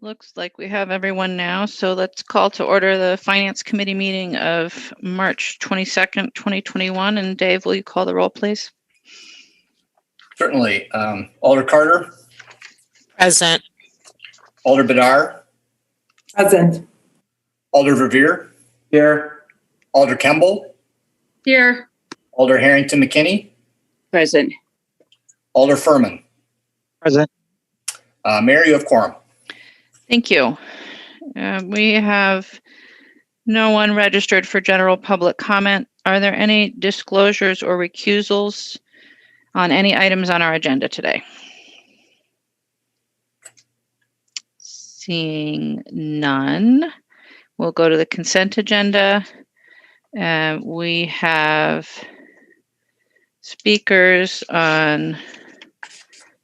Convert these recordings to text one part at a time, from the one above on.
Looks like we have everyone now, so let's call to order the Finance Committee meeting of March 22nd, 2021. And Dave, will you call the roll, please? Certainly. Alder Carter. Present. Alder Bedar. Present. Alder Verveer. Here. Alder Campbell. Here. Alder Harrington McKinney. Present. Alder Furman. Present. Mayor, you have quorum. Thank you. We have no one registered for general public comment. Are there any disclosures or recusals on any items on our agenda today? Seeing none, we'll go to the consent agenda. We have speakers on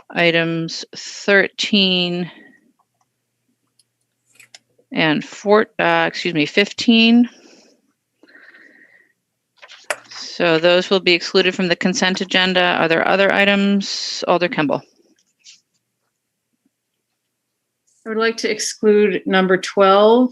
items 13 and 15. So those will be excluded from the consent agenda. Are there other items? Alder Campbell. I would like to exclude number 12,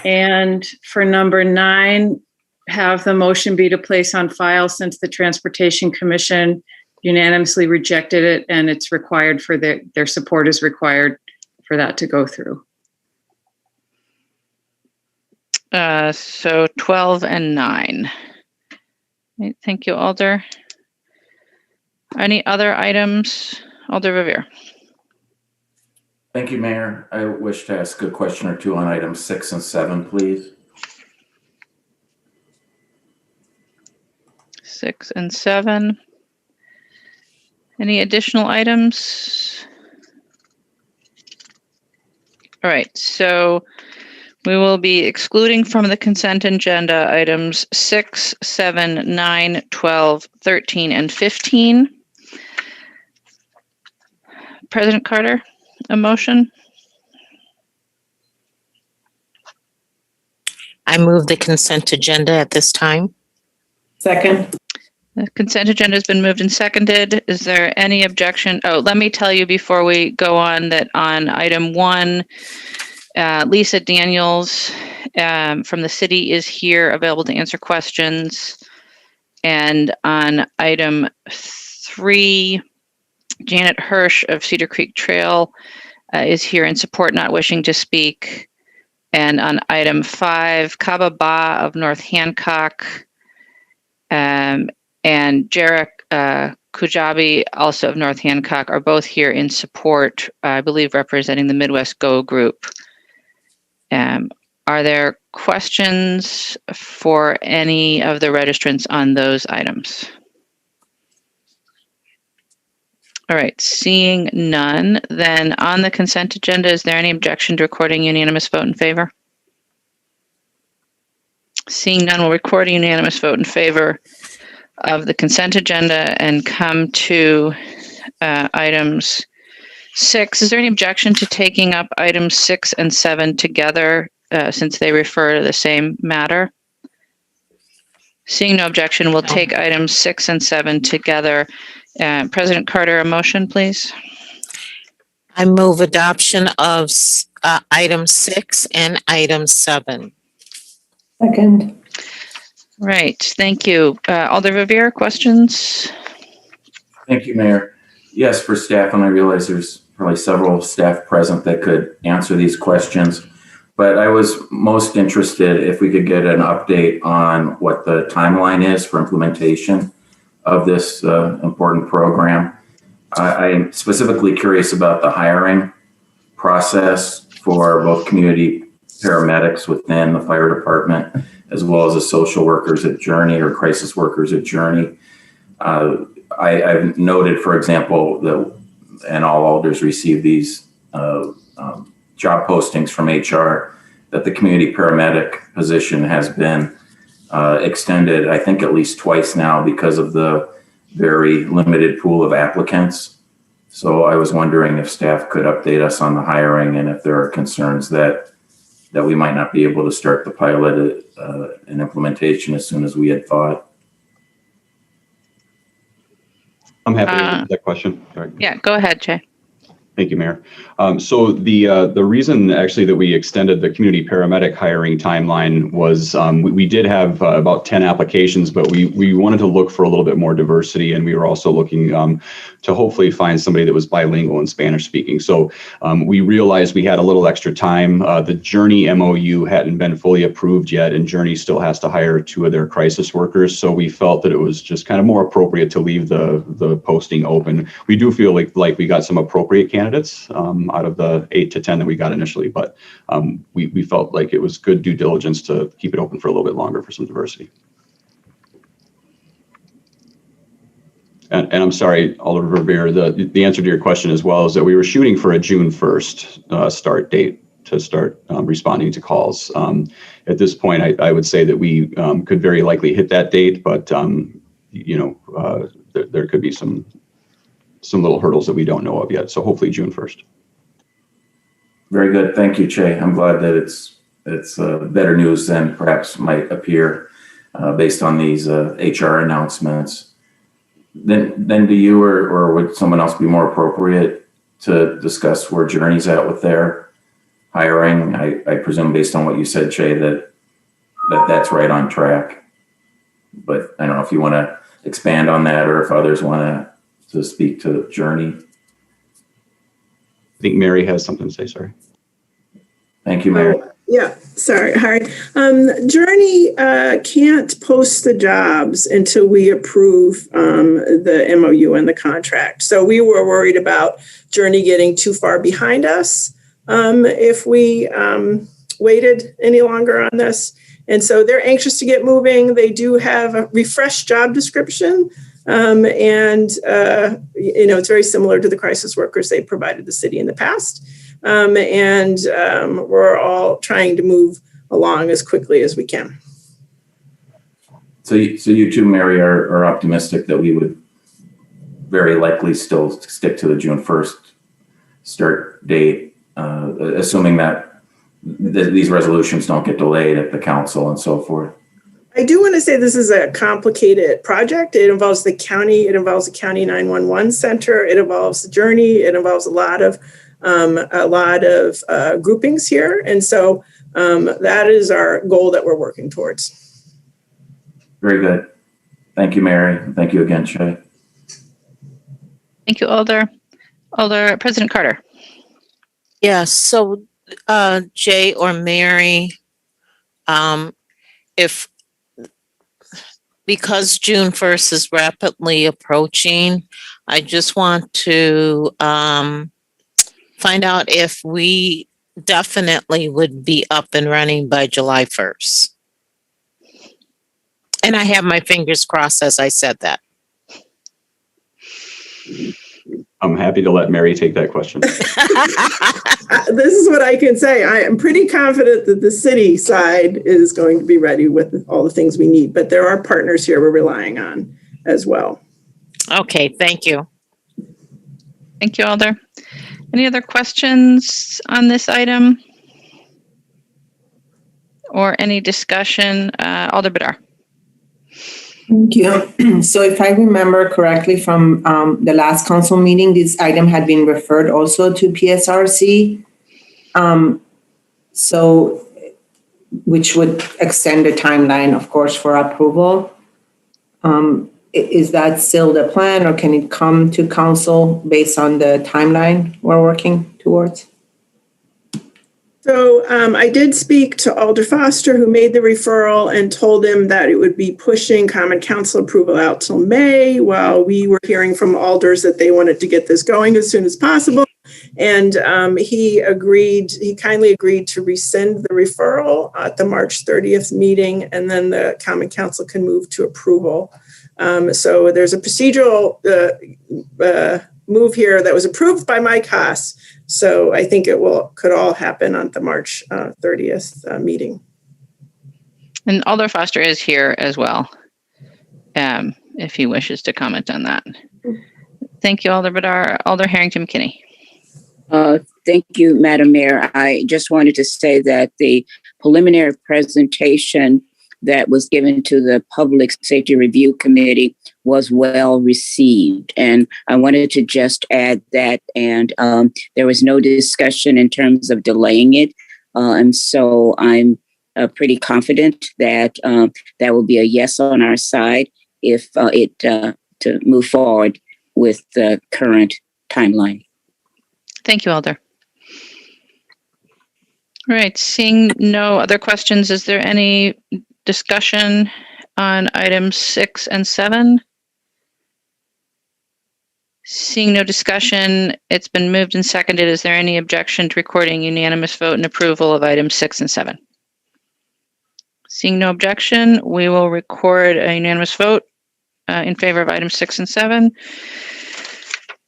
and for number 9, have the motion be to place on file since the Transportation Commission unanimously rejected it, and it's required for their support is required for that to go through. So 12 and 9. Right, thank you, Alder. Any other items? Alder Verveer. Thank you, Mayor. I wish to ask a question or two on items 6 and 7, please. 6 and 7. Any additional items? All right, so we will be excluding from the consent agenda items 6, 7, 9, 12, 13, and 15. President Carter, a motion? I move the consent agenda at this time. Second. The consent agenda has been moved and seconded. Is there any objection? Oh, let me tell you before we go on that on item 1, Lisa Daniels from the city is here available to answer questions. And on item 3, Janet Hirsch of Cedar Creek Trail is here in support, not wishing to speak. And on item 5, Kaba Ba of North Hancock and Jarek Kujabi, also of North Hancock, are both here in support, I believe representing the Midwest Go group. Are there questions for any of the registrants on those items? All right, seeing none, then on the consent agenda, is there any objection to recording unanimous vote in favor? Seeing none, we'll record a unanimous vote in favor of the consent agenda and come to items 6. Is there any objection to taking up items 6 and 7 together since they refer to the same matter? Seeing no objection, we'll take items 6 and 7 together. President Carter, a motion, please. I move adoption of item 6 and item 7. Second. Right, thank you. Alder Verveer, questions? Thank you, Mayor. Yes, for staff, and I realize there's probably several staff present that could answer these questions, but I was most interested if we could get an update on what the timeline is for implementation of this important program. I'm specifically curious about the hiring process for both community paramedics within the fire department, as well as the social workers at Journey or crisis workers at Journey. I've noted, for example, that, and all alders receive these job postings from HR, that the community paramedic position has been extended, I think, at least twice now because of the very limited pool of applicants. So I was wondering if staff could update us on the hiring and if there are concerns that we might not be able to start the pilot and implementation as soon as we had thought. I'm happy to answer that question. Yeah, go ahead, Jay. Thank you, Mayor. So the reason actually that we extended the community paramedic hiring timeline was we did have about 10 applications, but we wanted to look for a little bit more diversity, and we were also looking to hopefully find somebody that was bilingual and Spanish speaking. So we realized we had a little extra time. The Journey MOU hadn't been fully approved yet, and Journey still has to hire 2 of their crisis workers. So we felt that it was just kind of more appropriate to leave the posting open. We do feel like we got some appropriate candidates out of the 8 to 10 that we got initially, but we felt like it was good due diligence to keep it open for a little bit longer for some diversity. And I'm sorry, Alder Verveer, the answer to your question as well is that we were shooting for a June 1st start date to start responding to calls. At this point, I would say that we could very likely hit that date, but there could be some little hurdles that we don't know of yet. So hopefully June 1st. Very good. Thank you, Che. I'm glad that it's better news than perhaps might appear based on these HR announcements. Then do you or would someone else be more appropriate to discuss where Journey's at with their hiring? I presume based on what you said, Che, that's right on track. But I don't know if you want to expand on that or if others want to speak to Journey. I think Mary has something to say, sorry. Thank you, Mary. Yeah, sorry. Hi. Journey can't post the jobs until we approve the MOU and the contract. So we were worried about Journey getting too far behind us if we waited any longer on this. And so they're anxious to get moving. They do have a refreshed job description. It's very similar to the crisis workers they provided the city in the past. We're all trying to move along as quickly as we can. So you too, Mary, are optimistic that we would very likely still stick to the June 1st start date, assuming that these resolutions don't get delayed at the council and so forth. I do want to say this is a complicated project. It involves the county. It involves the county 911 center. It involves the Journey. It involves a lot of groupings here. And so that is our goal that we're working towards. Very good. Thank you, Mary. Thank you again, Che. Thank you, Alder. President Carter. Yeah, so Jay or Mary, because June 1st is rapidly approaching, I just want to find out if we definitely would be up and running by July 1st. And I have my fingers crossed as I said that. I'm happy to let Mary take that question. This is what I can say. I am pretty confident that the city side is going to be ready with all the things we need, but there are partners here we're relying on as well. Okay, thank you. Thank you, Alder. Any other questions on this item? Or any discussion? Alder Badar. Thank you. So if I remember correctly from the last council meeting, this item had been referred also to PSRC. Which would extend the timeline, of course, for approval. Is that still the plan, or can it come to council based on the timeline we're working towards? So I did speak to Alder Foster, who made the referral, and told him that it would be pushing Common Council approval out till May, while we were hearing from alders that they wanted to get this going as soon as possible. And he kindly agreed to rescind the referral at the March 30th meeting, and then the Common Council can move to approval. So there's a procedural move here that was approved by Mike Haas. So I think could all happen on the March 30th meeting. And Alder Foster is here as well, if he wishes to comment on that. Thank you, Alder Badar. Alder Harrington McKinney. Thank you, Madam Mayor. I just wanted to say that the preliminary presentation that was given to the Public Safety Review Committee was well received. And I wanted to just add that, and there was no discussion in terms of delaying it. And so I'm pretty confident that that will be a yes on our side if to move forward with the current timeline. Thank you, Alder. All right, seeing no other questions, is there any discussion on items 6 and 7? Seeing no discussion, it's been moved and seconded. Is there any objection to recording unanimous vote in approval of items 6 and 7? Seeing no objection, we will record a unanimous vote in favor of items 6 and 7.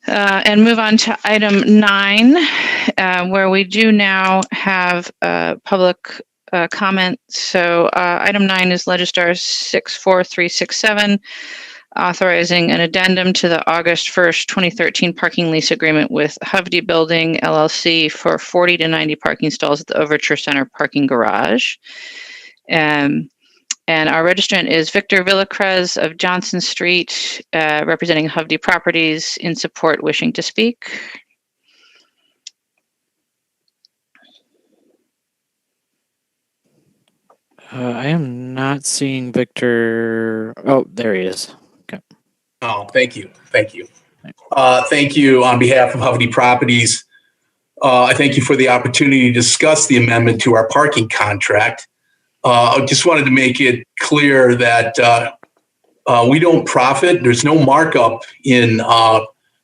And move on to item 9, where we do now have public comment. So item 9 is Legislator 64367, authorizing an addendum to the August 1st, 2013 parking lease agreement with Hovde Building LLC for 40 to 90 parking stalls at the Overture Center parking garage. And our registrant is Victor Villacrez of Johnson Street, representing Hovde Properties, in support, wishing to speak. I am not seeing Victor. Oh, there he is. Okay. Oh, thank you. Thank you. Thank you on behalf of Hovde Properties. I thank you for the opportunity to discuss the amendment to our parking contract. I just wanted to make it clear that we don't profit. There's no markup in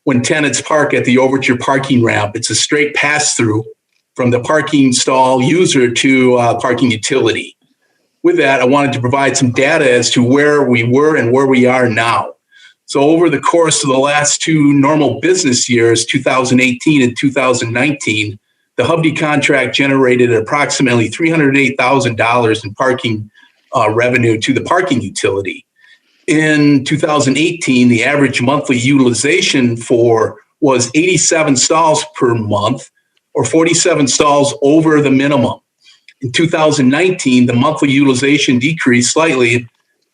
when tenants park at the Overture parking ramp. It's a straight pass-through from the parking stall user to parking utility. With that, I wanted to provide some data as to where we were and where we are now. So over the course of the last 2 normal business years, 2018 and 2019, the Hovde contract generated approximately $308,000 in parking revenue to the parking utility. In 2018, the average monthly utilization was 87 stalls per month, or 47 stalls over the minimum. In 2019, the monthly utilization decreased slightly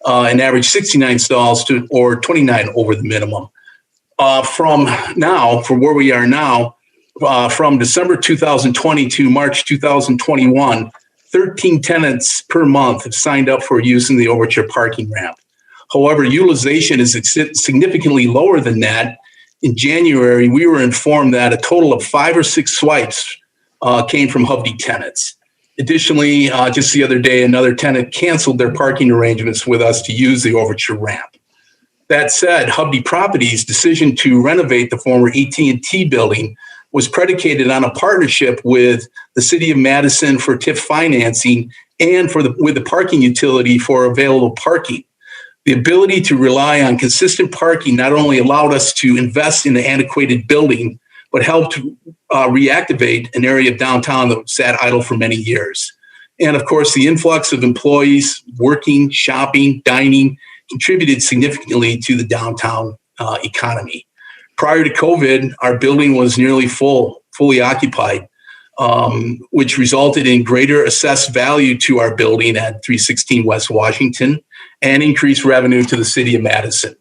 and averaged 69 stalls or 29 over the minimum. From where we are now, from December 2020 to March 2021, 13 tenants per month have signed up for using the Overture parking ramp. However, utilization is significantly lower than that. In January, we were informed that a total of 5 or 6 swipes came from Hovde tenants. Additionally, just the other day, another tenant canceled their parking arrangements with us to use the Overture ramp. That said, Hovde Properties' decision to renovate the former AT&T building was predicated on a partnership with the City of Madison for TIF financing and with the parking utility for available parking. The ability to rely on consistent parking not only allowed us to invest in an antiquated building, but helped reactivate an area of downtown that sat idle for many years. And of course, the influx of employees working, shopping, dining contributed significantly to the downtown economy. Prior to COVID, our building was nearly fully occupied, which resulted in greater assessed value to our building at 316 West Washington and increased revenue to the City of Madison.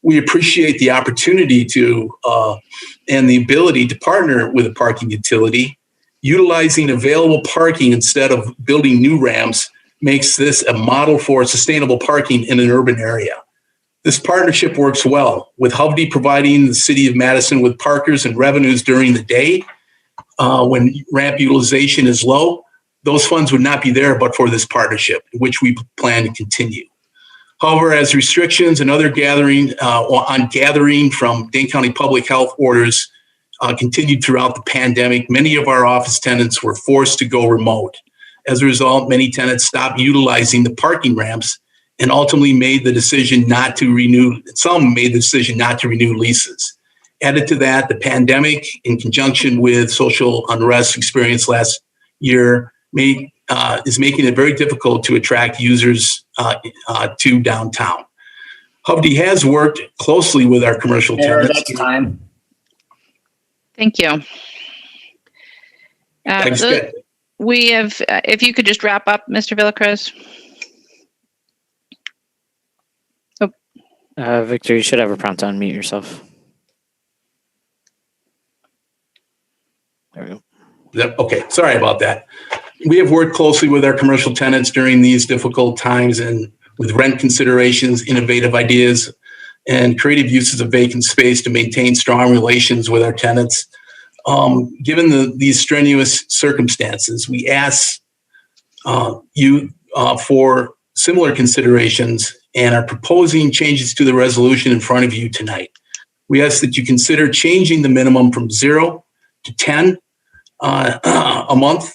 We appreciate the opportunity and the ability to partner with a parking utility. Utilizing available parking instead of building new ramps makes this a model for sustainable parking in an urban area. This partnership works well, with Hovde providing the City of Madison with parkers and revenues during the day. When ramp utilization is low, those funds would not be there but for this partnership, which we plan to continue. However, as restrictions and other gathering from Dane County Public Health orders continued throughout the pandemic, many of our office tenants were forced to go remote. As a result, many tenants stopped utilizing the parking ramps and ultimately made the decision not to renew. Some made the decision not to renew leases. Added to that, the pandemic, in conjunction with social unrest experienced last year, is making it very difficult to attract users to downtown. Hovde has worked closely with our commercial tenants. That's time. Thank you. Thanks, good. We have, if you could just wrap up, Mr. Villacrez. Victor, you should have a prompt to unmute yourself. There we go. Okay, sorry about that. We have worked closely with our commercial tenants during these difficult times and with rent considerations, innovative ideas, and creative uses of vacant space to maintain strong relations with our tenants. Given these strenuous circumstances, we ask you for similar considerations and are proposing changes to the resolution in front of you tonight. We ask that you consider changing the minimum from 0 to 10 a month,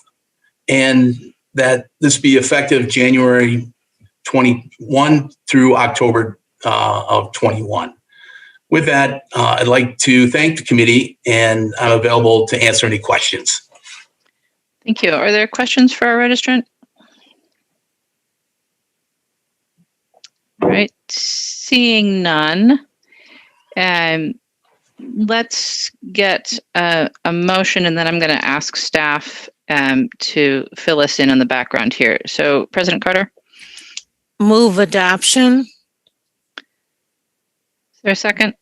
and that this be effective January 21 through October of 21. With that, I'd like to thank the committee, and I'm available to answer any questions. Thank you. Are there questions for our registrant? All right, seeing none. Let's get a motion, and then I'm going to ask staff to fill us in on the background here. So, President Carter? Move adoption. Is there a second?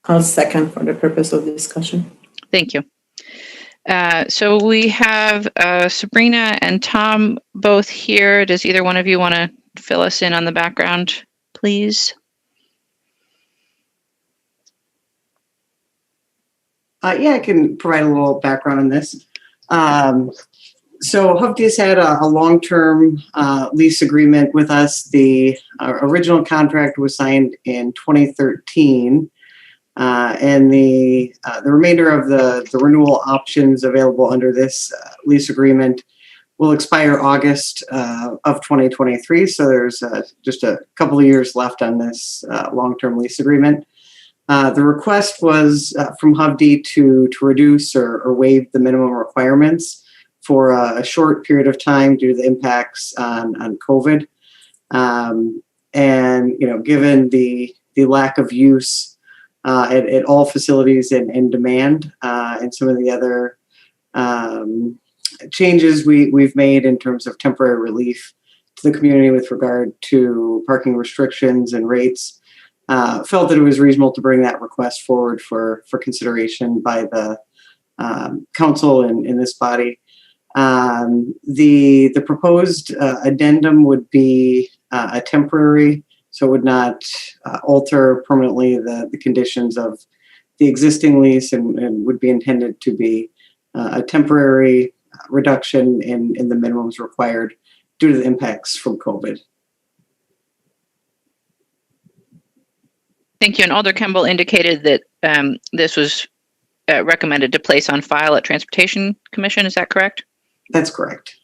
I'll second for the purpose of discussion. Thank you. So we have Sabrina and Tom both here. Does either one of you want to fill us in on the background, please? Yeah, I can provide a little background on this. So Hovde's had a long-term lease agreement with us. The original contract was signed in 2013, and the remainder of the renewal options available under this lease agreement will expire August of 2023. So there's just a couple of years left on this long-term lease agreement. The request was from Hovde to reduce or waive the minimum requirements for a short period of time due to the impacts on COVID. And, given the lack of use at all facilities and demand and some of the other changes we've made in terms of temporary relief to the community with regard to parking restrictions and rates, felt that it was reasonable to bring that request forward for consideration by the council in this body. The proposed addendum would be a temporary, so it would not alter permanently the conditions of the existing lease, and would be intended to be a temporary reduction in the minimums required due to the impacts from COVID. Thank you. And Alder Campbell indicated that this was recommended to place on file at Transportation Commission. Is that correct? That's correct.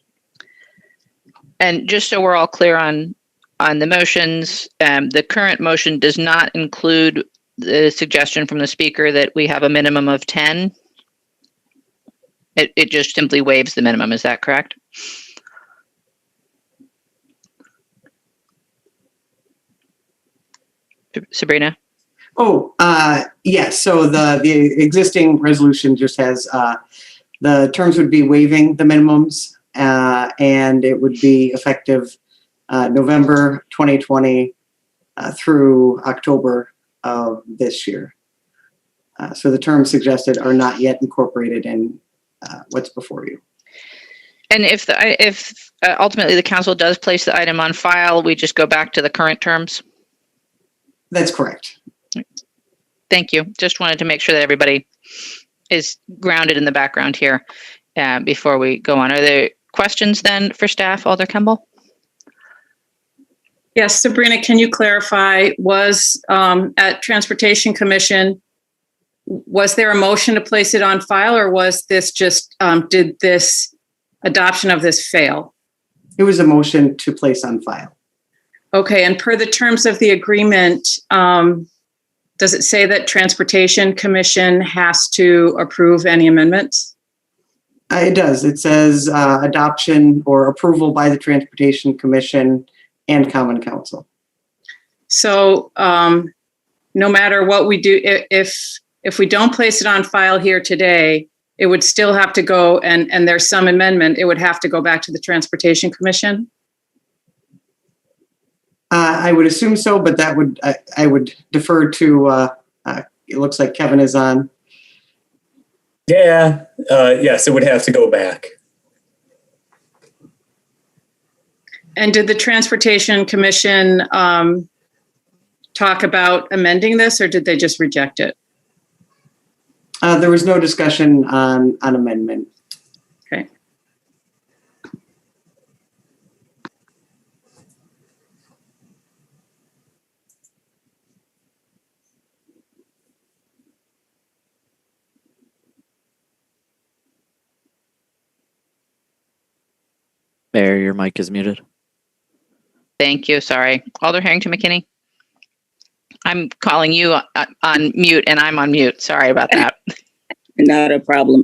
And just so we're all clear on the motions, the current motion does not include the suggestion from the speaker that we have a minimum of 10. It just simply waives the minimum. Is that correct? Sabrina? Oh, yes. So the existing resolution just has the terms would be waiving the minimums, and it would be effective November 2020 through October of this year. So the terms suggested are not yet incorporated in what's before you. And if ultimately the council does place the item on file, we just go back to the current terms? That's correct. Thank you. Just wanted to make sure that everybody is grounded in the background here before we go on. Are there questions then for staff, Alder Campbell? Yes, Sabrina, can you clarify, was at Transportation Commission, was there a motion to place it on file, or was this just, did this adoption of this fail? It was a motion to place on file. Okay, and per the terms of the agreement, does it say that Transportation Commission has to approve any amendments? It does. It says adoption or approval by the Transportation Commission and Common Council. So no matter what we do, if we don't place it on file here today, it would still have to go, and there's some amendment, it would have to go back to the Transportation Commission? I would assume so, but that would, I would defer to, it looks like Kevin is on. Yeah, yes, it would have to go back. And did the Transportation Commission talk about amending this, or did they just reject it? There was no discussion on amendment. Okay. Mayor, your mic is muted. Thank you. Sorry. Alder Harrington McKinney. I'm calling you on mute and I'm on mute. Sorry about that. Not a problem.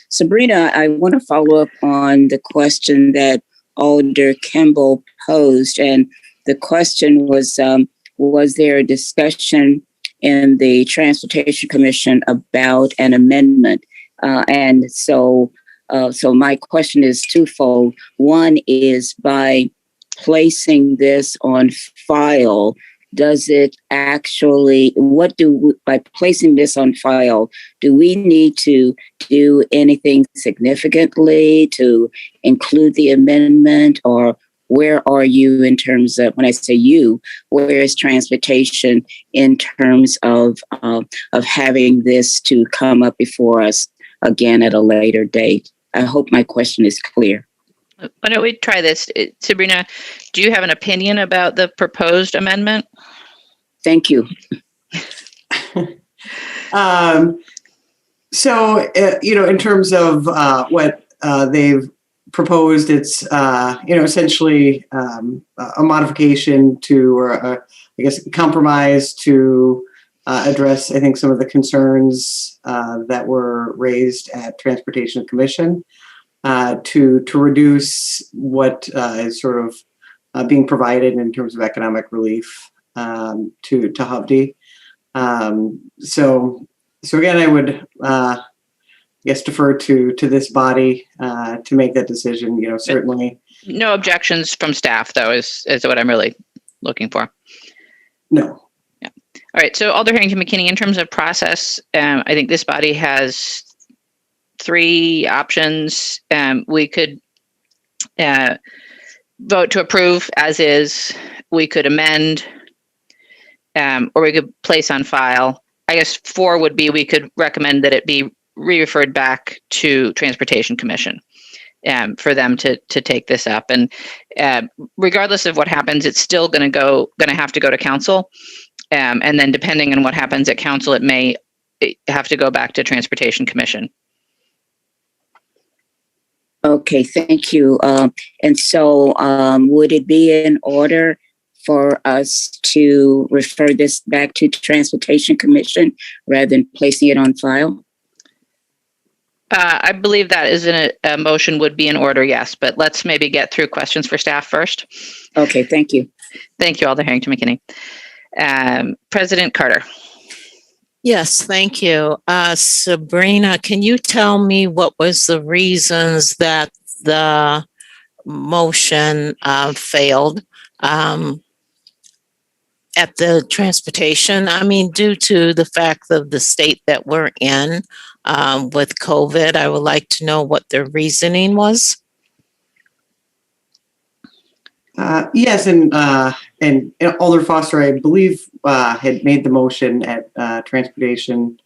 Sabrina, I want to follow up on the question that Alder Campbell posed. And the question was there a discussion in the Transportation Commission about an amendment? So my question is twofold. One is, by placing this on file, does it actually, by placing this on file, do we need to do anything significantly to include the amendment, or where are you in terms of, when I say you, where is transportation in terms of having this to come up before us again at a later date? I hope my question is clear. Why don't we try this? Sabrina, do you have an opinion about the proposed amendment? Thank you. In terms of what they've proposed, it's, essentially a modification to, or I guess, a compromise to address, I think, some of the concerns that were raised at Transportation Commission. To reduce what is sort of being provided in terms of economic relief to Hovde. So again, I would defer to this body to make that decision. Certainly. No objections from staff, though, is what I'm really looking for. No. Yeah. All right. So Alder Harrington McKinney, in terms of process, I think this body has 3 options. We could vote to approve as is. We could amend, or we could place on file. I guess 4 would be, we could recommend that it be re-referred back to Transportation Commission for them to take this up. And regardless of what happens, it's still going to have to go to council. And then depending on what happens at council, it may have to go back to Transportation Commission. Okay, thank you. And so would it be in order for us to refer this back to Transportation Commission rather than placing it on file? I believe that is a motion would be in order, yes, but let's maybe get through questions for staff first. Okay, thank you. Thank you, Alder Harrington McKinney. President Carter. Yes, thank you. Sabrina, can you tell me what was the reasons that the motion failed at the transportation? I mean, due to the fact of the state that we're in with COVID, I would like to know what their reasoning was. Yes, and Alder Foster, I believe, had made the motion at Transportation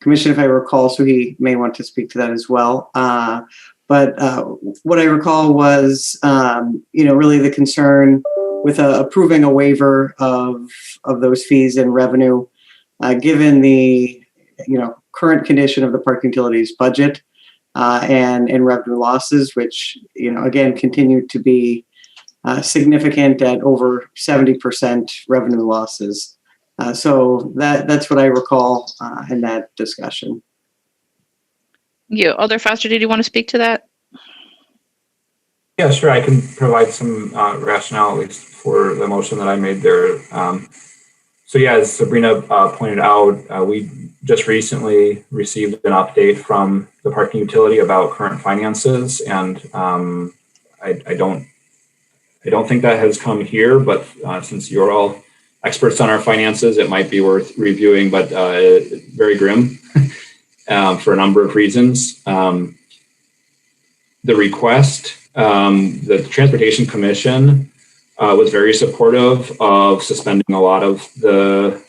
Commission, if I recall, so he may want to speak to that as well. But what I recall was, really the concern with approving a waiver of those fees and revenue, given the, current condition of the park utilities budget and revenue losses, which, again, continue to be significant at over 70% revenue losses. So that's what I recall in that discussion. You, Alder Foster, did you want to speak to that? Yeah, sure. I can provide some rationale, at least, for the motion that I made there. So yeah, as Sabrina pointed out, we just recently received an update from the parking utility about current finances, and I I don't think that has come here, but since you're all experts on our finances, it might be worth reviewing, but very grim for a number of reasons. The request, the Transportation Commission was very supportive of suspending a lot of the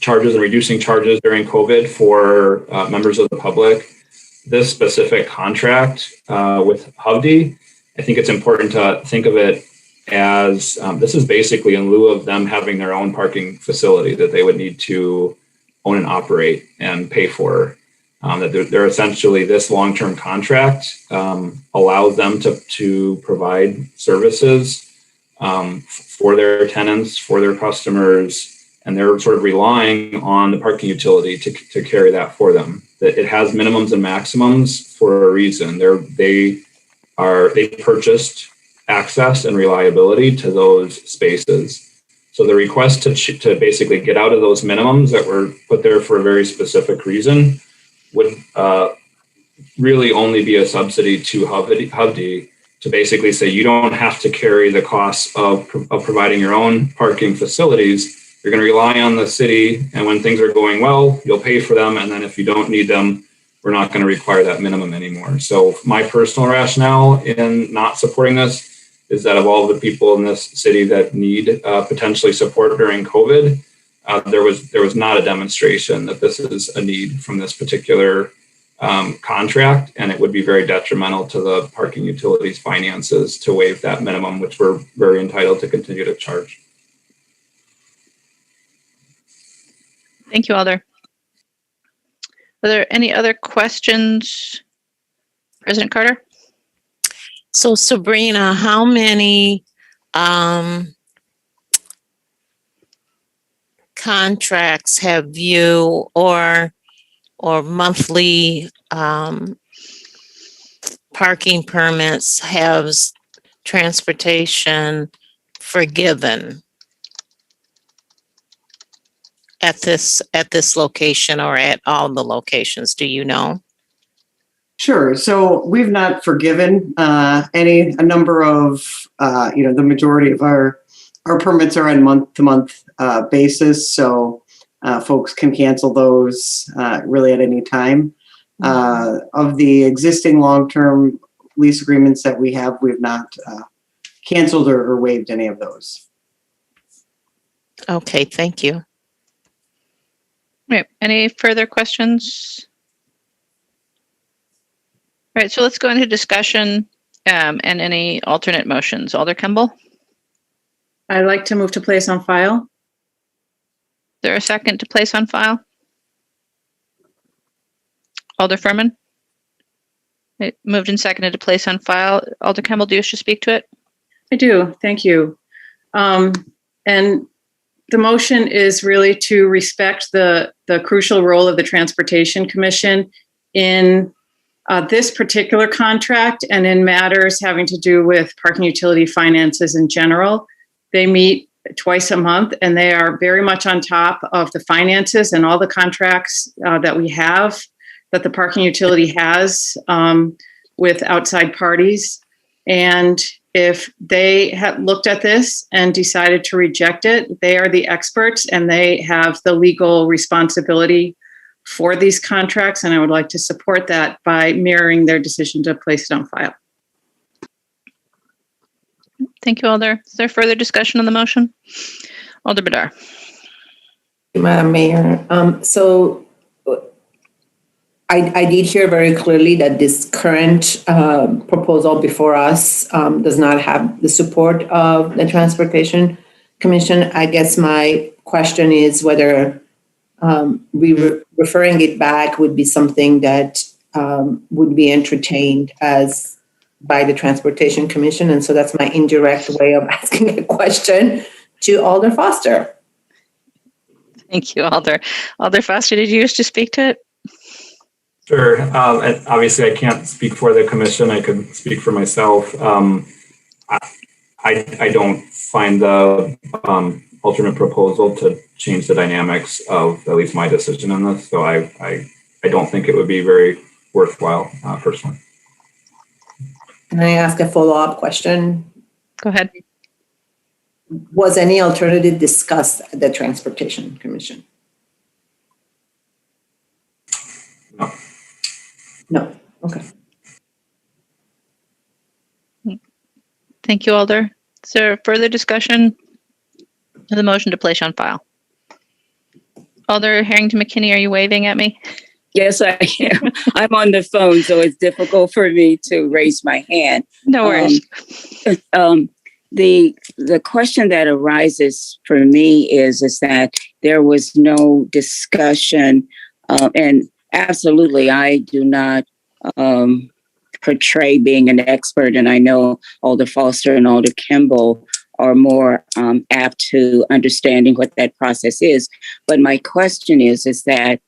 charges and reducing charges during COVID for members of the public. This specific contract with Hovde, I think it's important to think of it as this is basically in lieu of them having their own parking facility that they would need to own and operate and pay for. That they're essentially, this long-term contract allows them to provide services for their tenants, for their customers, and they're sort of relying on the parking utility to carry that for them. That it has minimums and maximums for a reason. They purchased access and reliability to those spaces. So the request to basically get out of those minimums that were put there for a very specific reason would really only be a subsidy to Hovde to basically say you don't have to carry the costs of providing your own parking facilities. You're going to rely on the city, and when things are going well, you'll pay for them, and then if you don't need them, we're not going to require that minimum anymore. So my personal rationale in not supporting this is that of all the people in this city that need potentially support during COVID, there was not a demonstration that this is a need from this particular contract, and it would be very detrimental to the parking utilities finances to waive that minimum, which we're very entitled to continue to charge. Thank you, Alder. Are there any other questions? President Carter? So Sabrina, how many contracts have you or monthly parking permits has transportation forgiven at this location or at all the locations? Do you know? Sure. So we've not forgiven a number of, the majority of our permits are on month-to-month basis. So folks can cancel those really at any time. Of the existing long-term lease agreements that we have, we've not canceled or waived any of those. Okay, thank you. Right. Any further questions? All right, so let's go into discussion and any alternate motions. Alder Campbell? I'd like to move to place on file. Is there a second to place on file? Alder Furman? It moved and seconded to place on file. Alder Campbell, do you wish to speak to it? I do. Thank you. And the motion is really to respect the crucial role of the Transportation Commission in this particular contract and in matters having to do with parking utility finances in general. They meet twice a month, and they are very much on top of the finances and all the contracts that we have, that the parking utility has with outside parties. And if they have looked at this and decided to reject it, they are the experts and they have the legal responsibility for these contracts. And I would like to support that by mirroring their decision to place it on file. Thank you, Alder. Is there further discussion on the motion? Alder Badar. Madam Mayor, so I did hear very clearly that this current proposal before us does not have the support of the Transportation Commission. I guess my question is whether referring it back would be something that would be entertained as by the Transportation Commission. And so that's my indirect way of asking a question to Alder Foster. Thank you, Alder. Alder Foster, did you wish to speak to it? Sure. And obviously, I can't speak for the commission. I could speak for myself. I don't find the alternate proposal to change the dynamics of at least my decision on this. So I don't think it would be very worthwhile personally. Can I ask a follow-up question? Go ahead. Was any alternative discussed at the Transportation Commission? No. No. Okay. Thank you, Alder. Is there further discussion of the motion to place on file? Alder Harrington McKinney, are you waving at me? Yes, I am. I'm on the phone, so it's difficult for me to raise my hand. No worries. The question that arises for me is that there was no discussion, and absolutely, I do not portray being an expert, and I know Alder Foster and Alder Campbell are more apt to understanding what that process is. But my question is that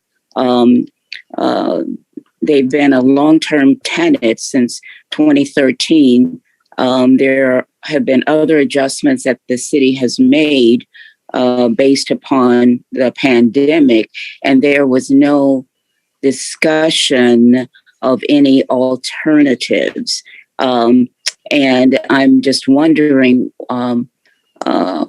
they've been a long-term tenant since 2013. There have been other adjustments that the city has made based upon the pandemic, and there was no discussion of any alternatives. And I'm just wondering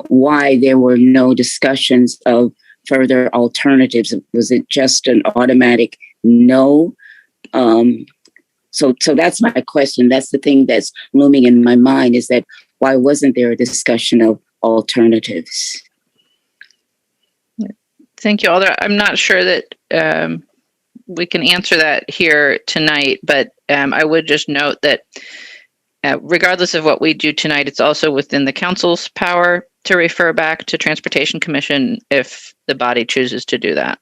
why there were no discussions of further alternatives. Was it just an automatic no? So that's my question. That's the thing that's looming in my mind, is that why wasn't there a discussion of alternatives? Thank you, Alder. I'm not sure that we can answer that here tonight, but I would just note that regardless of what we do tonight, it's also within the council's power to refer back to Transportation Commission if the body chooses to do that.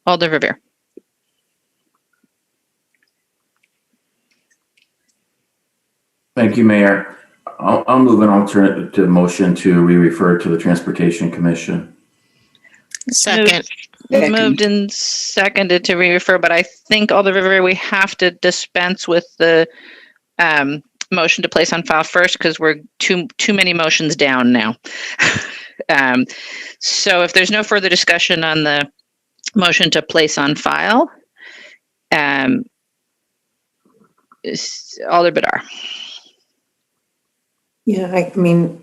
Alder Revere. Thank you, Mayor. I'll move an alternative motion to re-refer to the Transportation Commission. Second. Moved and seconded to re-refer, but I think, Alder Rivera, we have to dispense with the motion to place on file first because we're too many motions down now. So if there's no further discussion on the motion to place on file, Alder Badar. Yeah, I mean,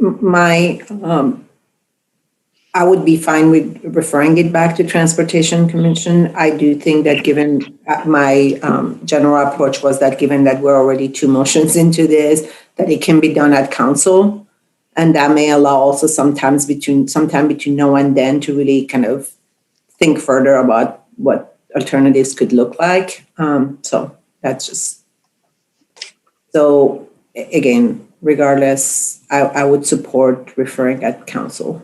I would be fine with referring it back to Transportation Commission. I do think that given my general approach was that given that we're already 2 motions into this, that it can be done at council. And that may allow also sometime between now and then to really kind of think further about what alternatives could look like. So that's just, so again, regardless, I would support referring at council.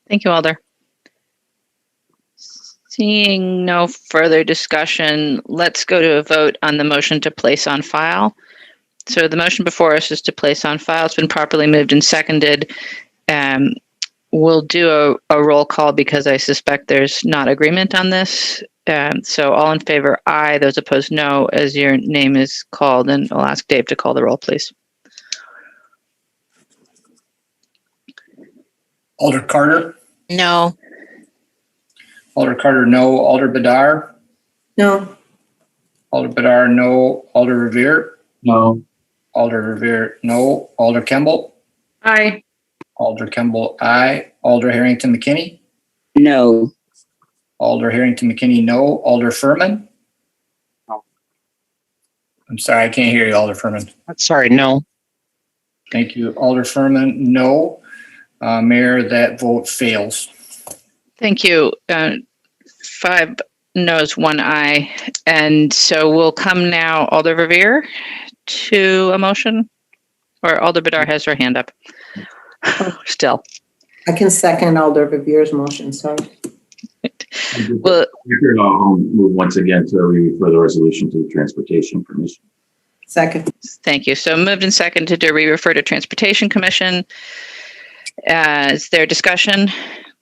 Thank you, Alder. Seeing no further discussion, let's go to a vote on the motion to place on file. So the motion before us is to place on file. It's been properly moved and seconded. We'll do a roll call because I suspect there's not agreement on this. So all in favor, aye. Those opposed, no, as your name is called. And I'll ask Dave to call the roll, please. Alder Carter. No. Alder Carter, no. Alder Badar. No. Alder Badar, no. Alder Revere. No. Alder Revere, no. Alder Campbell. Aye. Alder Campbell, aye. Alder Harrington McKinney. No. Alder Harrington McKinney, no. Alder Furman. No. I'm sorry, I can't hear you, Alder Furman. Sorry, no. Thank you. Alder Furman, no. Mayor, that vote fails. Thank you. 5 noes, 1 aye. And so we'll come now, Alder Revere, to a motion, or Alder Badar has her hand up. Still. I can second Alder Revere's motion, sorry. Well, I'll move once again to refer the resolution to the Transportation Commission. Second. Thank you. So moved and seconded to re-refer to Transportation Commission. Is there discussion?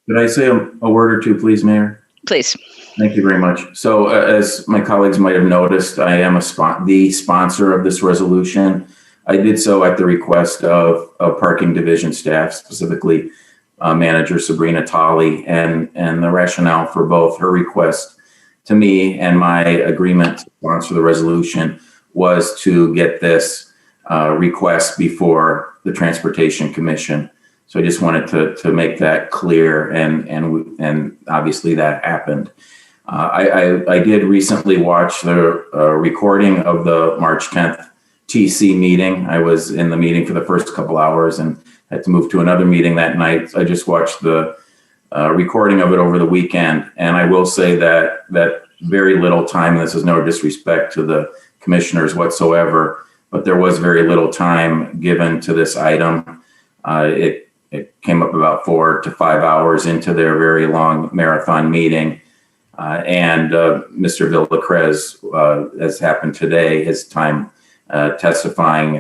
Could I say a word or two, please, Mayor? Please. Thank you very much. So as my colleagues might have noticed, I am the sponsor of this resolution. I did so at the request of Parking Division staff, specifically Manager Sabrina Tolley, and the rationale for both her request to me and my agreement to sponsor the resolution was to get this request before the Transportation Commission. So I just wanted to make that clear, and obviously that happened. I did recently watch the recording of the March 10th TC meeting. I was in the meeting for the first couple hours and had to move to another meeting that night. I just watched the recording of it over the weekend, and I will say that very little time, this is no disrespect to the commissioners whatsoever, but there was very little time given to this item. It came up about 4 to 5 hours into their very long marathon meeting. And Mr. Villacrez, as happened today, his time testifying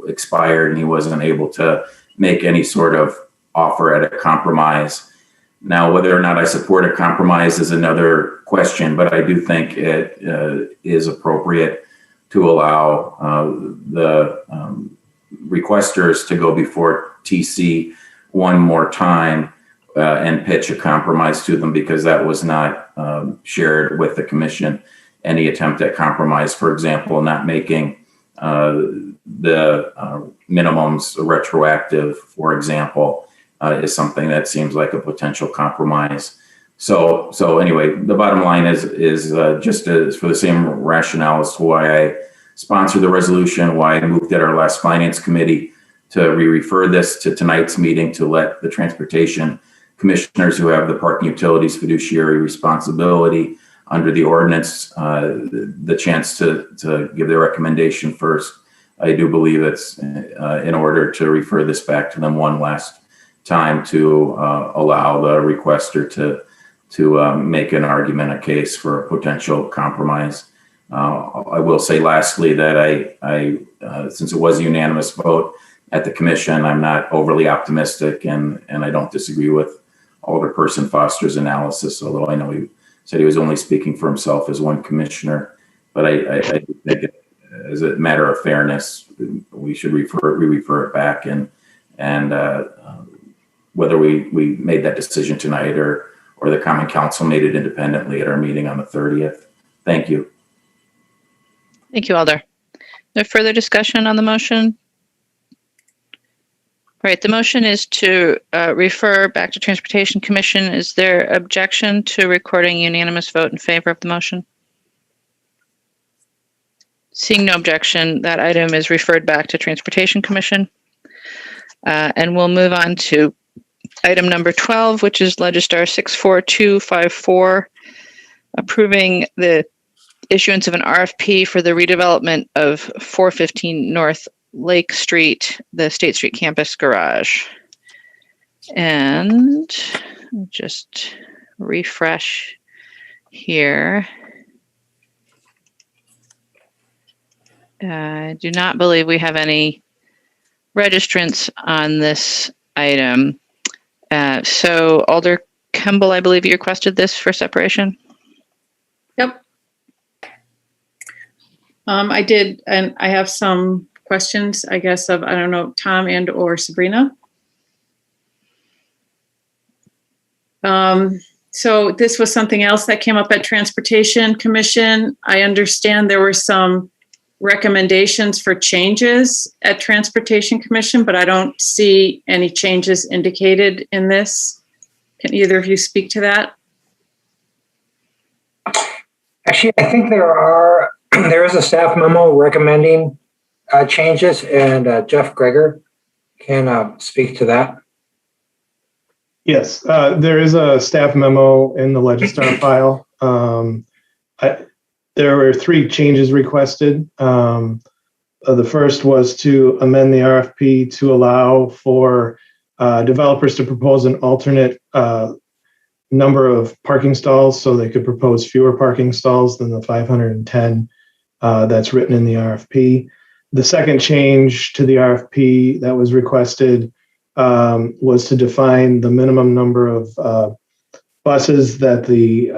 expired, and he wasn't able to make any sort of offer at a compromise. Now, whether or not I support a compromise is another question, but I do think it is appropriate to allow the requesters to go before TC one more time and pitch a compromise to them, because that was not shared with the commission. Any attempt at compromise, for example, not making the minimums retroactive, for example, is something that seems like a potential compromise. So anyway, the bottom line is just for the same rationale as to why I sponsored the resolution, why I moved at our last finance committee to refer this to tonight's meeting to let the transportation commissioners who have the parking utilities fiduciary responsibility under the ordinance the chance to give their recommendation first. I do believe it's in order to refer this back to them one last time to allow the requester to make an argument, a case for a potential compromise. I will say lastly that I since it was a unanimous vote at the commission, I'm not overly optimistic, and I don't disagree with Alderperson Foster's analysis, although I know he said he was only speaking for himself as one commissioner. But I think as a matter of fairness, we should refer it back, and whether we made that decision tonight or the Common Council made it independently at our meeting on the 30th. Thank you. Thank you, Alder. No further discussion on the motion? All right, the motion is to refer back to Transportation Commission. Is there objection to recording unanimous vote in favor of the motion? Seeing no objection, that item is referred back to Transportation Commission. And we'll move on to item number 12, which is Legistar 64254, approving the issuance of an RFP for the redevelopment of 415 North Lake Street, the State Street Campus Garage. And just refresh here. I do not believe we have any registrants on this item. So Alder Campbell, I believe you requested this for separation? Yep. I did, and I have some questions, I guess, of, I don't know, Tom and or Sabrina. So this was something else that came up at Transportation Commission. I understand there were some recommendations for changes at Transportation Commission, but I don't see any changes indicated in this. Can either of you speak to that? Actually, I think there is a staff memo recommending changes, and Jeff Greger can speak to that. Yes, there is a staff memo in the Legistar file. There were 3 changes requested. The first was to amend the RFP to allow for developers to propose an alternate number of parking stalls, so they could propose fewer parking stalls than the 510 that's written in the RFP. The second change to the RFP that was requested was to define the minimum number of buses that the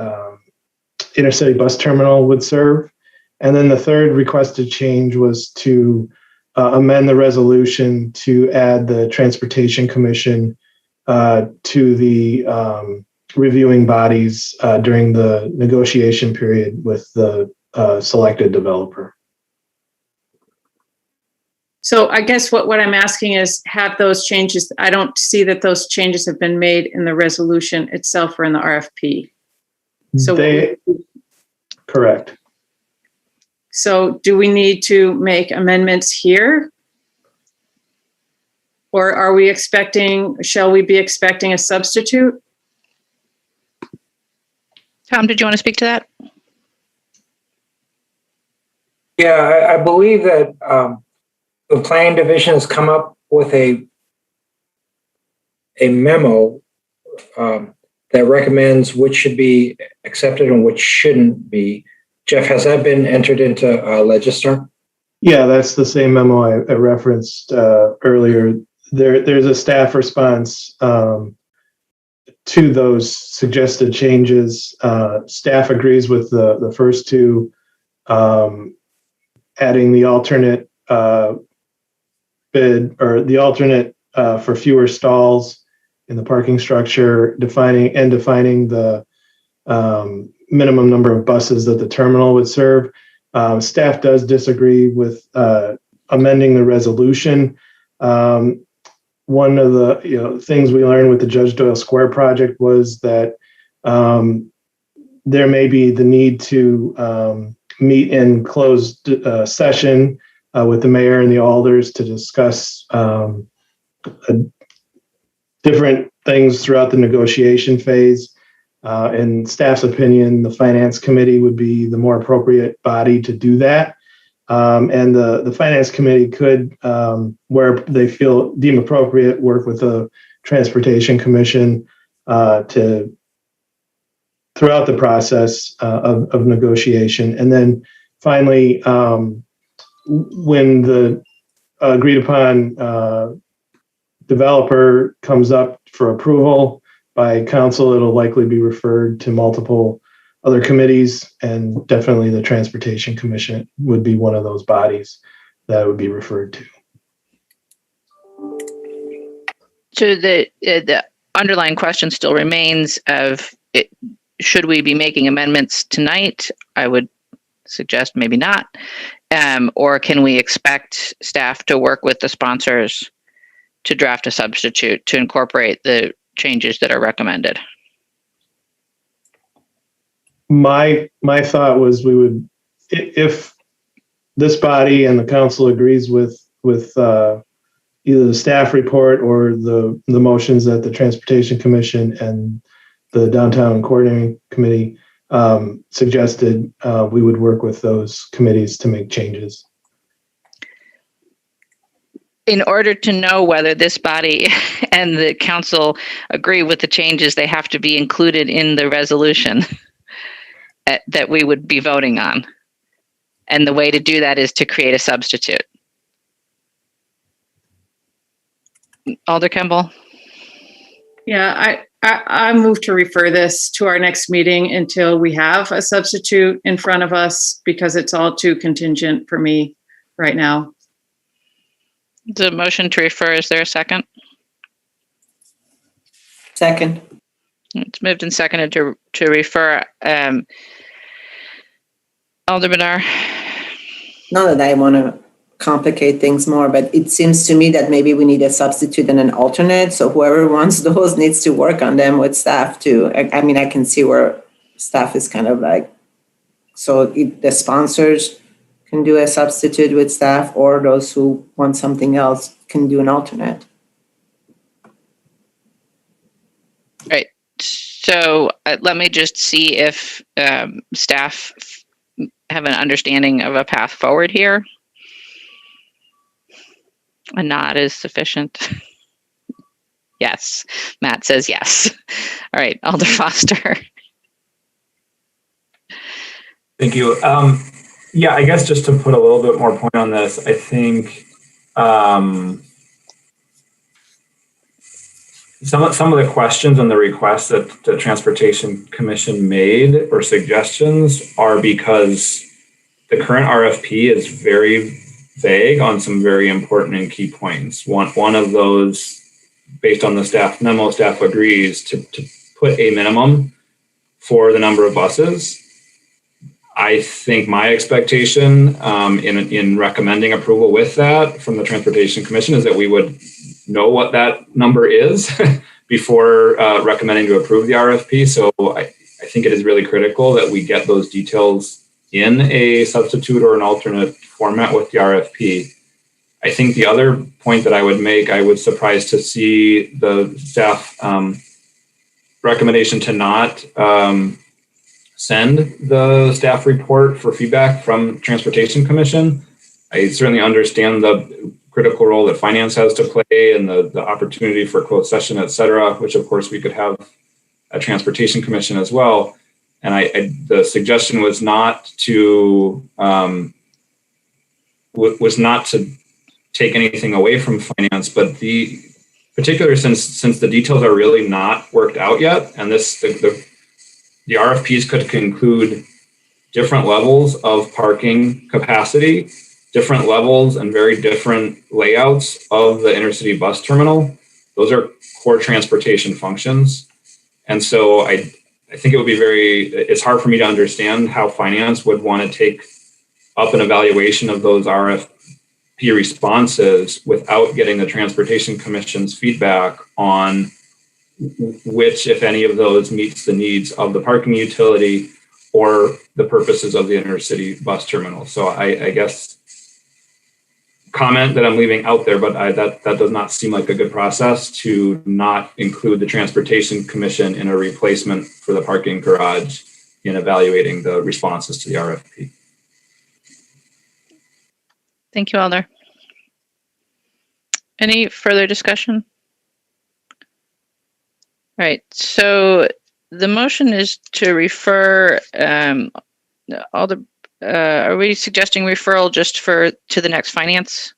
intercity bus terminal would serve. And then the third requested change was to amend the resolution to add the Transportation Commission to the reviewing bodies during the negotiation period with the selected developer. So I guess what I'm asking is, have those changes, I don't see that those changes have been made in the resolution itself or in the RFP. So Correct. So do we need to make amendments here? Or shall we be expecting a substitute? Tom, did you want to speak to that? Yeah, I believe that the planning division has come up with a memo that recommends which should be accepted and which shouldn't be. Jeff, has that been entered into Legislator? Yeah, that's the same memo I referenced earlier. There's a staff response to those suggested changes. Staff agrees with the first two, adding the alternate bid or the alternate for fewer stalls in the parking structure, defining the minimum number of buses that the terminal would serve. Staff does disagree with amending the resolution. One of the things we learned with the Judge Doyle Square project was that there may be the need to meet in closed session with the mayor and the alders to discuss different things throughout the negotiation phase. In staff's opinion, the finance committee would be the more appropriate body to do that. And the finance committee could, where they deem appropriate, work with the transportation commission to throughout the process of negotiation. And then finally, when the agreed upon developer comes up for approval by council, it'll likely be referred to multiple other committees, and definitely the Transportation Commission would be one of those bodies that would be referred to. So the underlying question still remains of should we be making amendments tonight? I would suggest maybe not. Or can we expect staff to work with the sponsors to draft a substitute to incorporate the changes that are recommended? My thought was we would, if this body and the council agrees with either the staff report or the motions that the Transportation Commission and the Downtown Coordinating Committee suggested, we would work with those committees to make changes. In order to know whether this body and the council agree with the changes, they have to be included in the resolution that we would be voting on. And the way to do that is to create a substitute. Alder Campbell? Yeah, I move to refer this to our next meeting until we have a substitute in front of us, because it's all too contingent for me right now. The motion to refer, is there a second? Second. It's moved and seconded to refer. Alder Bedar. Not that I want to complicate things more, but it seems to me that maybe we need a substitute and an alternate. So whoever wants those needs to work on them with staff too. I mean, I can see where staff is kind of like, so the sponsors can do a substitute with staff, or those who want something else can do an alternate. Right. So let me just see if staff have an understanding of a path forward here. A nod is sufficient. Yes. Matt says yes. All right. Alder Foster. Thank you. Yeah, I guess just to put a little bit more point on this, I think some of the questions and the requests that the Transportation Commission made or suggestions are because the current RFP is very vague on some very important and key points. One of those, based on the staff memo, staff agrees to put a minimum for the number of buses. I think my expectation in recommending approval with that from the Transportation Commission is that we would know what that number is before recommending to approve the RFP. So I think it is really critical that we get those details in a substitute or an alternate format with the RFP. I think the other point that I would make, I was surprised to see the staff recommendation to not send the staff report for feedback from Transportation Commission. I certainly understand the critical role that finance has to play and the opportunity for closed session, et cetera, which of course we could have a Transportation Commission as well. And the suggestion was not to take anything away from finance, but the particular since the details are really not worked out yet, and the RFPs could include different levels of parking capacity, different levels and very different layouts of the intercity bus terminal. Those are core transportation functions. And so I think it would be it's hard for me to understand how finance would want to take up an evaluation of those RFP responses without getting the Transportation Commission's feedback on which, if any of those, meets the needs of the parking utility or the purposes of the intercity bus terminal. So I guess comment that I'm leaving out there, but that does not seem like a good process to not include the Transportation Commission in a replacement for the parking garage in evaluating the responses to the RFP. Thank you, Alder. Any further discussion? All right, so the motion is to refer are we suggesting referral just to the next finance?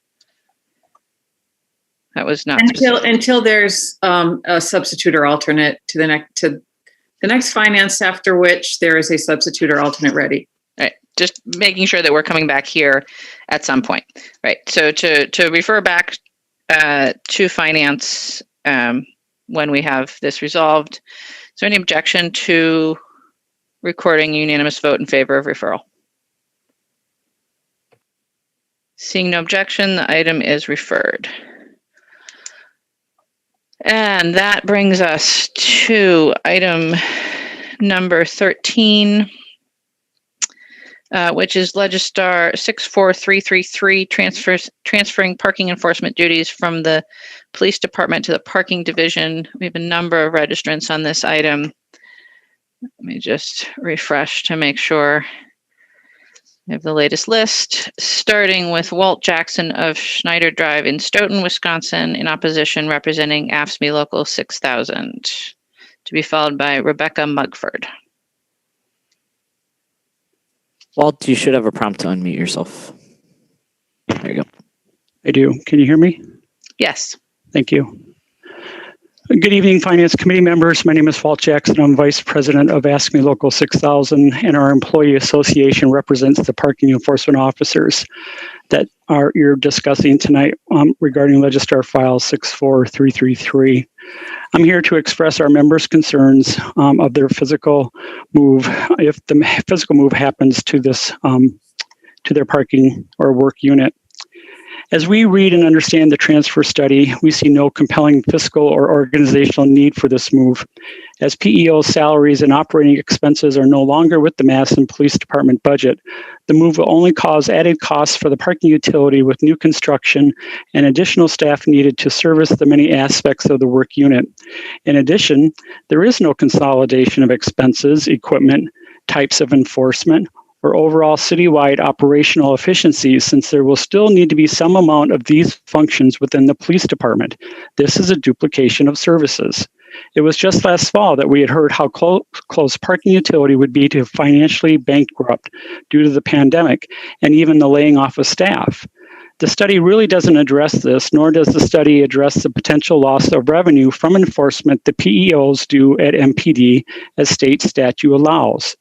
That was not until there's a substitute or alternate to the next finance, after which there is a substitute or alternate ready. Right, just making sure that we're coming back here at some point. Right, so to refer back to finance when we have this resolved. Is there any objection to recording a unanimous vote in favor of referral? Seeing no objection, the item is referred. And that brings us to item number 13, which is Legislator 64333, transferring parking enforcement duties from the Police Department to the Parking Division. We have a number of registrants on this item. Let me just refresh to make sure I have the latest list, starting with Walt Jackson of Schneider Drive in Stoughton, Wisconsin, in opposition, representing AFSCME Local 6000, to be followed by Rebekah Mugford. Walt, you should have a prompt to unmute yourself. There you go. I do. Can you hear me? Yes. Thank you. Good evening, Finance Committee members. My name is Walt Jackson. I'm Vice President of AFSCME Local 6000, and our employee association represents the parking enforcement officers that you're discussing tonight regarding Legislator File 64333. I'm here to express our members' concerns of their physical move, if the physical move happens to this, to their parking or work unit. As we read and understand the transfer study, we see no compelling fiscal or organizational need for this move. As PEO salaries and operating expenses are no longer with the Madison Police Department budget, the move will only cause added costs for the parking utility with new construction and additional staff needed to service the many aspects of the work unit. In addition, there is no consolidation of expenses, equipment, types of enforcement, or overall citywide operational efficiencies, since there will still need to be some amount of these functions within the police department. This is a duplication of services. It was just last fall that we had heard how close parking utility would be to financially bankrupt due to the pandemic and even the laying off of staff. The study really doesn't address this, nor does the study address the potential loss of revenue from enforcement the PEOs do at MPD as state statute allows.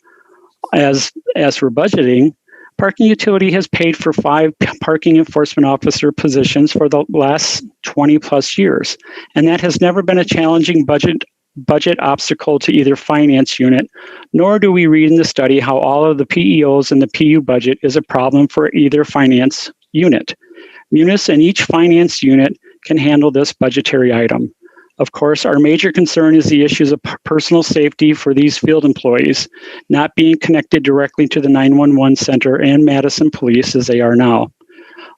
As for budgeting, parking utility has paid for 5 parking enforcement officer positions for the last 20 plus years, and that has never been a challenging budget budget obstacle to either finance unit, nor do we read in the study how all of the PEOs in the PU budget is a problem for either finance unit. Munis and each finance unit can handle this budgetary item. Of course, our major concern is the issues of personal safety for these field employees, not being connected directly to the 911 center and Madison Police as they are now.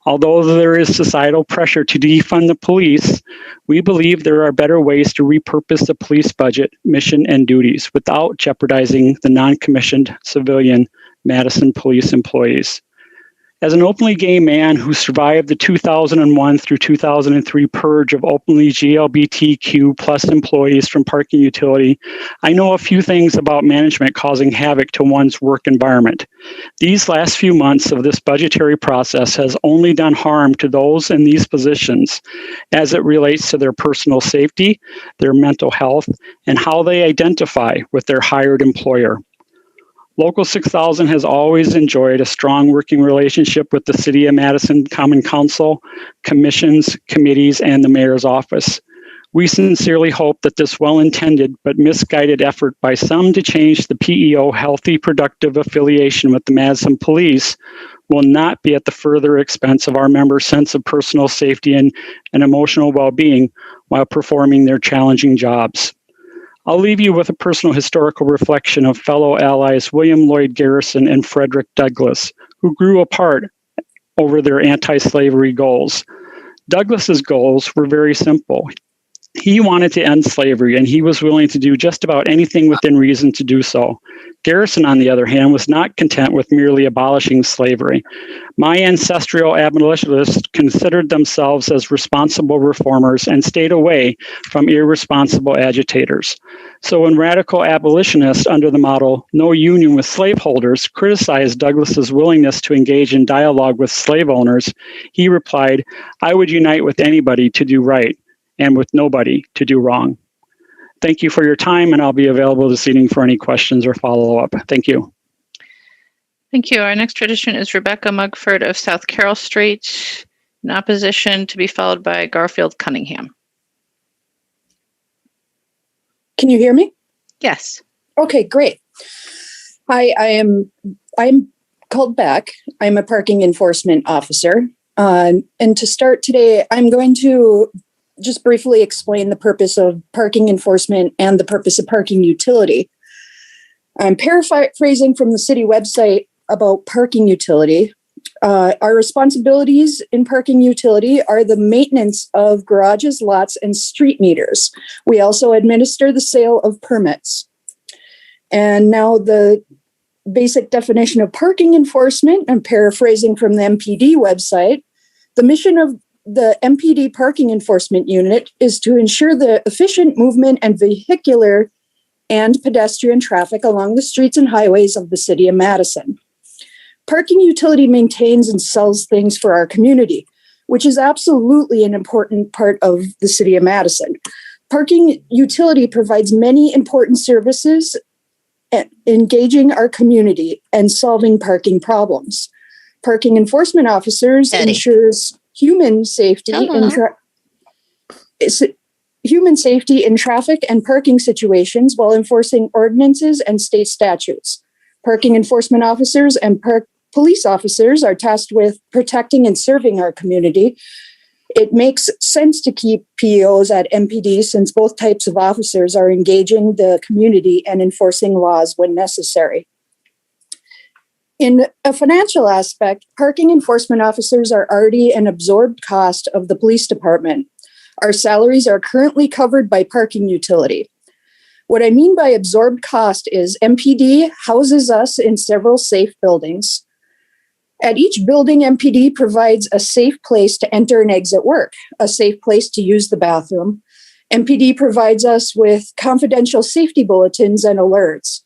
Although there is societal pressure to defund the police, we believe there are better ways to repurpose the police budget, mission, and duties without jeopardizing the non-commissioned civilian Madison Police employees. As an openly gay man who survived the 2001 through 2003 purge of openly GLBTQ plus employees from parking utility, I know a few things about management causing havoc to one's work environment. These last few months of this budgetary process has only done harm to those in these positions as it relates to their personal safety, their mental health, and how they identify with their hired employer. Local 6000 has always enjoyed a strong working relationship with the City of Madison Common Council, commissions, committees, and the mayor's office. We sincerely hope that this well-intended but misguided effort by some to change the PEO healthy, productive affiliation with the Madison Police will not be at the further expense of our members' sense of personal safety and emotional well-being while performing their challenging jobs. I'll leave you with a personal historical reflection of fellow allies William Lloyd Garrison and Frederick Douglass, who grew apart over their anti-slavery goals. Douglass's goals were very simple. He wanted to end slavery, and he was willing to do just about anything within reason to do so. Garrison, on the other hand, was not content with merely abolishing slavery. My ancestral abolitionists considered themselves as responsible reformers and stayed away from irresponsible agitators. So when radical abolitionists under the motto, "No union with slaveholders," criticized Douglass's willingness to engage in dialogue with slave owners, he replied, "I would unite with anybody to do right, and with nobody to do wrong." Thank you for your time, and I'll be available this evening for any questions or follow-up. Thank you. Thank you. Our next tradition is Rebekah Mugford of South Carroll Street, in opposition, to be followed by Garfield Cunningham. Can you hear me? Yes. Okay, great. I'm called back. I'm a parking enforcement officer. And to start today, I'm going to just briefly explain the purpose of parking enforcement and the purpose of parking utility. I'm paraphrasing from the city website about parking utility. Our responsibilities in parking utility are the maintenance of garages, lots, and street meters. We also administer the sale of permits. And now the basic definition of parking enforcement, I'm paraphrasing from the MPD website. The mission of the MPD Parking Enforcement Unit is to ensure the efficient movement and vehicular and pedestrian traffic along the streets and highways of the City of Madison. Parking utility maintains and sells things for our community, which is absolutely an important part of the City of Madison. Parking utility provides many important services, engaging our community and solving parking problems. Parking enforcement officers ensures human safety in traffic and parking situations while enforcing ordinances and state statutes. Parking enforcement officers and police officers are tasked with protecting and serving our community. It makes sense to keep PEOs at MPD since both types of officers are engaging the community and enforcing laws when necessary. In a financial aspect, parking enforcement officers are already an absorbed cost of the police department. Our salaries are currently covered by parking utility. What I mean by absorbed cost is MPD houses us in several safe buildings. At each building, MPD provides a safe place to enter and exit work, a safe place to use the bathroom. MPD provides us with confidential safety bulletins and alerts.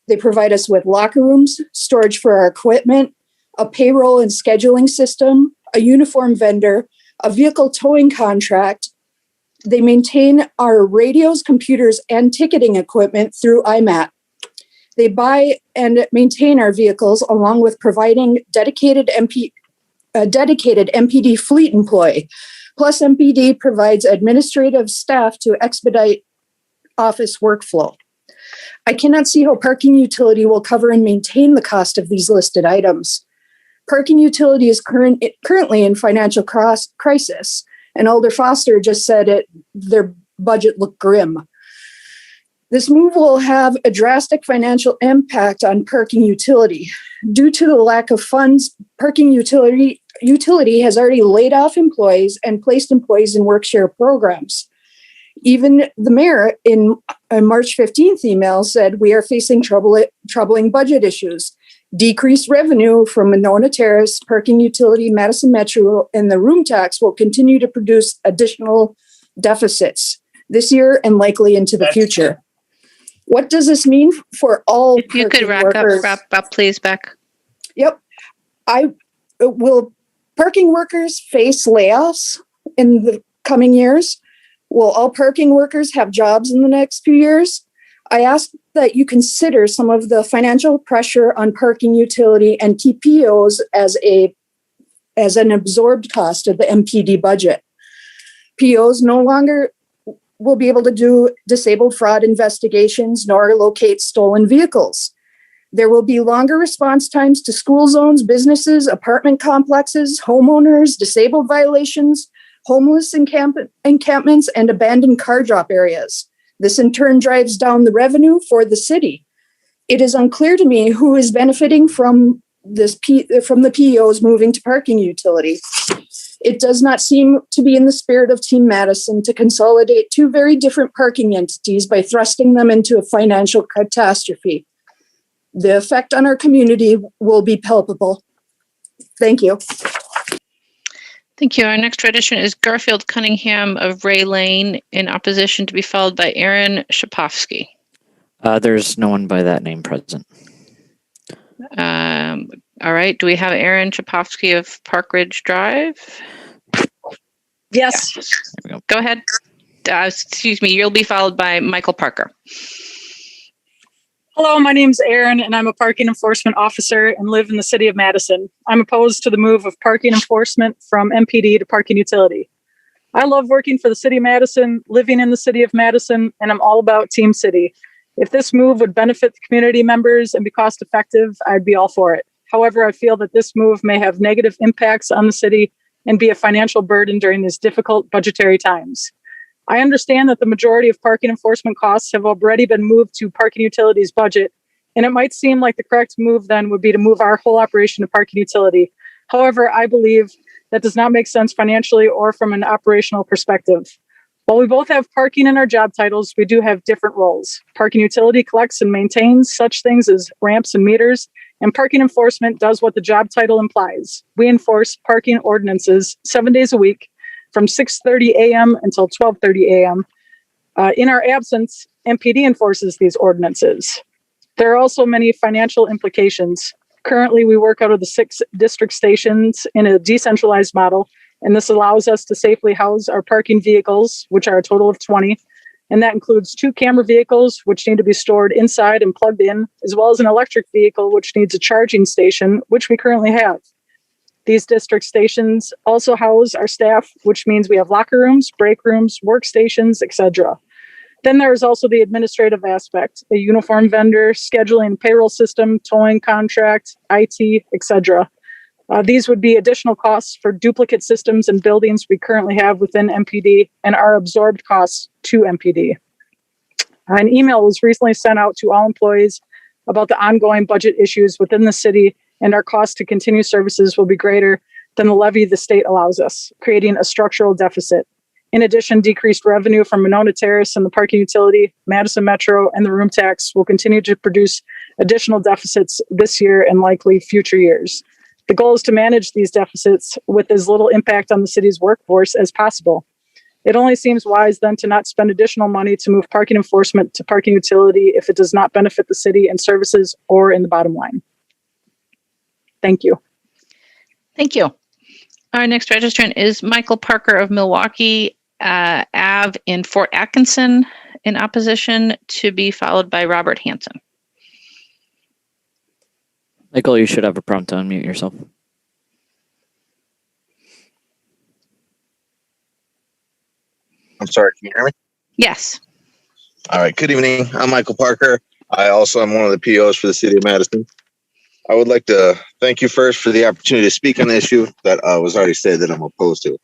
They provide us with locker rooms, storage for our equipment, a payroll and scheduling system, a uniform vendor, a vehicle towing contract. They maintain our radios, computers, and ticketing equipment through IMAT. They buy and maintain our vehicles along with providing dedicated MPD fleet employee. Plus, MPD provides administrative staff to expedite office workflow. I cannot see how parking utility will cover and maintain the cost of these listed items. Parking utility is currently in financial crisis, and Alder Foster just said their budget looked grim. This move will have a drastic financial impact on parking utility. Due to the lack of funds, parking utility has already laid off employees and placed employees in work-share programs. Even the mayor in a March 15th email said, we are facing troubling budget issues. Decreased revenue from Monona Terrace, parking utility, Madison Metro, and the room tax will continue to produce additional deficits this year and likely into the future. What does this mean for all If you could wrap up, please, Beck. Yep. Will parking workers face layoffs in the coming years? Will all parking workers have jobs in the next few years? I ask that you consider some of the financial pressure on parking utility and TPOs as an absorbed cost of the MPD budget. POs no longer will be able to do disabled fraud investigations nor locate stolen vehicles. There will be longer response times to school zones, businesses, apartment complexes, homeowners, disabled violations, homeless encampments, and abandoned car drop areas. This in turn drives down the revenue for the city. It is unclear to me who is benefiting from the POs moving to parking utility. It does not seem to be in the spirit of Team Madison to consolidate two very different parking entities by thrusting them into a financial catastrophe. The effect on our community will be palpable. Thank you. Thank you. Our next tradition is Garfield Cunningham of Ray Lane, in opposition, to be followed by Aaron Shapovsky. There's no one by that name present. All right. Do we have Aaron Shapovsky of Park Ridge Drive? Yes. There we go. Go ahead. Excuse me. You'll be followed by Michael Parker. Hello, my name's Aaron, and I'm a parking enforcement officer and live in the city of Madison. I'm opposed to the move of parking enforcement from MPD to parking utility. I love working for the city of Madison, living in the city of Madison, and I'm all about Team City. If this move would benefit the community members and be cost effective, I'd be all for it. However, I feel that this move may have negative impacts on the city and be a financial burden during these difficult budgetary times. I understand that the majority of parking enforcement costs have already been moved to parking utilities budget, and it might seem like the correct move then would be to move our whole operation to parking utility. However, I believe that does not make sense financially or from an operational perspective. While we both have parking in our job titles, we do have different roles. Parking utility collects and maintains such things as ramps and meters, and parking enforcement does what the job title implies. We enforce parking ordinances 7 days a week, from 6:30 a.m. until 12:30 a.m. In our absence, MPD enforces these ordinances. There are also many financial implications. Currently, we work out of the 6 district stations in a decentralized model, and this allows us to safely house our parking vehicles, which are a total of 20. And that includes 2 camera vehicles, which need to be stored inside and plugged in, as well as an electric vehicle, which needs a charging station, which we currently have. These district stations also house our staff, which means we have locker rooms, break rooms, workstations, etc. Then there is also the administrative aspect, a uniform vendor, scheduling, payroll system, towing contract, IT, etc. These would be additional costs for duplicate systems and buildings we currently have within MPD and are absorbed costs to MPD. An email was recently sent out to all employees about the ongoing budget issues within the city, and our cost to continue services will be greater than the levy the state allows us, creating a structural deficit. In addition, decreased revenue from Monona Terrace and the parking utility, Madison Metro, and the room tax will continue to produce additional deficits this year and likely future years. The goal is to manage these deficits with as little impact on the city's workforce as possible. It only seems wise then to not spend additional money to move parking enforcement to parking utility if it does not benefit the city and services or in the bottom line. Thank you. Thank you. Our next registrant is Michael Parker of Milwaukee Ave in Fort Atkinson, in opposition, to be followed by Robert Hanson. Michael, you should have a prompt to unmute yourself. I'm sorry, can you hear me? Yes. All right. Good evening. I'm Michael Parker. I also am one of the POs for the city of Madison. I would like to thank you first for the opportunity to speak on the issue that was already said that I'm opposed to.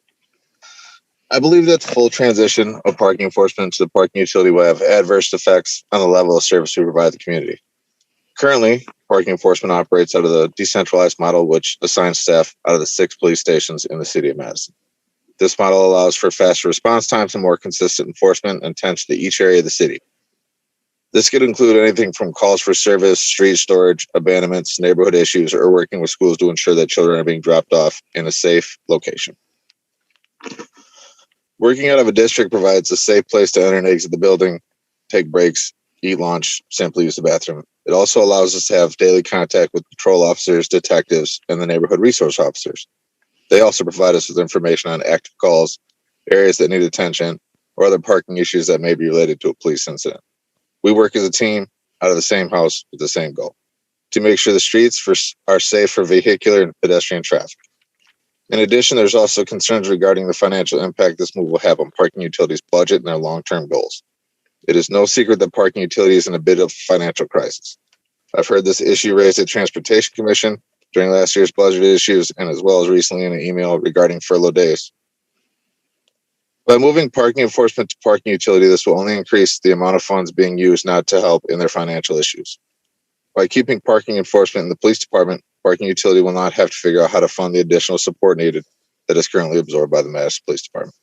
I believe that the full transition of parking enforcement to the parking utility will have adverse effects on the level of service we provide the community. Currently, parking enforcement operates out of the decentralized model, which assigns staff out of the 6 police stations in the city of Madison. This model allows for faster response times and more consistent enforcement and attention to each area of the city. This could include anything from calls for service, street storage, abandonments, neighborhood issues, or working with schools to ensure that children are being dropped off in a safe location. Working out of a district provides a safe place to enter and exit the building, take breaks, eat lunch, simply use the bathroom. It also allows us to have daily contact with patrol officers, detectives, and the neighborhood resource officers. They also provide us with information on active calls, areas that need attention, or other parking issues that may be related to a police incident. We work as a team out of the same house with the same goal, to make sure the streets are safe for vehicular and pedestrian traffic. In addition, there's also concerns regarding the financial impact this move will have on parking utilities' budget and their long-term goals. It is no secret that parking utility is in a bit of financial crisis. I've heard this issue raised at Transportation Commission during last year's budget issues and as well as recently in an email regarding furlough days. By moving parking enforcement to parking utility, this will only increase the amount of funds being used not to help in their financial issues. By keeping parking enforcement in the police department, parking utility will not have to figure out how to fund the additional support needed that is currently absorbed by the Madison Police Department.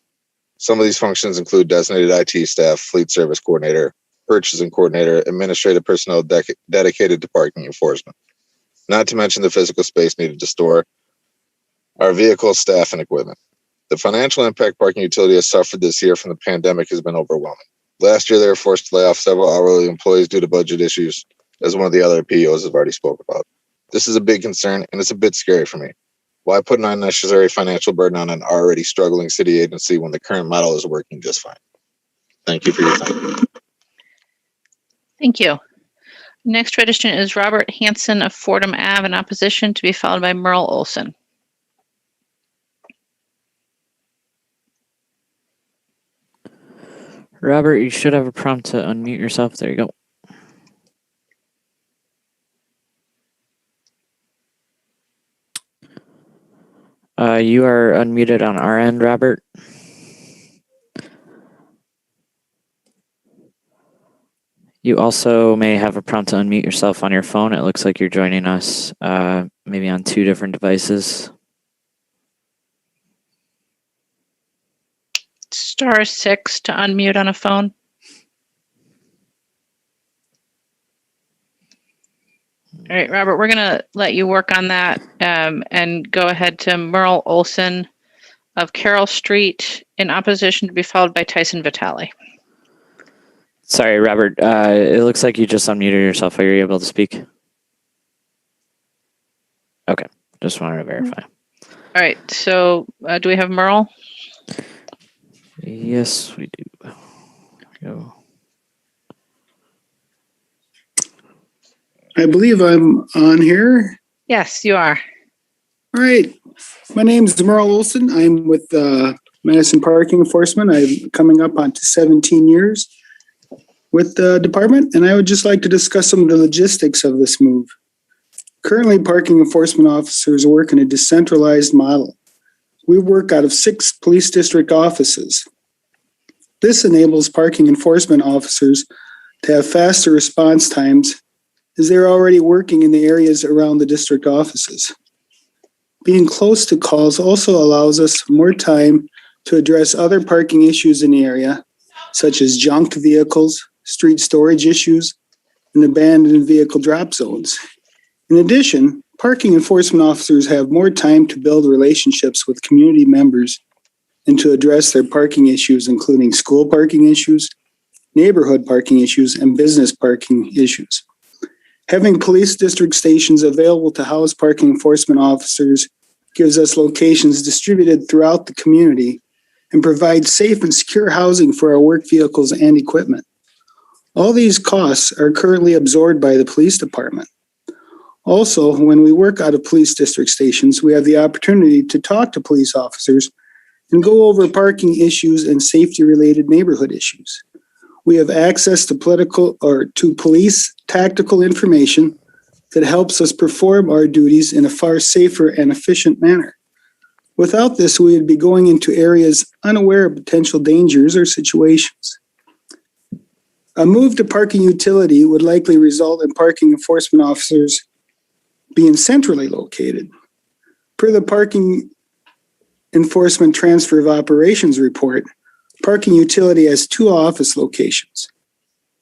Some of these functions include designated IT staff, fleet service coordinator, purchasing coordinator, administrative personnel dedicated to parking enforcement, not to mention the physical space needed to store our vehicles, staff, and equipment. The financial impact parking utility has suffered this year from the pandemic has been overwhelming. Last year, they were forced to lay off several hourly employees due to budget issues, as one of the other POs have already spoke about. This is a big concern, and it's a bit scary for me. Why put an unnecessary financial burden on an already struggling city agency when the current model is working just fine? Thank you for your time. Thank you. Next registrant is Robert Hanson of Fordham Ave in opposition, to be followed by Merle Olson. Robert, you should have a prompt to unmute yourself. There you go. You are unmuted on our end, Robert. You also may have a prompt to unmute yourself on your phone. It looks like you're joining us maybe on 2 different devices. *6 to unmute on a phone. All right, Robert, we're going to let you work on that and go ahead to Merle Olson of Carroll Street in opposition, to be followed by Tyson Vitale. Sorry, Robert. It looks like you just unmuted yourself. Are you able to speak? Okay, just wanted to verify. All right, so do we have Merle? Yes, we do. There we go. I believe I'm on here. Yes, you are. All right. My name is Merle Olson. I'm with Madison Parking Enforcement. I'm coming up on to 17 years with the department, and I would just like to discuss some of the logistics of this move. Currently, parking enforcement officers work in a decentralized model. We work out of 6 police district offices. This enables parking enforcement officers to have faster response times, as they're already working in the areas around the district offices. Being close to calls also allows us more time to address other parking issues in the area, such as junked vehicles, street storage issues, and abandoned vehicle drop zones. In addition, parking enforcement officers have more time to build relationships with community members and to address their parking issues, including school parking issues, neighborhood parking issues, and business parking issues. Having police district stations available to house parking enforcement officers gives us locations distributed throughout the community and provides safe and secure housing for our work vehicles and equipment. All these costs are currently absorbed by the police department. Also, when we work out of police district stations, we have the opportunity to talk to police officers and go over parking issues and safety-related neighborhood issues. we have access to police tactical information that helps us perform our duties in a far safer and efficient manner. Without this, we would be going into areas unaware of potential dangers or situations. A move to parking utility would likely result in parking enforcement officers being centrally located. Per the Parking Enforcement Transfer of Operations report, parking utility has 2 office locations,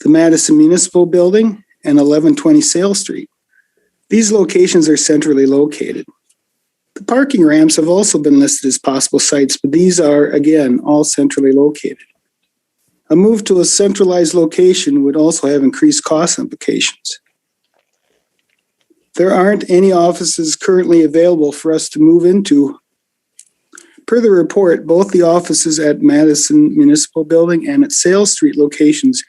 the Madison Municipal Building and 1120 Sale Street. These locations are centrally located. The parking ramps have also been listed as possible sites, but these are, again, all centrally located. A move to a centralized location would also have increased cost implications. There aren't any offices currently available for us to move into. Per the report, both the offices at Madison Municipal Building and at Sale Street locations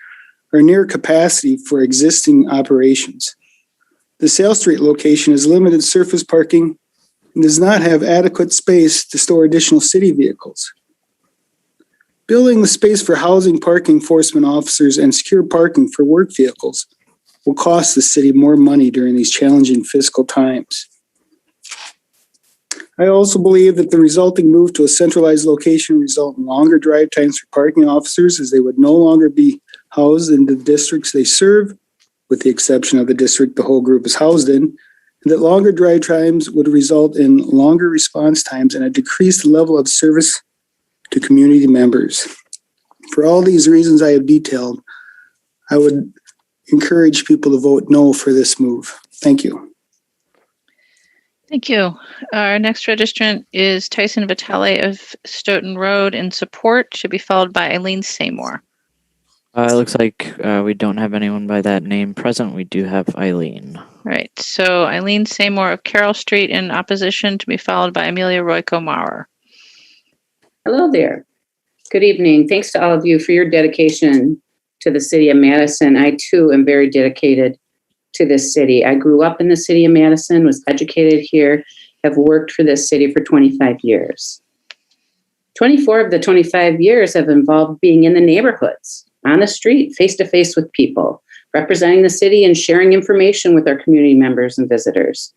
are near capacity for existing operations. The Sale Street location has limited surface parking and does not have adequate space to store additional city vehicles. Building the space for housing parking enforcement officers and secure parking for work vehicles will cost the city more money during these challenging fiscal times. I also believe that the resulting move to a centralized location will result in longer drive times for parking officers, as they would no longer be housed in the districts they serve, with the exception of the district the whole group is housed in, and that longer drive times would result in longer response times and a decreased level of service to community members. For all these reasons I have detailed, I would encourage people to vote no for this move. Thank you. Thank you. Our next registrant is Tyson Vitale of Stoughton Road in support, should be followed by Eileen Seymour. It looks like we don't have anyone by that name present. We do have Eileen. Right. So Eileen Seymour of Carroll Street in opposition, to be followed by Amelia Royko Maurer. Hello there. Good evening. Thanks to all of you for your dedication to the city of Madison. I too am very dedicated to this city. I grew up in the city of Madison, was educated here, have worked for this city for 25 years. 24 of the 25 years have involved being in the neighborhoods, on the street, face to face with people, representing the city and sharing information with our community members and visitors.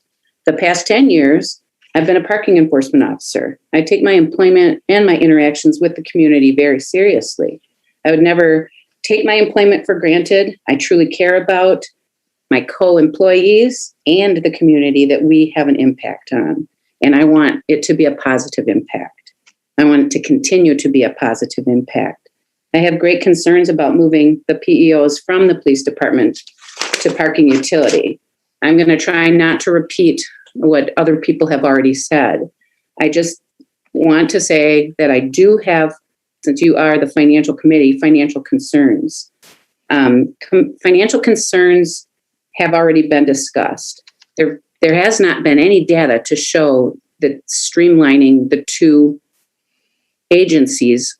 The past 10 years, I've been a parking enforcement officer. I take my employment and my interactions with the community very seriously. I would never take my employment for granted. I truly care about my co-employees and the community that we have an impact on. And I want it to be a positive impact. I want it to continue to be a positive impact. I have great concerns about moving the PEOs from the police department to parking utility. I'm going to try not to repeat what other people have already said. I just want to say that I do have, since you are the financial committee, financial concerns. Financial concerns have already been discussed. There has not been any data to show that streamlining the 2 agencies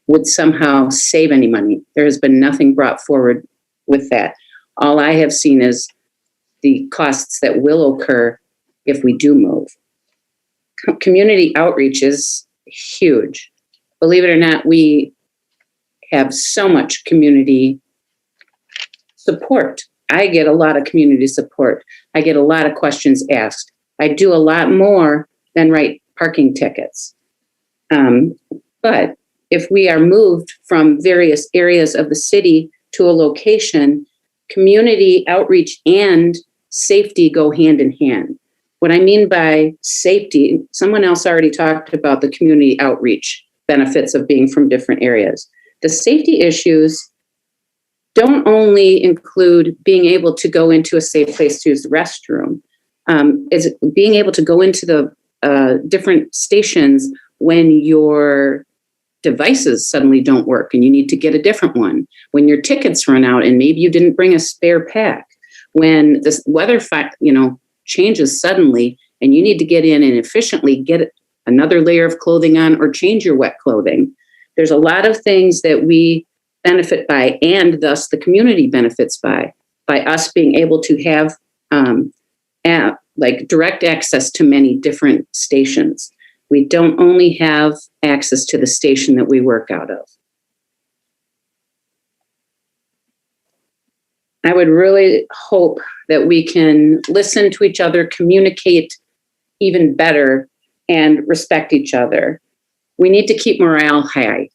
would somehow save any money. There has been nothing brought forward with that. All I have seen is the costs that will occur if we do move. Community outreach is huge. Believe it or not, we have so much community support. I get a lot of community support. I get a lot of questions asked. I do a lot more than write parking tickets. But if we are moved from various areas of the city to a location, community outreach and safety go hand in hand. What I mean by safety, someone else already talked about the community outreach benefits of being from different areas. The safety issues don't only include being able to go into a safe place to use the restroom. Is being able to go into the different stations when your devices suddenly don't work and you need to get a different one, when your tickets run out and maybe you didn't bring a spare pack, when this weather changes suddenly and you need to get in and efficiently get another layer of clothing on or change your wet clothing. There's a lot of things that we benefit by, and thus the community benefits by us being able to have direct access to many different stations. We don't only have access to the station that we work out of. I would really hope that we can listen to each other, communicate even better, and respect each other. We need to keep morale high,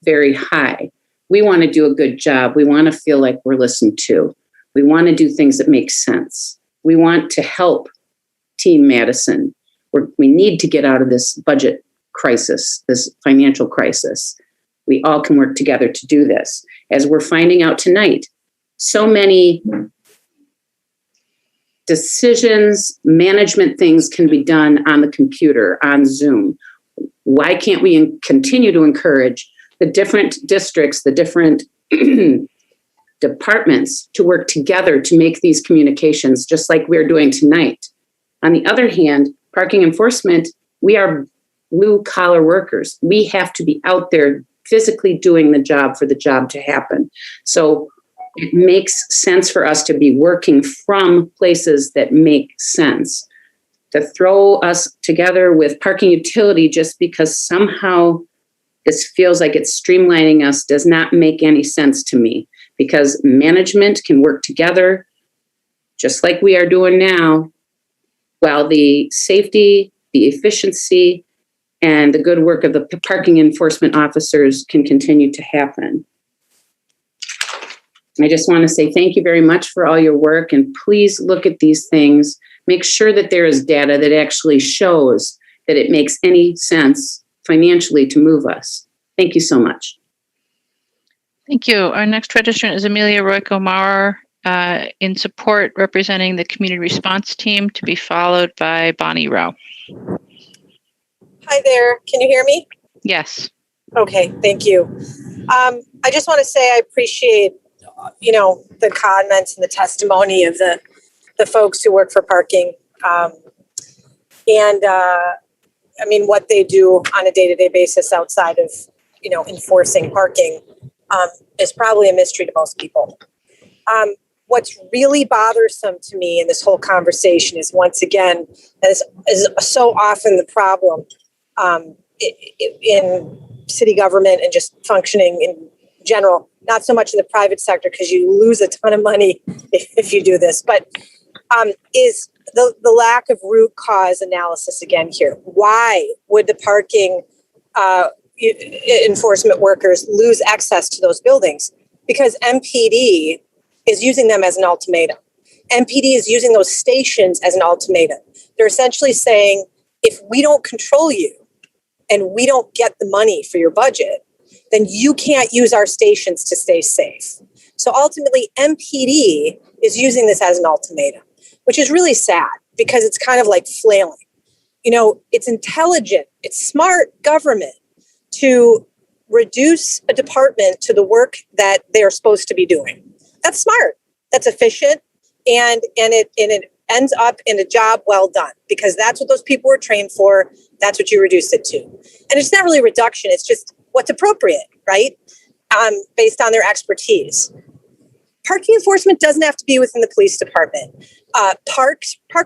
very high. We want to do a good job. We want to feel like we're listened to. We want to do things that make sense. We want to help Team Madison. We need to get out of this budget crisis, this financial crisis. We all can work together to do this. As we're finding out tonight, so many decisions, management things can be done on the computer, on Zoom. Why can't we continue to encourage the different districts, the different departments to work together to make these communications just like we're doing tonight? On the other hand, parking enforcement, we are blue collar workers. We have to be out there physically doing the job for the job to happen. So it makes sense for us to be working from places that make sense. To throw us together with parking utility just because somehow this feels like it's streamlining us does not make any sense to me, because management can work together just like we are doing now, while the safety, the efficiency, and the good work of the parking enforcement officers can continue to happen. I just want to say thank you very much for all your work, and please look at these things. Make sure that there is data that actually shows that it makes any sense financially to move us. Thank you so much. Thank you. Our next registrant is Amelia Royko-Maurer, in support, representing the community response team, to be followed by Bonnie Rowe. Hi there. Can you hear me? Yes. Okay. Thank you. I just want to say I appreciate, the comments and the testimony of the folks who work for parking. What they do on a day-to-day basis outside of, enforcing parking is probably a mystery to most people. What's really bothersome to me in this whole conversation is, once again, as is so often the problem in city government and just functioning in general, not so much in the private sector, because you lose a ton of money if you do this, but is the lack of root cause analysis again here. Why would the parking enforcement workers lose access to those buildings? Because MPD is using them as an ultimatum. MPD is using those stations as an ultimatum. They're essentially saying, if we don't control you and we don't get the money for your budget, then you can't use our stations to stay safe. So ultimately, MPD is using this as an ultimatum, which is really sad, because it's kind of like flailing. It's intelligent, it's smart government to reduce a department to the work that they're supposed to be doing. That's smart, that's efficient, and it ends up in a job well done, because that's what those people were trained for. That's what you reduced it to. And it's not really a reduction, it's just what's appropriate, right? Based on their expertise. Parking enforcement doesn't have to be within the police department. Park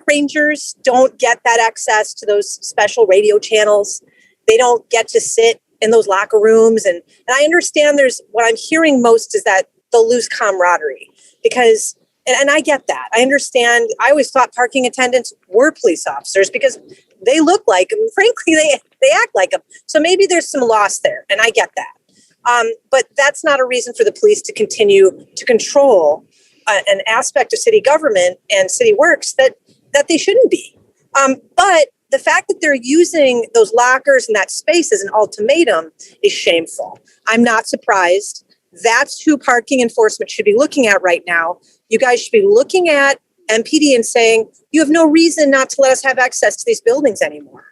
rangers don't get that access to those special radio channels. They don't get to sit in those locker rooms. And I understand what I'm hearing most is that they'll lose camaraderie, because, and I get that. I understand. I always thought parking attendants were police officers because they look like them. Frankly, they act like them. So maybe there's some loss there, and I get that. But that's not a reason for the police to continue to control an aspect of city government and city works that they shouldn't be. But the fact that they're using those lockers and that space as an ultimatum is shameful. I'm not surprised. That's who parking enforcement should be looking at right now. You guys should be looking at MPD and saying, you have no reason not to let us have access to these buildings anymore.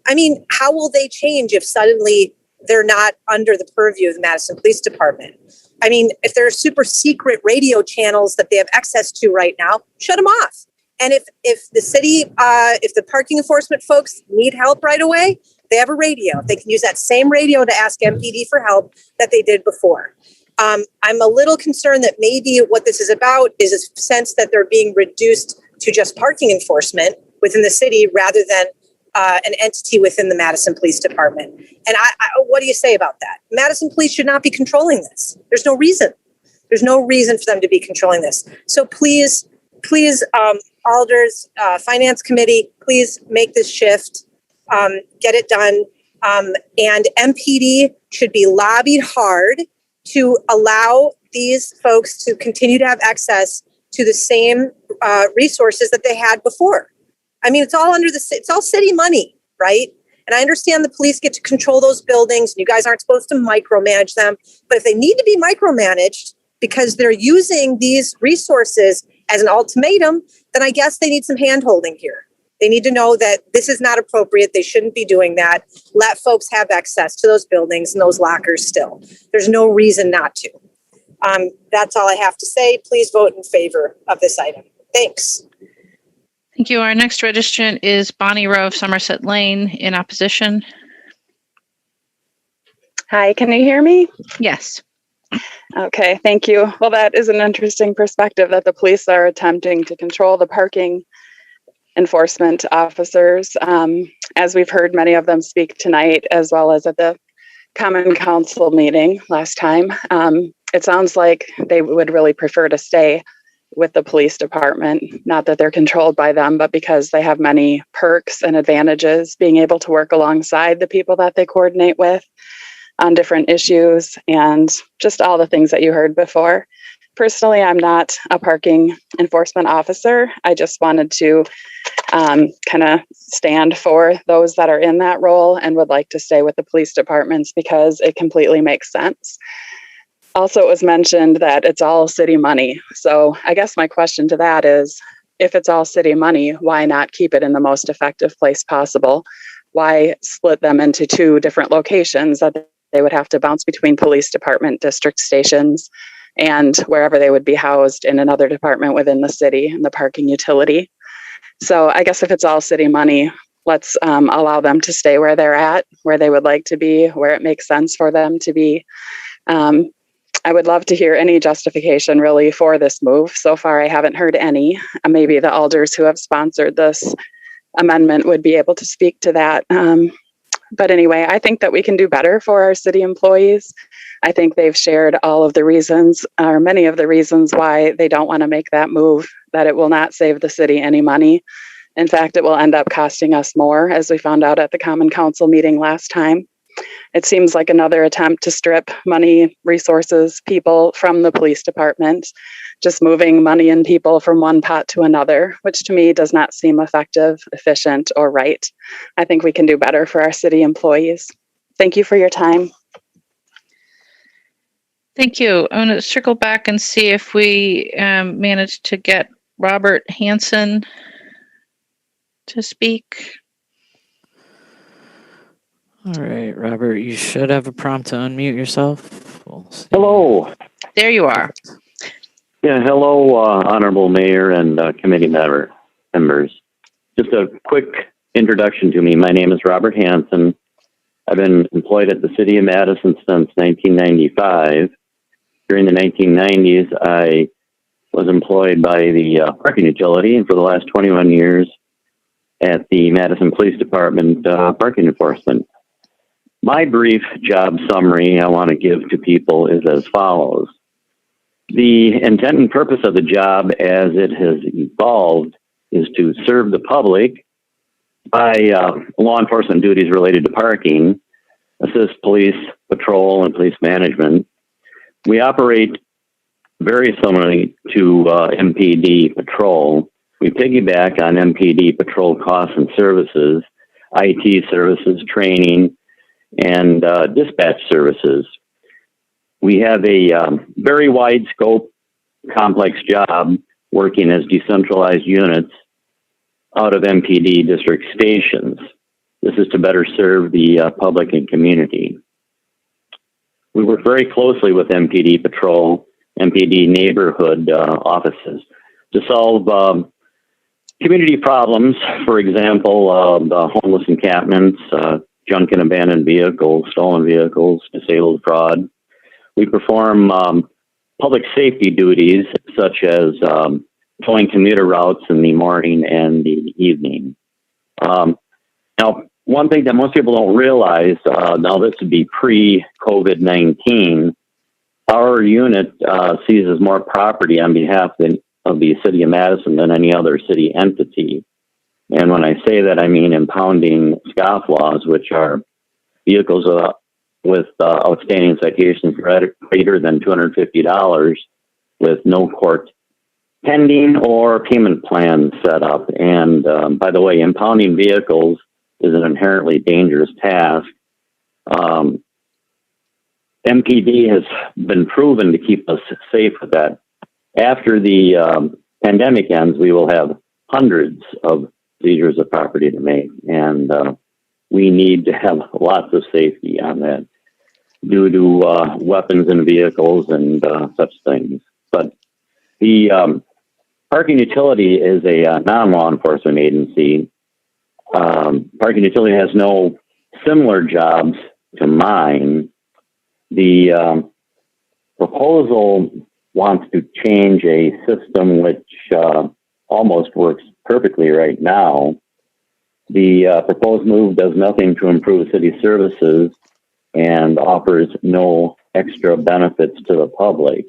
I mean, how will they change if suddenly they're not under the purview of the Madison Police Department? I mean, if there are super secret radio channels that they have access to right now, shut them off. And if the city, if the parking enforcement folks need help right away, they have a radio. They can use that same radio to ask MPD for help that they did before. I'm a little concerned that maybe what this is about is a sense that they're being reduced to just parking enforcement within the city rather than an entity within the Madison Police Department. And what do you say about that? Madison Police should not be controlling this. There's no reason. There's no reason for them to be controlling this. So please, Alder's Finance Committee, please make this shift, get it done. And MPD should be lobbied hard to allow these folks to continue to have access to the same resources that they had before. I mean, it's all it's all city money, right? And I understand the police get to control those buildings and you guys aren't supposed to micromanage them. But if they need to be micromanaged because they're using these resources as an ultimatum, then I guess they need some hand-holding here. They need to know that this is not appropriate. They shouldn't be doing that. Let folks have access to those buildings and those lockers still. There's no reason not to. That's all I have to say. Please vote in favor of this item. Thanks. Thank you. Our next registrant is Bonnie Rowe of Somerset Lane in opposition. Hi, can you hear me? Yes. Okay, thank you. Well, that is an interesting perspective that the police are attempting to control the parking enforcement officers. As we've heard many of them speak tonight, as well as at the Common Council meeting last time, it sounds like they would really prefer to stay with the police department. Not that they're controlled by them, but because they have many perks and advantages, being able to work alongside the people that they coordinate with on different issues and just all the things that you heard before. Personally, I'm not a parking enforcement officer. I just wanted to kind of stand for those that are in that role and would like to stay with the police departments because it completely makes sense. Also, it was mentioned that it's all city money. So I guess my question to that is, if it's all city money, why not keep it in the most effective place possible? Why split them into two different locations that they would have to bounce between police department, district stations, and wherever they would be housed in another department within the city and the parking utility? So I guess if it's all city money, let's allow them to stay where they're at, where they would like to be, where it makes sense for them to be. I would love to hear any justification really for this move. So far, I haven't heard any. Maybe the alders who have sponsored this amendment would be able to speak to that. But anyway, I think that we can do better for our city employees. I think they've shared all of the reasons, or many of the reasons why they don't want to make that move, that it will not save the city any money. In fact, it will end up costing us more, as we found out at the Common Council meeting last time. It seems like another attempt to strip money, resources, people from the police department, just moving money and people from one pot to another, which to me does not seem effective, efficient, or right. I think we can do better for our city employees. Thank you for your time. Thank you. I'm going to circle back and see if we managed to get Robert Hansen to speak. All right, Robert, you should have a prompt to unmute yourself. Hello. There you are. Yeah, hello, Honorable Mayor and committee members. Just a quick introduction to me. My name is Robert Hansen. I've been employed at the City of Madison since 1995. During the 1990s, I was employed by the parking utility, and for the last 21 years at the Madison Police Department parking enforcement. My brief job summary I want to give to people is as follows. The intent and purpose of the job as it has evolved is to serve the public by law enforcement duties related to parking, assist police patrol and police management. We operate very similarly to MPD patrol. We piggyback on MPD patrol costs and services, IT services, training, and dispatch services. We have a very wide scope, complex job working as decentralized units out of MPD district stations. This is to better serve the public and community. We work very closely with MPD patrol, MPD neighborhood offices to solve community problems, for example, the homeless encampments, junk and abandoned vehicles, stolen vehicles, disabled fraud. We perform public safety duties such as towing commuter routes in the morning and the evening. Now, one thing that most people don't realize, now this would be pre-COVID-19, our unit seizes more property on behalf of the city of Madison than any other city entity. And when I say that, I mean impounding scofflaws, which are vehicles with outstanding citations greater than $250 with no court pending or payment plan set up. And by the way, impounding vehicles is an inherently dangerous task. MPD has been proven to keep us safe with that. After the pandemic ends, we will have hundreds of seizures of property to make, and we need to have lots of safety on that due to weapons in vehicles and such things. But the parking utility is a non-law enforcement agency. Parking utility has no similar jobs to mine. The proposal wants to change a system which almost works perfectly right now. The proposed move does nothing to improve city services and offers no extra benefits to the public.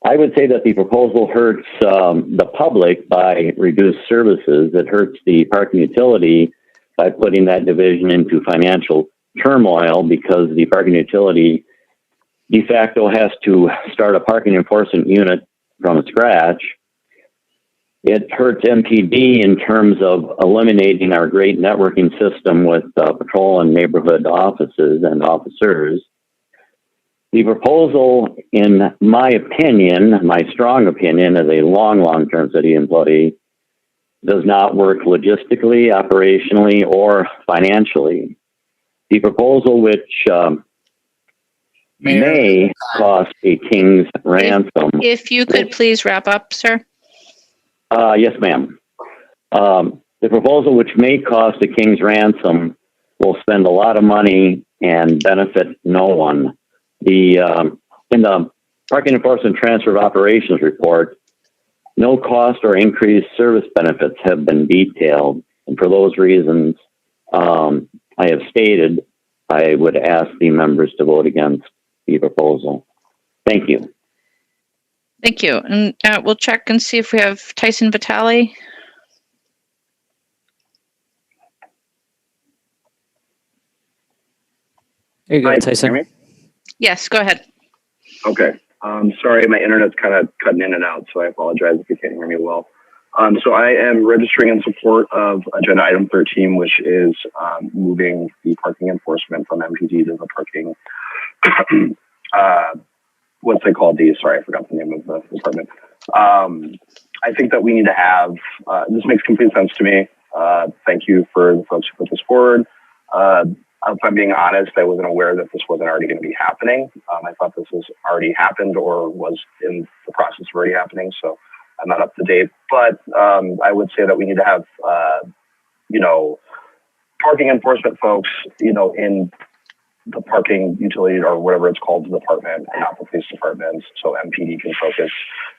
I would say that the proposal hurts the public by reduced services. It hurts the parking utility by putting that division into financial turmoil because the parking utility de facto has to start a parking enforcement unit from scratch. It hurts MPD in terms of eliminating our great networking system with patrol and neighborhood offices and officers. The proposal, in my opinion, my strong opinion as a long-term city employee, does not work logistically, operationally, or financially. The proposal, which may cost a king's ransom. If you could please wrap up, sir. Yes, ma'am. The proposal, which may cost a king's ransom, will spend a lot of money and benefit no one. In the Parking Enforcement Transfer of Operations report, no cost or increased service benefits have been detailed. And for those reasons I have stated, I would ask the members to vote against the proposal. Thank you. Thank you. And we'll check and see if we have Tyson Vitale. There you go, Tyson. Yes, go ahead. Okay. Sorry, my internet's kind of cutting in and out, so I apologize if you can't hear me well. So I am registering in support of agenda item 13, which is moving the parking enforcement from MPD to the parking, what's it called? Sorry, I forgot the name of the department. I think that we need to have, this makes complete sense to me. Thank you for the folks who put this forward. If I'm being honest, I wasn't aware that this wasn't already going to be happening. I thought this was already happened or was in the process of already happening. So I'm not up to date, but I would say that we need to have, parking enforcement folks, in the parking utility or whatever it's called, the department, not the police department. So MPD can focus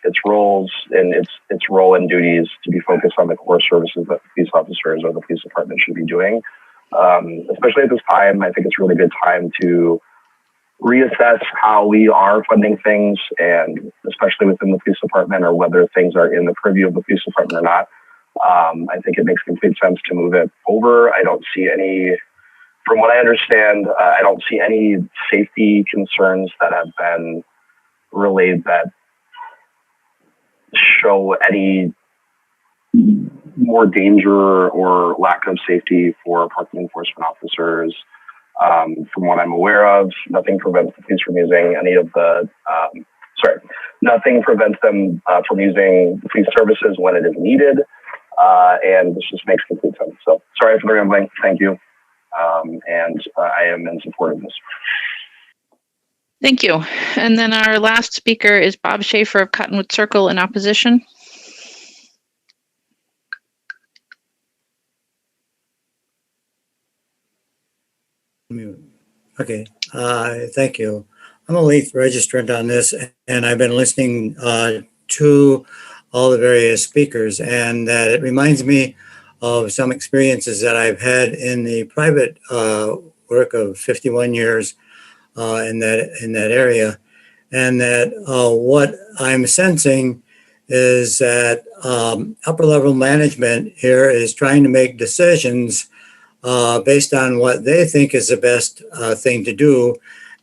its roles and its role and duties to be focused on the core services that police officers or the police department should be doing. Especially at this time, I think it's a really good time to reassess how we are funding things, and especially within the police department, or whether things are in the purview of the police department or not. I think it makes complete sense to move it over. I don't see any, from what I understand, I don't see any safety concerns that have been relayed that show any more danger or lack of safety for parking enforcement officers. From what I'm aware of, nothing prevents the police from using any of the, nothing prevents them from using the police services when it is needed. And this just makes complete sense. So sorry for the rambling. Thank you. And I am in support of this. Thank you. And then our last speaker is Bob Schaefer of Cottonwood Circle in opposition. Okay, thank you. I'm a late registrant on this, and I've been listening to all the various speakers, and that it reminds me of some experiences that I've had in the private work of 51 years in that area, and that what I'm sensing is that upper level management here is trying to make decisions based on what they think is the best thing to do,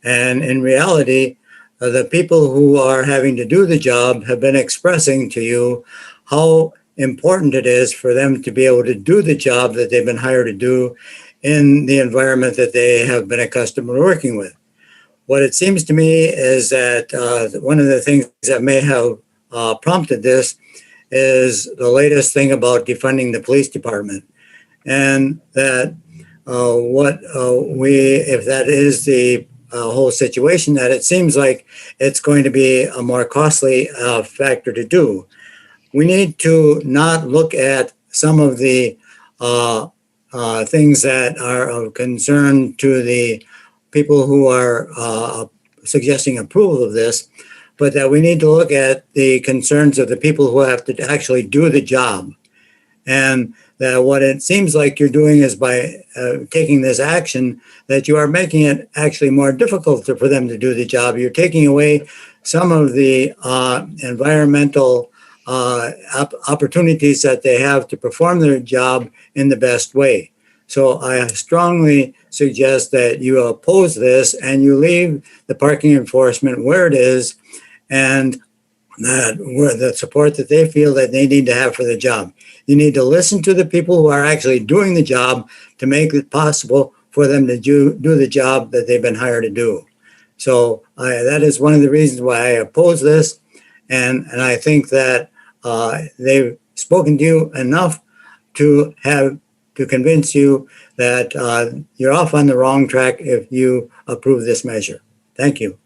and in reality, the people who are having to do the job have been expressing to you how important it is for them to be able to do the job that they've been hired to do in the environment that they have been accustomed to working with. What it seems to me is that one of the things that may have prompted this is the latest thing about defunding the police department. And that if that is the whole situation, that it seems like it's going to be a more costly factor to do. We need to not look at some of the things that are of concern to the people who are suggesting approval of this, but that we need to look at the concerns of the people who have to actually do the job. And that what it seems like you're doing is by taking this action, that you are making it actually more difficult for them to do the job. You're taking away some of the environmental opportunities that they have to perform their job in the best way. So I strongly suggest that you oppose this and you leave the parking enforcement where it is, and that where the support that they feel that they need to have for the job. You need to listen to the people who are actually doing the job to make it possible for them to do the job that they've been hired to do. So that is one of the reasons why I oppose this. And I think that they've spoken to you enough to convince you that you're off on the wrong track if you approve this measure. Thank you.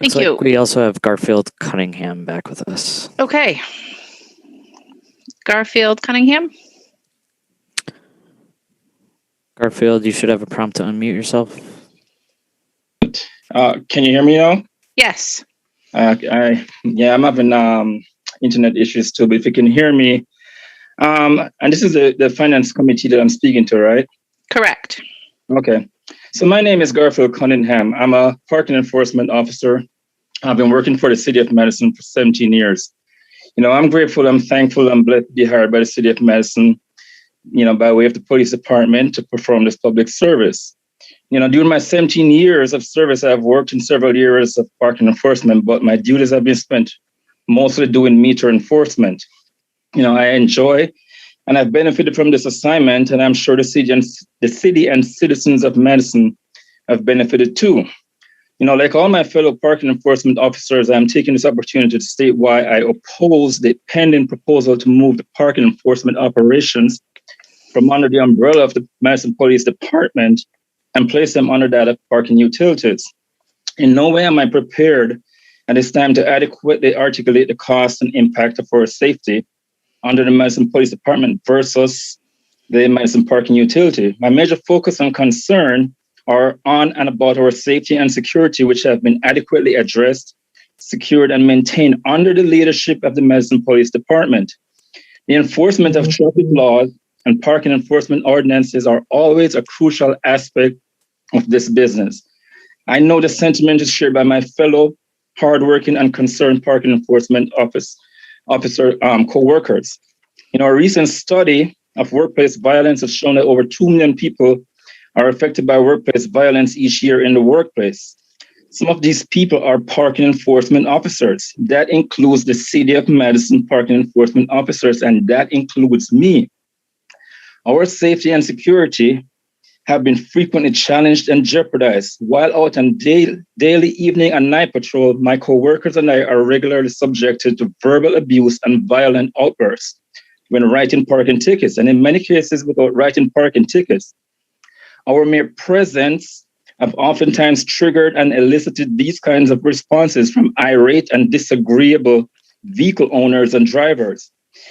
Thank you. We also have Garfield Cunningham back with us. Okay. Garfield Cunningham. Garfield, you should have a prompt to unmute yourself. Can you hear me now? Yes. I'm having internet issues too, but if you can hear me, and this is the finance committee that I'm speaking to, right? Correct. Okay. So my name is Garfield Cunningham. I'm a parking enforcement officer. I've been working for the city of Madison for 17 years. I'm grateful, I'm thankful, I'm blessed to be hired by the city of Madison, by way of the police department to perform this public service. During my 17 years of service, I've worked in several areas of parking enforcement, but my duties have been spent mostly doing meter enforcement. I enjoy and I've benefited from this assignment, and I'm sure the city and citizens of Madison have benefited too. Like all my fellow parking enforcement officers, I'm taking this opportunity to state why I oppose the pending proposal to move the parking enforcement operations from under the umbrella of the Madison Police Department and place them under that of parking utilities. In no way am I prepared at this time to adequately articulate the cost and impact of our safety under the Madison Police Department versus the Madison Parking Utility. My major focus and concern are on and about our safety and security, which have been adequately addressed, secured, and maintained under the leadership of the Madison Police Department. The enforcement of traffic laws and parking enforcement ordinances are always a crucial aspect of this business. I know the sentiment is shared by my fellow hardworking and concerned parking enforcement officer co-workers. A recent study of workplace violence has shown that over 2 million people are affected by workplace violence each year in the workplace. Some of these people are parking enforcement officers. That includes the City of Madison parking enforcement officers, and that includes me. Our safety and security have been frequently challenged and jeopardized. While out on daily, evening, and night patrol, my coworkers and I are regularly subjected to verbal abuse and violent outbursts when writing parking tickets, and in many cases without writing parking tickets. Our mere presence have oftentimes triggered and elicited these kinds of responses from irate and disagreeable vehicle owners and drivers.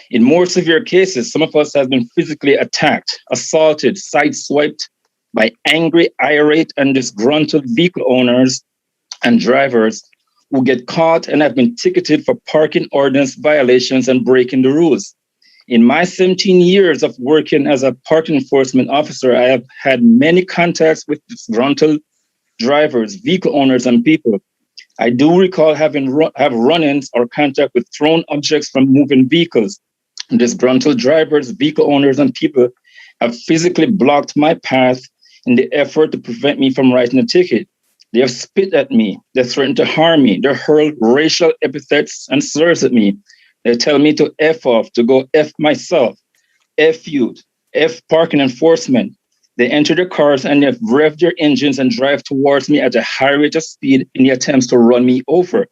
In more severe cases, some of us have been physically attacked, assaulted, sideswiped by angry, irate, and disgruntled vehicle owners and drivers who get caught and have been ticketed for parking ordinance violations and breaking the rules. In my 17 years of working as a parking enforcement officer, I have had many contacts with disgruntled drivers, vehicle owners, and people. I do recall having run-ins or contact with thrown objects from moving vehicles. Disgruntled drivers, vehicle owners, and people have physically blocked my path in the effort to prevent me from writing a ticket. They have spit at me. They threaten to harm me. They hurl racial epithets and slurs at me. They tell me to F off, to go F myself, F youth, F parking enforcement. They enter their cars and they've revved their engines and drive towards me at a high rate of speed in the attempts to run me over.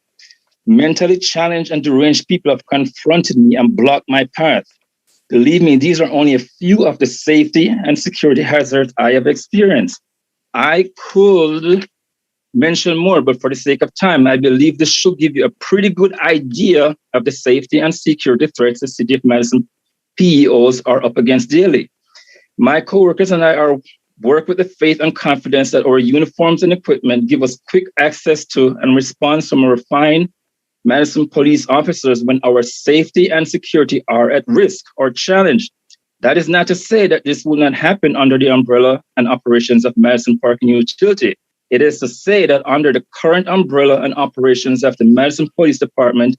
Mentally challenged and deranged people have confronted me and blocked my path. Believe me, these are only a few of the safety and security hazards I have experienced. I could mention more, but for the sake of time, I believe this should give you a pretty good idea of the safety and security threats the City of Madison PEOs are up against daily. My coworkers and I work with the faith and confidence that our uniforms and equipment give us quick access to and response from refined Madison police officers when our safety and security are at risk or challenged. That is not to say that this will not happen under the umbrella and operations of Madison Parking Utility. It is to say that under the current umbrella and operations of the Madison Police Department,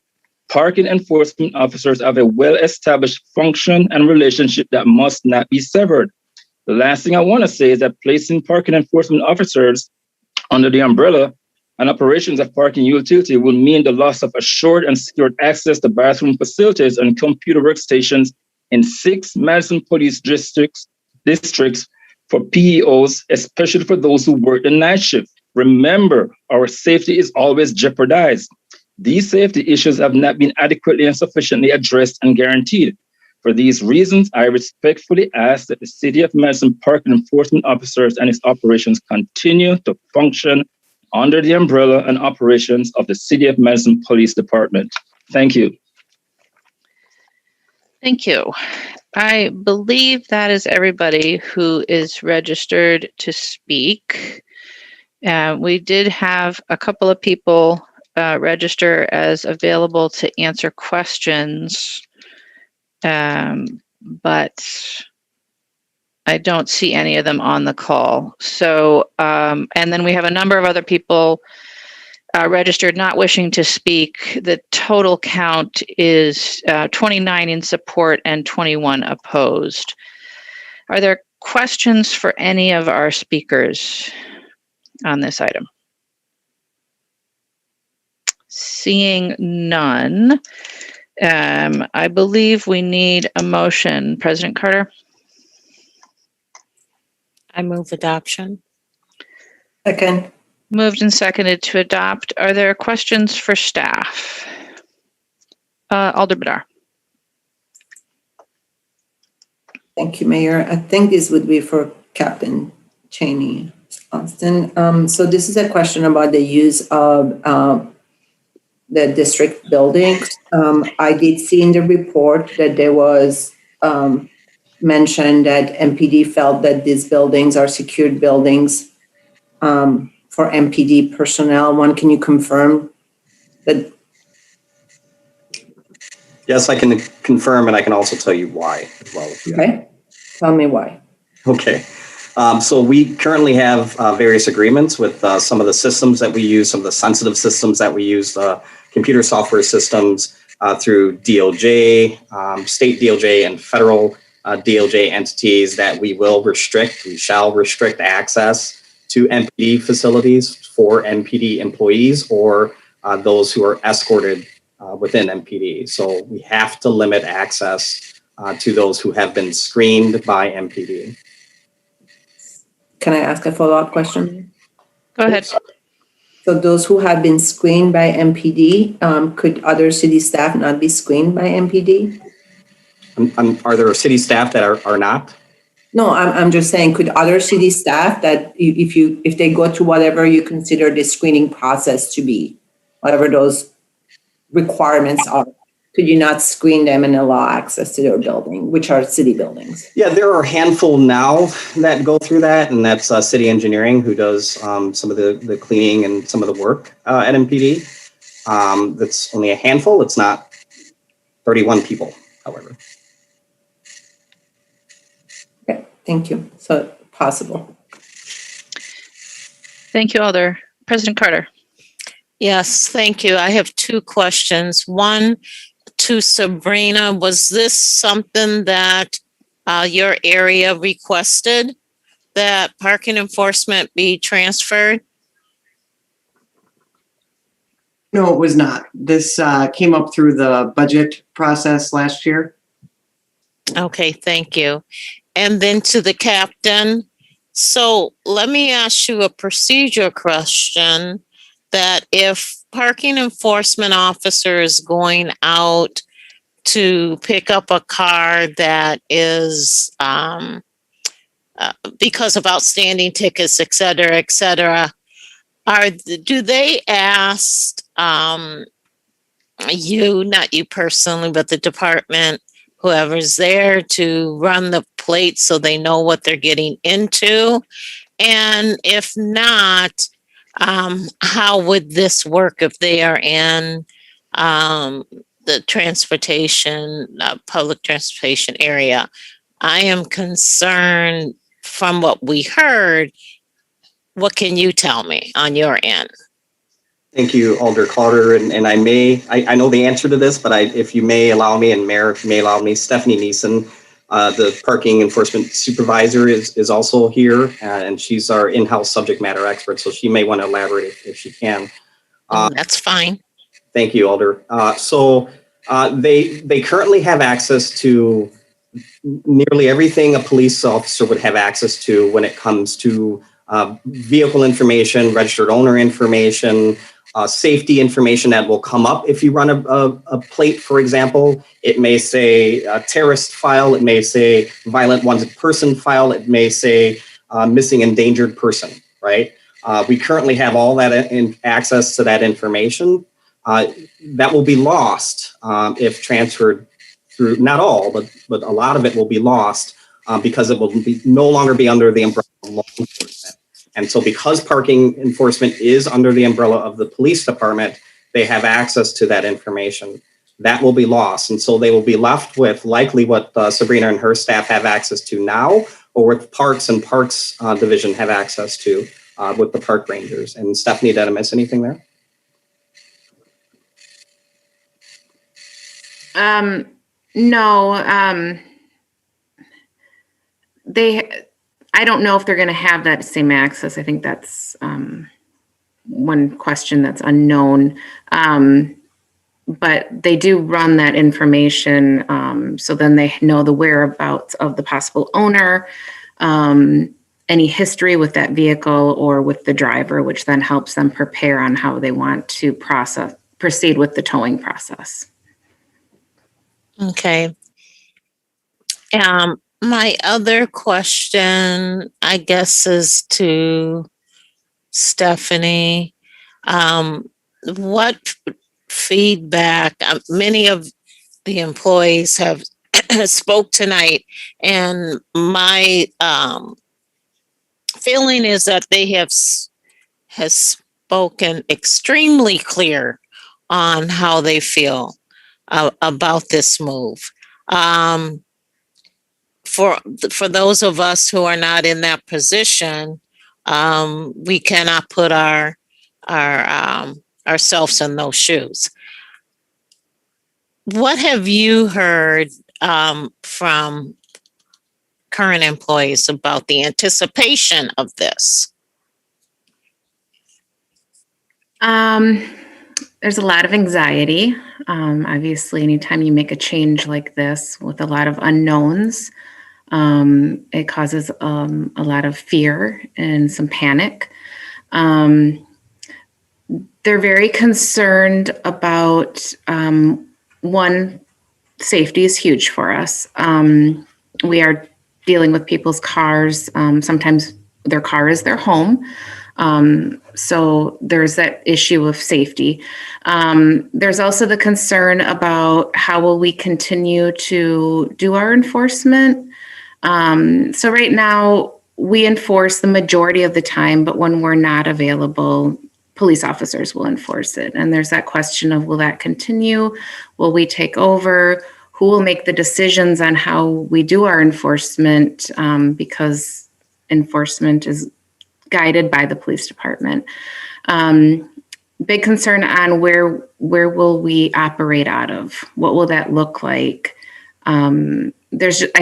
parking enforcement officers have a well-established function and relationship that must not be severed. The last thing I want to say is that placing parking enforcement officers under the umbrella and operations of parking utility will mean the loss of assured and secured access to bathroom facilities and computer workstations in 6 Madison Police districts for PEOs, especially for those who work the night shift. Remember, our safety is always jeopardized. These safety issues have not been adequately and sufficiently addressed and guaranteed. For these reasons, I respectfully ask that the City of Madison Parking Enforcement Officers and its operations continue to function under the umbrella and operations of the City of Madison Police Department. Thank you. Thank you. I believe that is everybody who is registered to speak. We did have a couple of people register as available to answer questions, but I don't see any of them on the call. So, and then we have a number of other people registered not wishing to speak. The total count is 29 in support and 21 opposed. Are there questions for any of our speakers on this item? Seeing none, I believe we need a motion. President Carter? I move adoption. Second. Moved and seconded to adopt. Are there questions for staff? Alder Badar. Thank you, Mayor. I think this would be for Captain Cheney Austin. So this is a question about the use of the district buildings. I did see in the report that there was mentioned that MPD felt that these buildings are secured buildings for MPD personnel. One, can you confirm that? Yes, I can confirm, and I can also tell you why as well. Okay, tell me why. Okay, so we currently have various agreements with some of the systems that we use, some of the sensitive systems that we use, computer software systems through DOJ, state DOJ, and federal DOJ entities that we shall restrict access to MPD facilities for MPD employees or those who are escorted within MPD. So we have to limit access to those who have been screened by MPD. Can I ask a follow-up question? Go ahead. So those who have been screened by MPD, could other city staff not be screened by MPD? Are there city staff that are not? No, I'm just saying, could other city staff that if they go through whatever you consider the screening process to be, whatever those requirements are, could you not screen them and allow access to their building, which are city buildings? Yeah, there are a handful now that go through that, and that's city engineering who does some of the cleaning and some of the work at MPD. That's only a handful. It's not 31 people, however. Thank you. So possible. Thank you, Alder. President Carter. Yes, thank you. I have two questions. One to Sabrina, was this something that your area requested, that parking enforcement be transferred? No, it was not. This came up through the budget process last year. Okay, thank you. And then to the captain. So let me ask you a procedure question, that if parking enforcement officer is going out to pick up a car that is because of outstanding tickets, et cetera, do they ask you, not you personally, but the department, whoever's there, to run the plate so they know what they're getting into? And if not, how would this work if they are in the transportation, public transportation area? I am concerned from what we heard. What can you tell me on your end? Thank you, Alder Carter. And I know the answer to this, but if you may allow me, and Mayor, if you may allow me, Stephanie Neeson, the parking enforcement supervisor, is also here, and she's our in-house subject matter expert, so she may want to elaborate if she can. That's fine. Thank you, Alder. So they currently have access to nearly everything a police officer would have access to when it comes to vehicle information, registered owner information, safety information that will come up if you run a plate, for example. It may say terrorist file, it may say violent wanted person file, it may say missing endangered person, right? We currently have all that access to that information. That will be lost if transferred through, not all, but a lot of it will be lost because it will no longer be under the umbrella of law enforcement. And so because parking enforcement is under the umbrella of the police department, they have access to that information. That will be lost. And so they will be left with likely what Sabrina and her staff have access to now, or what Parks and Parks Division have access to with the park rangers. And Stephanie, did I miss anything there? No, I don't know if they're going to have that same access. I think that's one question that's unknown. But they do run that information, so then they know the whereabouts of the possible owner, any history with that vehicle or with the driver, which then helps them prepare on how they want to proceed with the towing process. Okay. My other question, I guess, is to Stephanie. What feedback, many of the employees have spoke tonight, and my feeling is that they has spoken extremely clear on how they feel about this move. For those of us who are not in that position, we cannot put ourselves in those shoes. What have you heard from current employees about the anticipation of this? There's a lot of anxiety. Obviously, anytime you make a change like this with a lot of unknowns, it causes a lot of fear and some panic. They're very concerned about, one, safety is huge for us. We are dealing with people's cars. Sometimes their car is their home. So there's that issue of safety. There's also the concern about how will we continue to do our enforcement. So right now we enforce the majority of the time, but when we're not available, police officers will enforce it. And there's that question of, will that continue? Will we take over? who will make the decisions on how we do our enforcement, because enforcement is guided by the police department. Big concern on where will we operate out of? What will that look like? I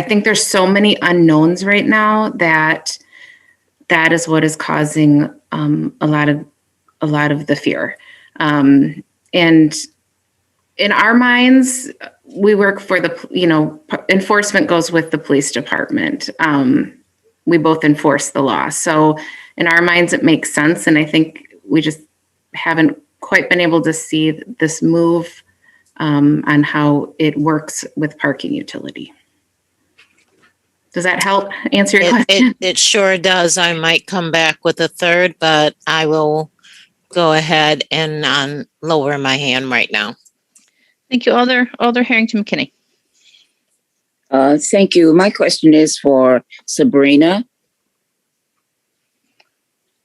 think there's so many unknowns right now that is what is causing a lot of the fear. And in our minds, we work for enforcement goes with the police department. We both enforce the law. So in our minds, it makes sense. And I think we just haven't quite been able to see this move on how it works with parking utility. Does that help answer your question? It sure does. I might come back with a third, but I will go ahead and lower my hand right now. Thank you, Alder Harrington McKinney. Thank you. My question is for Sabrina.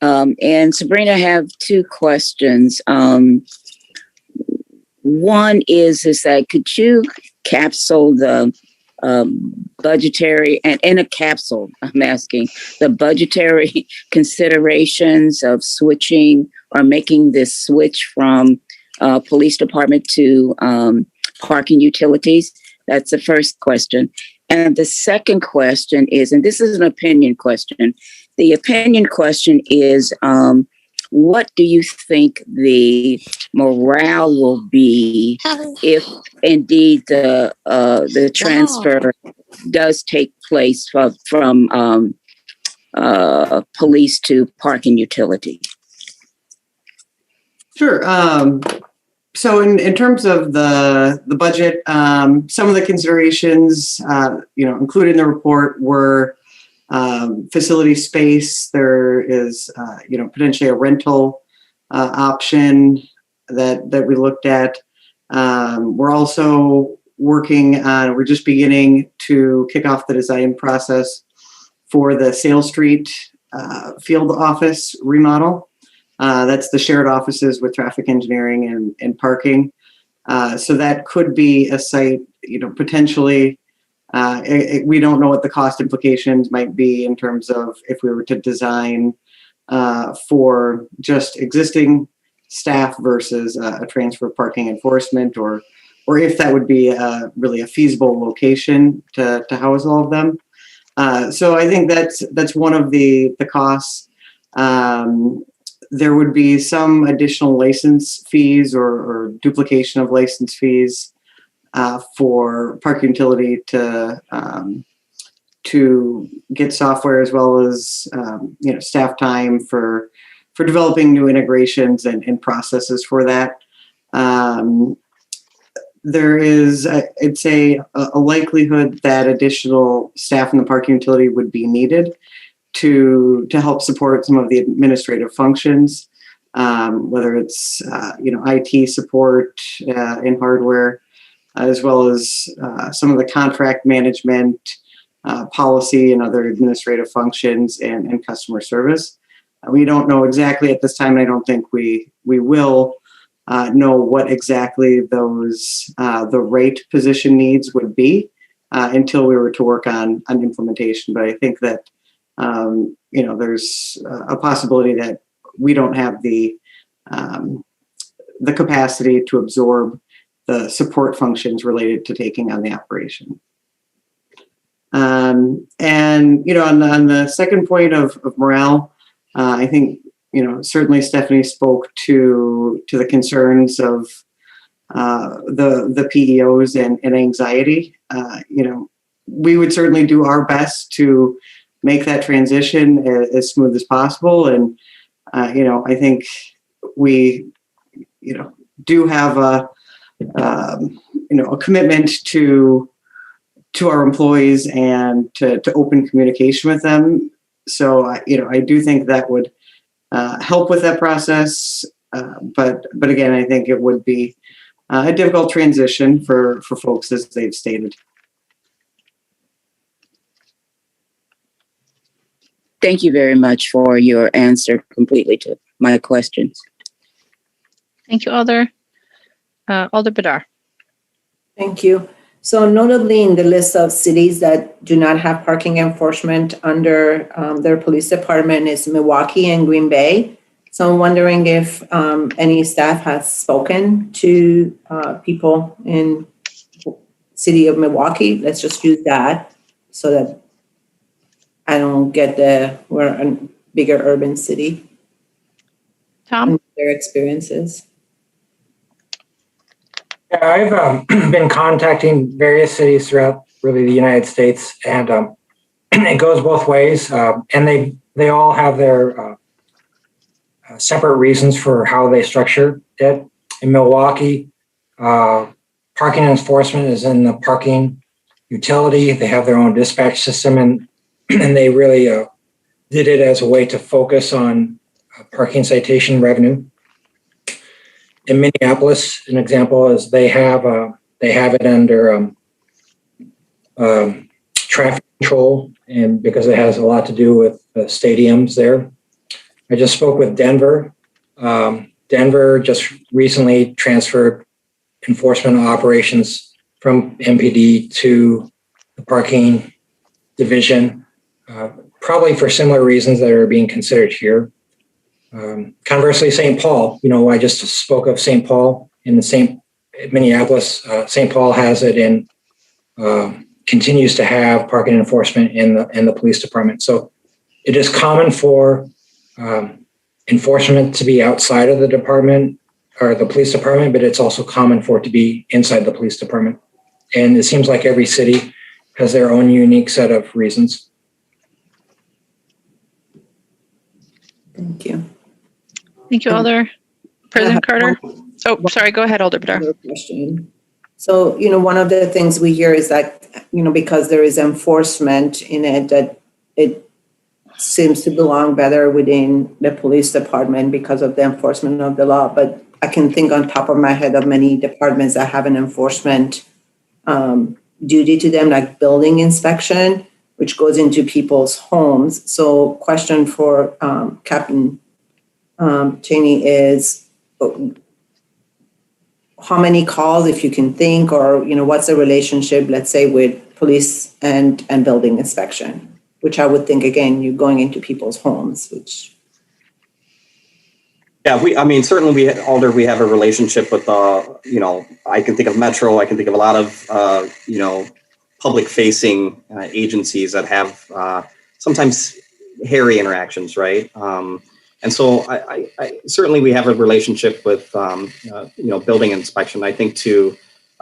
And Sabrina, I have two questions. One is that could you capsule the budgetary, and in a capsule, I'm asking, the budgetary considerations of switching or making this switch from police department to parking utilities? That's the first question. And the second question is, and this is an opinion question, the opinion question is, what do you think the morale will be if indeed the transfer does take place from police to parking utility? Sure. So in terms of the budget, some of the considerations, included in the report were facility space. There is, potentially a rental option that we looked at. We're also we're just beginning to kick off the design process for the Sale Street field office remodel. That's the shared offices with traffic engineering and parking. So that could be a site, potentially. We don't know what the cost implications might be in terms of if we were to design for just existing staff versus a transfer of parking enforcement, or if that would be really a feasible location to house all of them. So I think that's one of the costs. There would be some additional license fees or duplication of license fees for parking utility to get software, as well as staff time for developing new integrations and processes for that. There is, I'd say, a likelihood that additional staff in the parking utility would be needed to help support some of the administrative functions, whether it's IT support in hardware, as well as some of the contract management, policy, and other administrative functions and customer service. We don't know exactly at this time, and I don't think we will know what exactly those the rate position needs would be until we were to work on implementation. But I think that there's a possibility that we don't have the capacity to absorb the support functions related to taking on the operation. And on the second point of morale, I think certainly Stephanie spoke to the concerns of the PEOs and anxiety. We would certainly do our best to make that transition as smooth as possible. And, I think we, do have a commitment to our employees and to open communication with them. So, I do think that would help with that process. But again, I think it would be a difficult transition for folks, as they've stated. Thank you very much for your answer completely to my questions. Thank you, Alder. Alder Badar. Thank you. So notably in the list of cities that do not have parking enforcement under their police department is Milwaukee and Green Bay. So I'm wondering if any staff has spoken to people in city of Milwaukee. Let's just use that so that I don't get we're a bigger urban city. Tom? Their experiences. Yeah, I've been contacting various cities throughout really the United States, and it goes both ways. And they all have their separate reasons for how they structure it. In Milwaukee, parking enforcement is in the parking utility. They have their own dispatch system, and they really did it as a way to focus on parking citation revenue. In Minneapolis, an example is they have it under traffic control, and because it has a lot to do with stadiums there. I just spoke with Denver. Denver just recently transferred enforcement operations from MPD to the parking division, probably for similar reasons that are being considered here. Conversely, St. Paul, I just spoke of St. Paul in Minneapolis. St. Paul has it in, continues to have parking enforcement in the police department. So it is common for enforcement to be outside of the department or the police department, but it's also common for it to be inside the police department. And it seems like every city has their own unique set of reasons. Thank you. Thank you, Alder. President Carter? Oh, sorry. Go ahead, Alder Badar. Question. So, one of the things we hear is that, because there is enforcement in it, that it seems to belong better within the police department because of the enforcement of the law. But I can think on top of my head of many departments that have an enforcement duty to them, like building inspection, which goes into people's homes. So question for Captain Cheney is, how many calls, if you can think, or, what's the relationship, let's say, with police and building inspection? Which I would think, again, you're going into people's homes, which. Yeah, certainly Alder, we have a relationship with, I can think of Metro, I can think of a lot of, public facing agencies that have sometimes hairy interactions, right? And so I certainly we have a relationship with, building inspection. I think to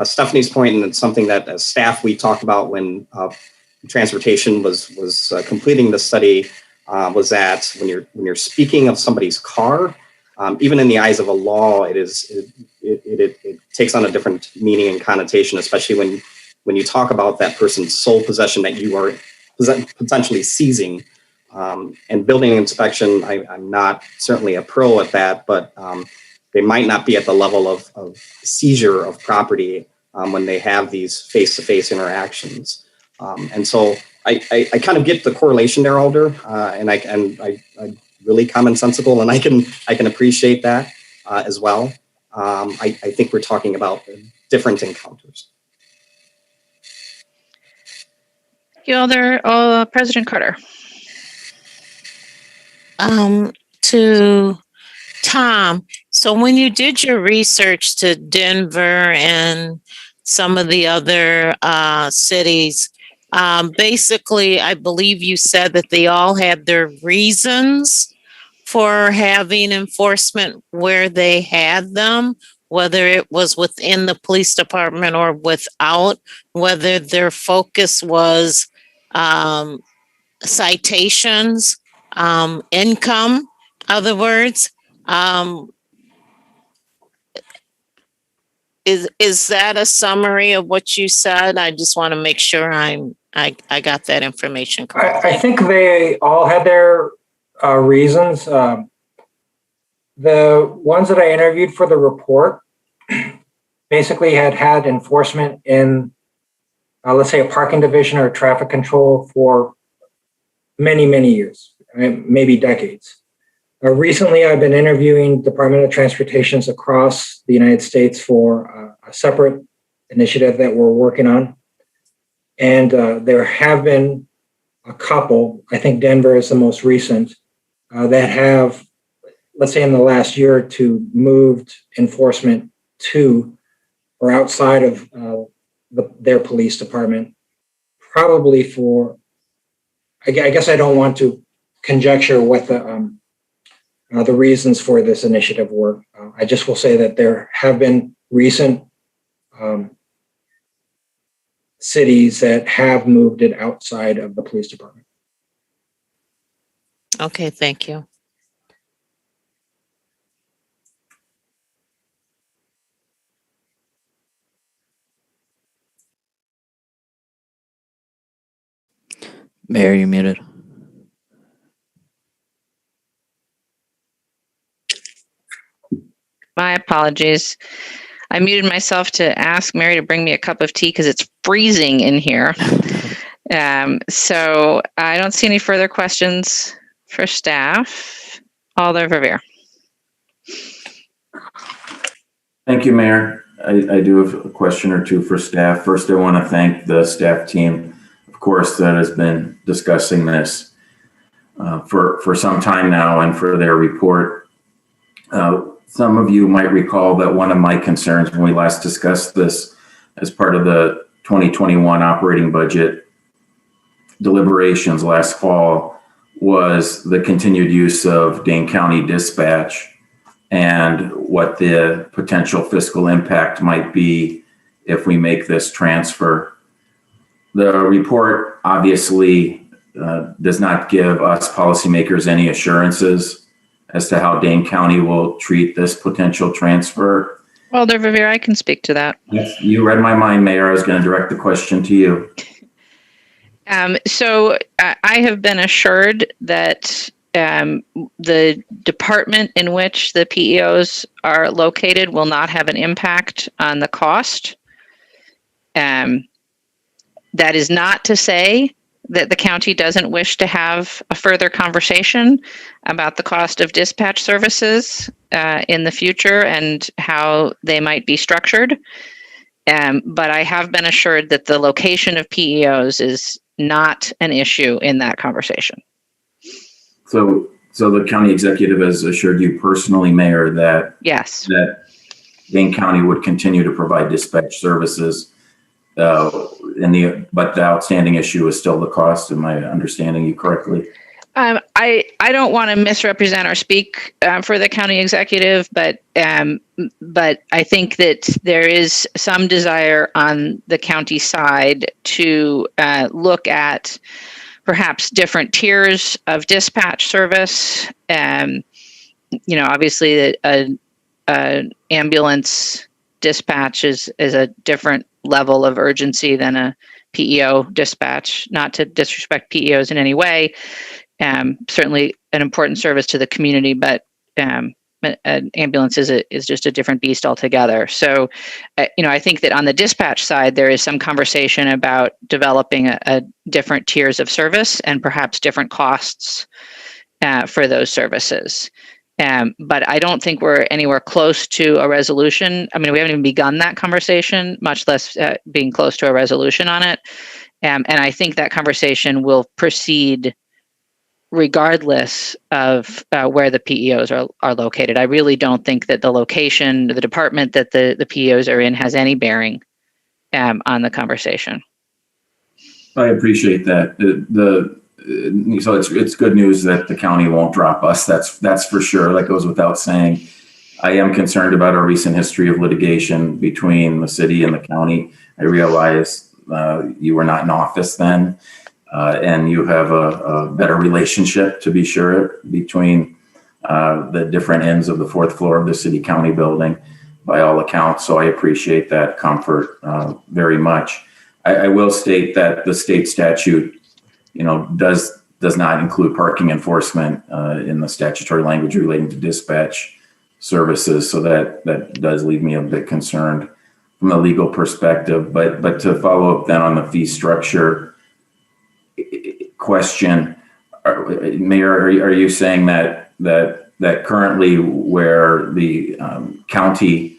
Stephanie's point, and it's something that as staff we talked about when transportation was completing the study, was that when you're speaking of somebody's car, even in the eyes of a law, it takes on a different meaning and connotation, especially when you talk about that person's sole possession that you are potentially seizing. And building inspection, I'm not certainly a pro at that, but they might not be at the level of seizure of property when they have these face-to-face interactions. And so I kind of get the correlation there, Alder, and I really commonsensical, and I can appreciate that as well. I think we're talking about different encounters. Thank you, Alder. President Carter. To Tom, so when you did your research to Denver and some of the other cities, basically, I believe you said that they all had their reasons for having enforcement where they had them, whether it was within the police department or without, whether their focus was citations, income, other words. Is that a summary of what you said? I just want to make sure I got that information correct. I think they all had their reasons. The ones that I interviewed for the report basically had enforcement in, let's say, a parking division or traffic control for many, many years, maybe decades. Recently, I've been interviewing Department of Transportations across the United States for a separate initiative that we're working on. And there have been a couple, I think Denver is the most recent, that have, let's say in the last year or two, moved enforcement to or outside of their police department, probably for, I guess I don't want to conjecture what the reasons for this initiative were. I just will say that there have been recent cities that have moved it outside of the police department. Okay, thank you. Mayor, you're muted. My apologies. I muted myself to ask Mary to bring me a cup of tea because it's freezing in here. So I don't see any further questions for staff. Alder Verveer. Thank you, Mayor. I do have a question or two for staff. First, I want to thank the staff team, of course, that has been discussing this for some time now and for their report. Some of you might recall that one of my concerns when we last discussed this as part of the 2021 operating budget deliberations last fall was the continued use of Dane County Dispatch and what the potential fiscal impact might be if we make this transfer. The report obviously does not give us policymakers any assurances as to how Dane County will treat this potential transfer. Alder Verveer, I can speak to that. Yes, you read my mind, Mayor. I was going to direct the question to you. So I have been assured that the department in which the PEOs are located will not have an impact on the cost. That is not to say that the county doesn't wish to have a further conversation about the cost of dispatch services in the future and how they might be structured. But I have been assured that the location of PEOs is not an issue in that conversation. So the county executive has assured you personally, Mayor, that yes, that Dane County would continue to provide dispatch services. But the outstanding issue is still the cost. Am I understanding you correctly? I don't want to misrepresent or speak for the county executive, but I think that there is some desire on the county side to look at perhaps different tiers of dispatch service. Obviously, an ambulance dispatch is a different level of urgency than a PEO dispatch. Not to disrespect PEOs in any way. Certainly an important service to the community, but an ambulance is just a different beast altogether. So, I think that on the dispatch side, there is some conversation about developing a different tiers of service and perhaps different costs for those services. But I don't think we're anywhere close to a resolution. I mean, we haven't even begun that conversation, much less being close to a resolution on it. And I think that conversation will proceed regardless of where the PEOs are located. I really don't think that the location, the department that the PEOs are in has any bearing on the conversation. I appreciate that. So it's good news that the county won't drop us. That's for sure. That goes without saying. I am concerned about our recent history of litigation between the city and the county. I realize you were not in office then. And you have a better relationship, to be sure, between the different ends of the fourth floor of the city county building, by all accounts. So I appreciate that comfort very much. I will state that the state statute, does not include parking enforcement in the statutory language relating to dispatch services. So that does leave me a bit concerned from a legal perspective. But to follow up then on the fee structure question, Mayor, are you saying that currently where the county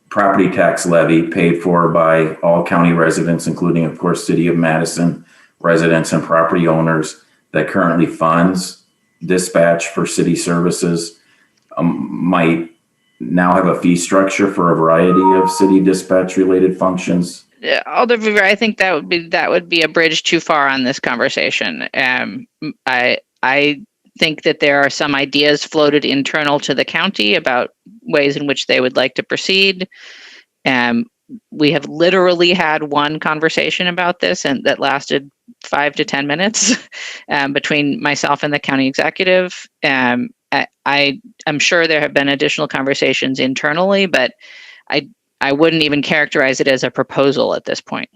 property tax levy paid for by all county residents, including, of course, City of Madison residents and property owners, that currently funds dispatch for city services, might now have a fee structure for a variety of city dispatch related functions. Alder, I think that would be a bridge too far on this conversation. I think that there are some ideas floated internal to the county about ways in which they would like to proceed. We have literally had one conversation about this, and that lasted 5 to 10 minutes between myself and the county executive. I'm sure there have been additional conversations internally, but I wouldn't even characterize it as a proposal at this point.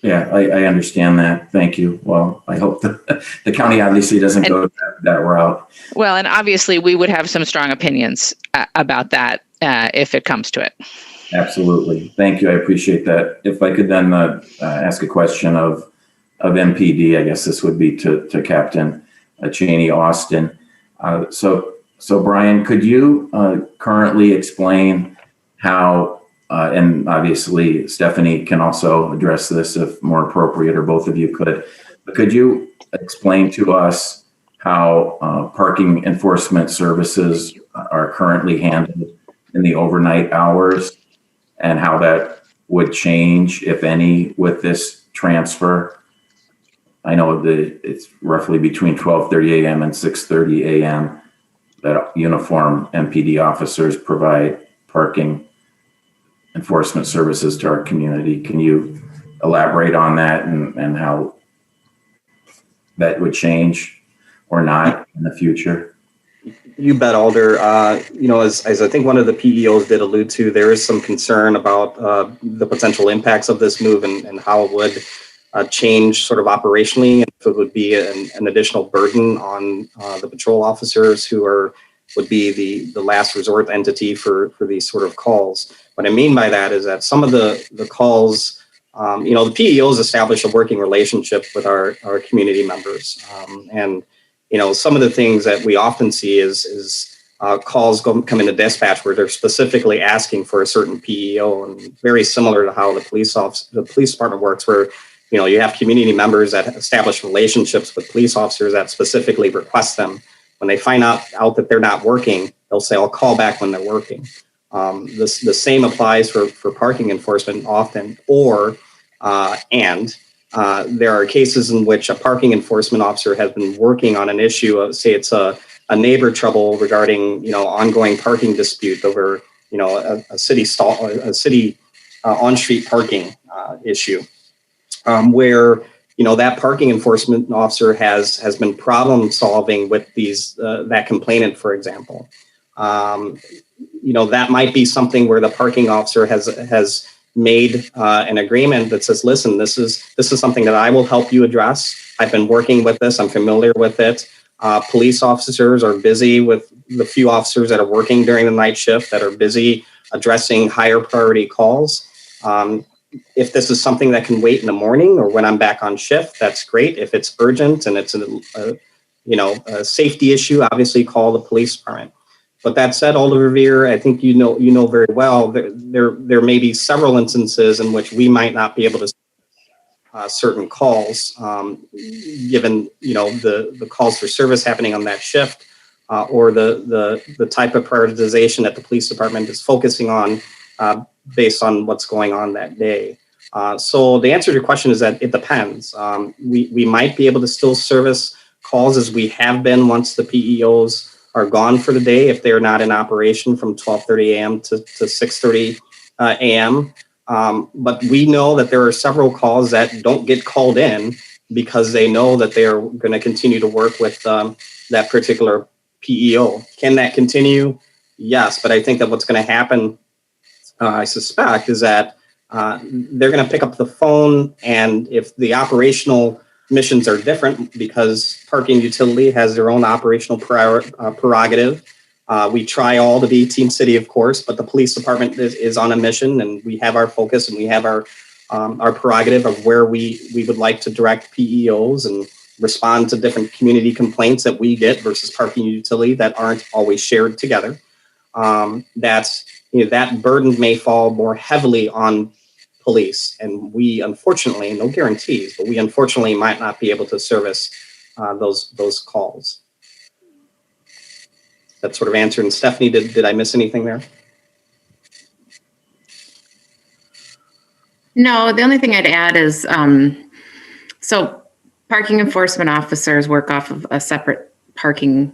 Yeah, I understand that. Thank you. Well, I hope that the county obviously doesn't go that route. Well, and obviously we would have some strong opinions about that if it comes to it. Absolutely. Thank you. I appreciate that. If I could then ask a question of MPD, I guess this would be to Captain Cheney Austin. So Brian, could you currently explain how, and obviously Stephanie can also address this if more appropriate, or both of you could, but could you explain to us how parking enforcement services are currently handled in the overnight hours, and how that would change, if any, with this transfer? I know that it's roughly between 12:30 a.m. and 6:30 a.m. that uniform MPD officers provide parking enforcement services to our community. Can you elaborate on that and how that would change or not in the future? You bet, Alder. As I think one of the PEOs did allude to, there is some concern about the potential impacts of this move and how it would change sort of operationally, and if it would be an additional burden on the patrol officers who would be the last resort entity for these sort of calls. What I mean by that is that some of the calls, the PEOs establish a working relationship with our community members, and some of the things that we often see is calls come into dispatch where they're specifically asking for a certain PEO, and very similar to how the police department works, where you have community members that establish relationships with police officers that specifically request them. When they find out that they're not working, they'll say, "I'll call back when they're working." The same applies for parking enforcement often, there are cases in which a parking enforcement officer has been working on an issue of, say it's a neighbor trouble regarding, ongoing parking dispute over, a city on-street parking issue, where, that parking enforcement officer has been problem solving with that complainant, for example. That might be something where the parking officer has made an agreement that says, listen, this is something that I will help you address. I've been working with this. I'm familiar with it. Police officers are busy with the few officers that are working during the night shift that are busy addressing higher priority calls. If this is something that can wait in the morning or when I'm back on shift, that's great. If it's urgent and it's a safety issue, obviously call the police department. But that said, Alder Revere, I think you know very well there may be several instances in which we might not be able to certain calls, given the calls for service happening on that shift, or the type of prioritization that the police department is focusing on based on what's going on that day. So the answer to your question is that it depends. We might be able to still service calls as we have been once the PEOs are gone for the day, if they're not in operation from 12:30 a.m. to 6:30 a.m. But we know that there are several calls that don't get called in because they know that they are going to continue to work with that particular PEO. Can that continue? Yes, but I think that what's going to happen, I suspect, is that they're going to pick up the phone, and if the operational missions are different because parking utility has their own operational prerogative. We try all to be Team City, of course, but the police department is on a mission, and we have our focus and we have our prerogative of where we would like to direct PEOs and respond to different community complaints that we get versus parking utility that aren't always shared together. That's that burden may fall more heavily on police. And we unfortunately, no guarantees, but we unfortunately might not be able to service those calls. That sort of answered. And Stephanie, did I miss anything there? No, the only thing I'd add is, so parking enforcement officers work off of a separate parking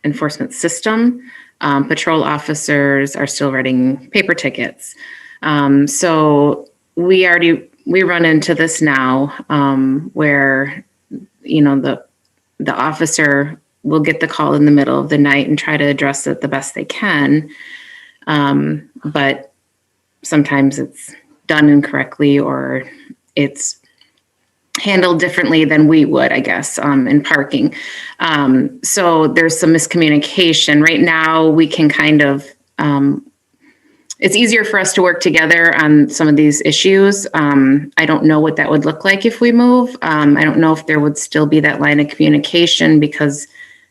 enforcement system. Patrol officers are still writing paper tickets. So we run into this now, where, the officer will get the call in the middle of the night and try to address it the best they can. But sometimes it's done incorrectly, or it's handled differently than we would, I guess, in parking. So there's some miscommunication. Right now, we can kind of, it's easier for us to work together on some of these issues. I don't know what that would look like if we move. I don't know if there would still be that line of communication, because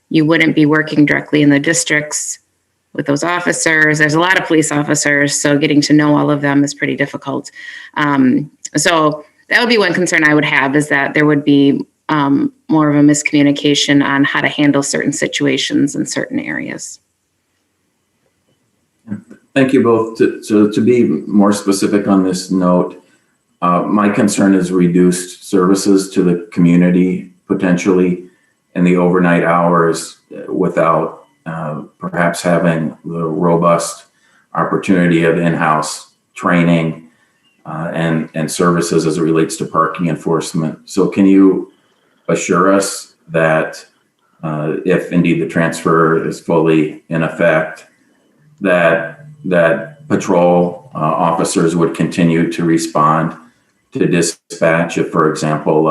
you wouldn't be working directly in the districts with those officers. There's a lot of police officers, so getting to know all of them is pretty difficult. So that would be one concern I would have, is that there would be more of a miscommunication on how to handle certain situations in certain areas. Thank you both. To be more specific on this note, my concern is reduced services to the community potentially in the overnight hours without perhaps having the robust opportunity of in-house training and services as it relates to parking enforcement. So can you assure us that if indeed the transfer is fully in effect, that patrol officers would continue to respond to dispatch if, for example,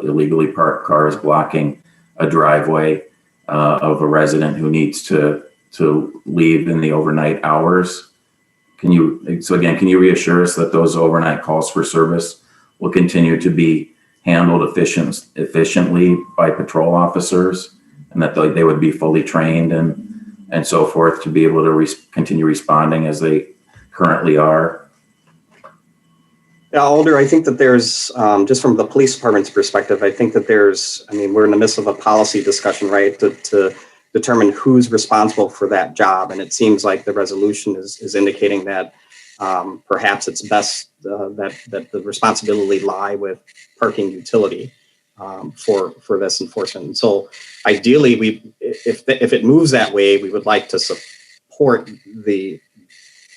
illegally parked car is blocking a driveway of a resident who needs to leave in the overnight hours? Can you reassure us that those overnight calls for service will continue to be handled efficiently by patrol officers, and that they would be fully trained and so forth to be able to continue responding as they currently are? Yeah, Alder, I think that there's, just from the police department's perspective, I think that we're in the midst of a policy discussion, right, to determine who's responsible for that job. And it seems like the resolution is indicating that perhaps it's best that the responsibility lie with parking utility for this enforcement. And so ideally, if it moves that way, we would like to support the,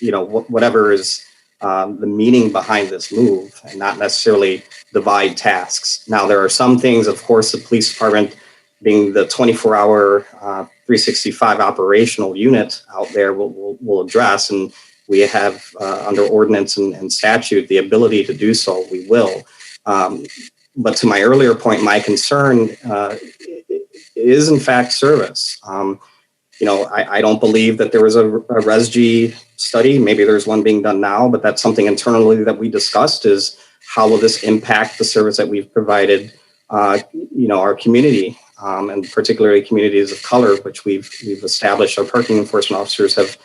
whatever is the meaning behind this move, and not necessarily divide tasks. Now, there are some things, of course, the police department, being the 24-hour 365 operational unit out there, will address, and we have under ordinance and statute the ability to do so. We will. But to my earlier point, my concern is in fact service. I don't believe that there was a ResG study. Maybe there's one being done now, but that's something internally that we discussed, is how will this impact the service that we've provided, our community, and particularly communities of color, which we've established. Our parking enforcement officers have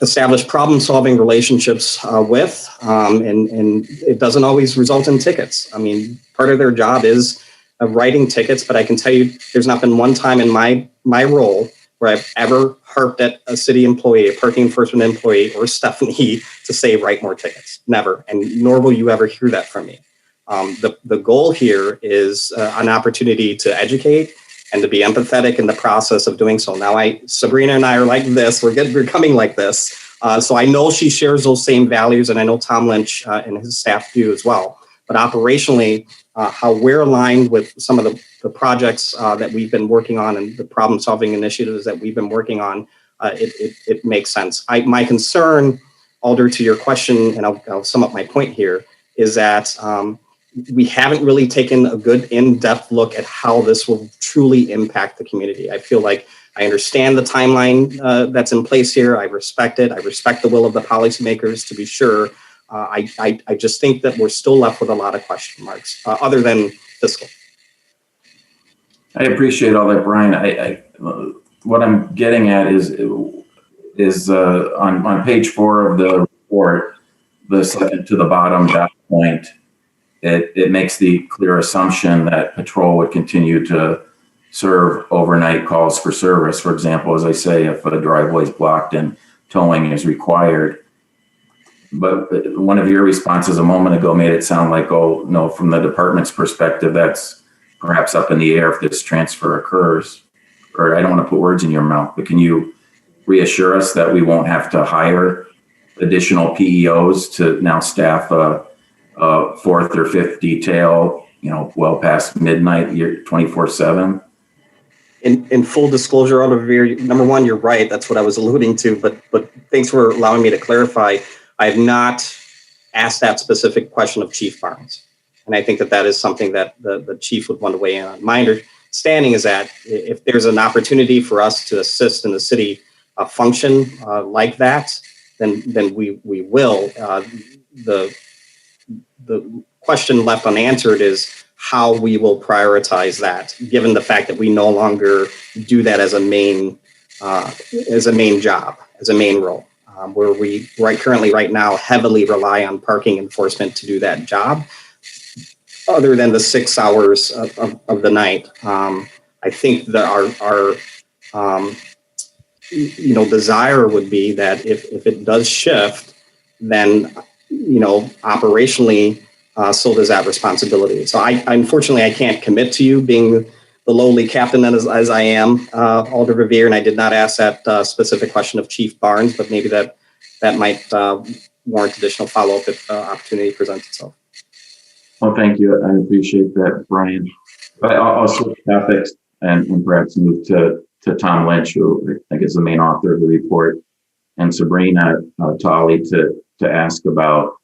established problem-solving relationships with, and it doesn't always result in tickets. I mean, part of their job is writing tickets, but I can tell you there's not been one time in my role where I've ever harped at a city employee, a parking enforcement employee, or Stephanie to say, write more tickets. Never. And nor will you ever hear that from me. The goal here is an opportunity to educate and to be empathetic in the process of doing so. Now, Sabrina and I are like this. We're coming like this. So I know she shares those same values, and I know Tom Lynch and his staff do as well. But operationally, how we're aligned with some of the projects that we've been working on and the problem-solving initiatives that we've been working on, it makes sense. My concern, Alder, to your question, and I'll sum up my point here, is that we haven't really taken a good in-depth look at how this will truly impact the community. I feel like I understand the timeline that's in place here. I respect it. I respect the will of the policymakers, to be sure. I just think that we're still left with a lot of question marks, other than fiscal. I appreciate all that, Brian. What I'm getting at is is on page 4 of the report, the second to the bottom dot point. It makes the clear assumption that patrol would continue to serve overnight calls for service. For example, as I say, if a driveway is blocked and towing is required. But one of your responses a moment ago made it sound like, oh, no, from the department's perspective, that's perhaps up in the air if this transfer occurs. Or I don't want to put words in your mouth, but can you reassure us that we won't have to hire additional PEOs to now staff a fourth or fifth detail, well past midnight, 24/7? In full disclosure, Alder Revere, number one, you're right. That's what I was alluding to. But thanks for allowing me to clarify. I have not asked that specific question of Chief Barnes, and I think that is something that the chief would want to weigh in on. My understanding is that if there's an opportunity for us to assist in the city function like that, then we will. The question left unanswered is how we will prioritize that, given the fact that we no longer do that as a main job, as a main role, where we currently right now heavily rely on parking enforcement to do that job. Other than the 6 hours of the night, I think that our desire would be that if it does shift, then operationally, so does that responsibility. So unfortunately, I can't commit to you being the lowly captain as I am, Alder Revere, and I did not ask that specific question of Chief Barnes, but maybe that might warrant additional follow-up if opportunity presents itself. Well, thank you. I appreciate that, Brian. But I'll switch topics and perhaps move to Tom Lynch, who I think is the main author of the report, and Sabrina Talley to ask about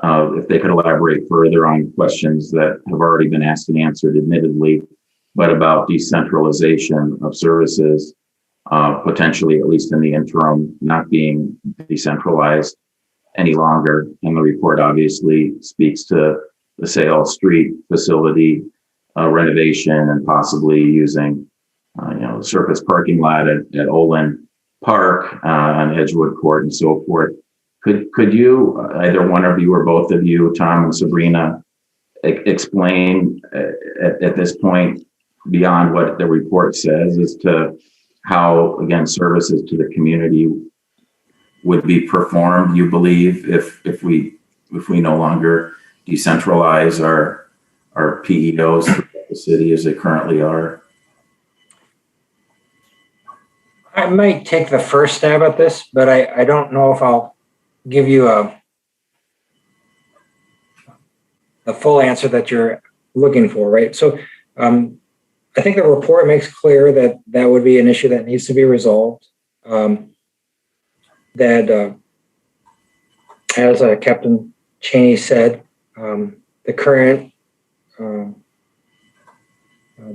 if they could elaborate further on questions that have already been asked and answered, admittedly, but about decentralization of services, potentially, at least in the interim, not being decentralized any longer. And the report obviously speaks to the Sale Street facility renovation and possibly using, the surface parking lot at Olin Park on Edgewood Court and so forth. Could you, either one of you or both of you, Tom and Sabrina, explain at this point, beyond what the report says, as to how, again, services to the community would be performed, you believe, if we no longer decentralize our PEOs throughout the city as they currently are? I might take the first stab at this, but I don't know if I'll give you the full answer that you're looking for, right? So I think the report makes clear that that would be an issue that needs to be resolved. That, as Captain Cheney said, the current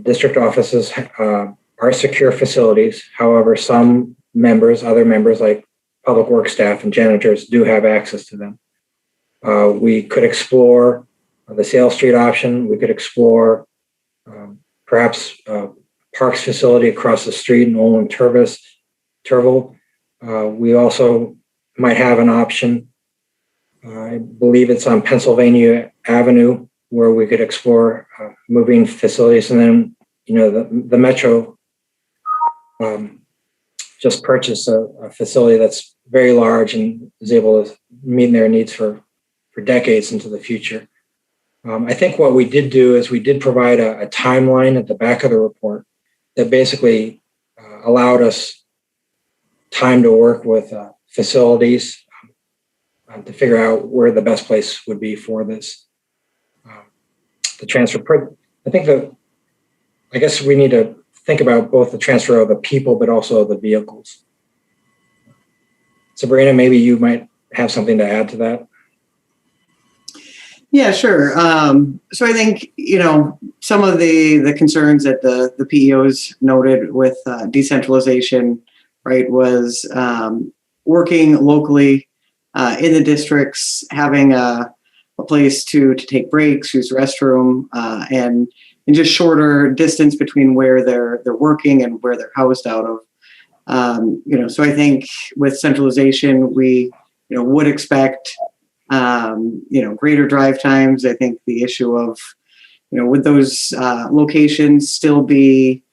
district offices are secure facilities. However, some members, other members like public works staff and janitors, do have access to them. We could explore the Sale Street option. We could explore perhaps Parks facility across the street in Olin Turville. We also might have an option. I believe it's on Pennsylvania Avenue, where we could explore moving facilities. And then, the Metro just purchased a facility that's very large and is able to meet their needs for decades into the future. I think what we did do is we did provide a timeline at the back of the report that basically allowed us time to work with facilities to figure out where the best place would be for this. The transfer, I guess we need to think about both the transfer of the people, but also the vehicles. Sabrina, maybe you might have something to add to that. Yeah, sure. So I think, some of the concerns that the PEOs noted with decentralization, right, was working locally in the districts, having a place to take breaks, use the restroom, and just shorter distance between where they're working and where they're housed out of. So I think with centralization, we, would expect, greater drive times. I think the issue of, would those locations still be,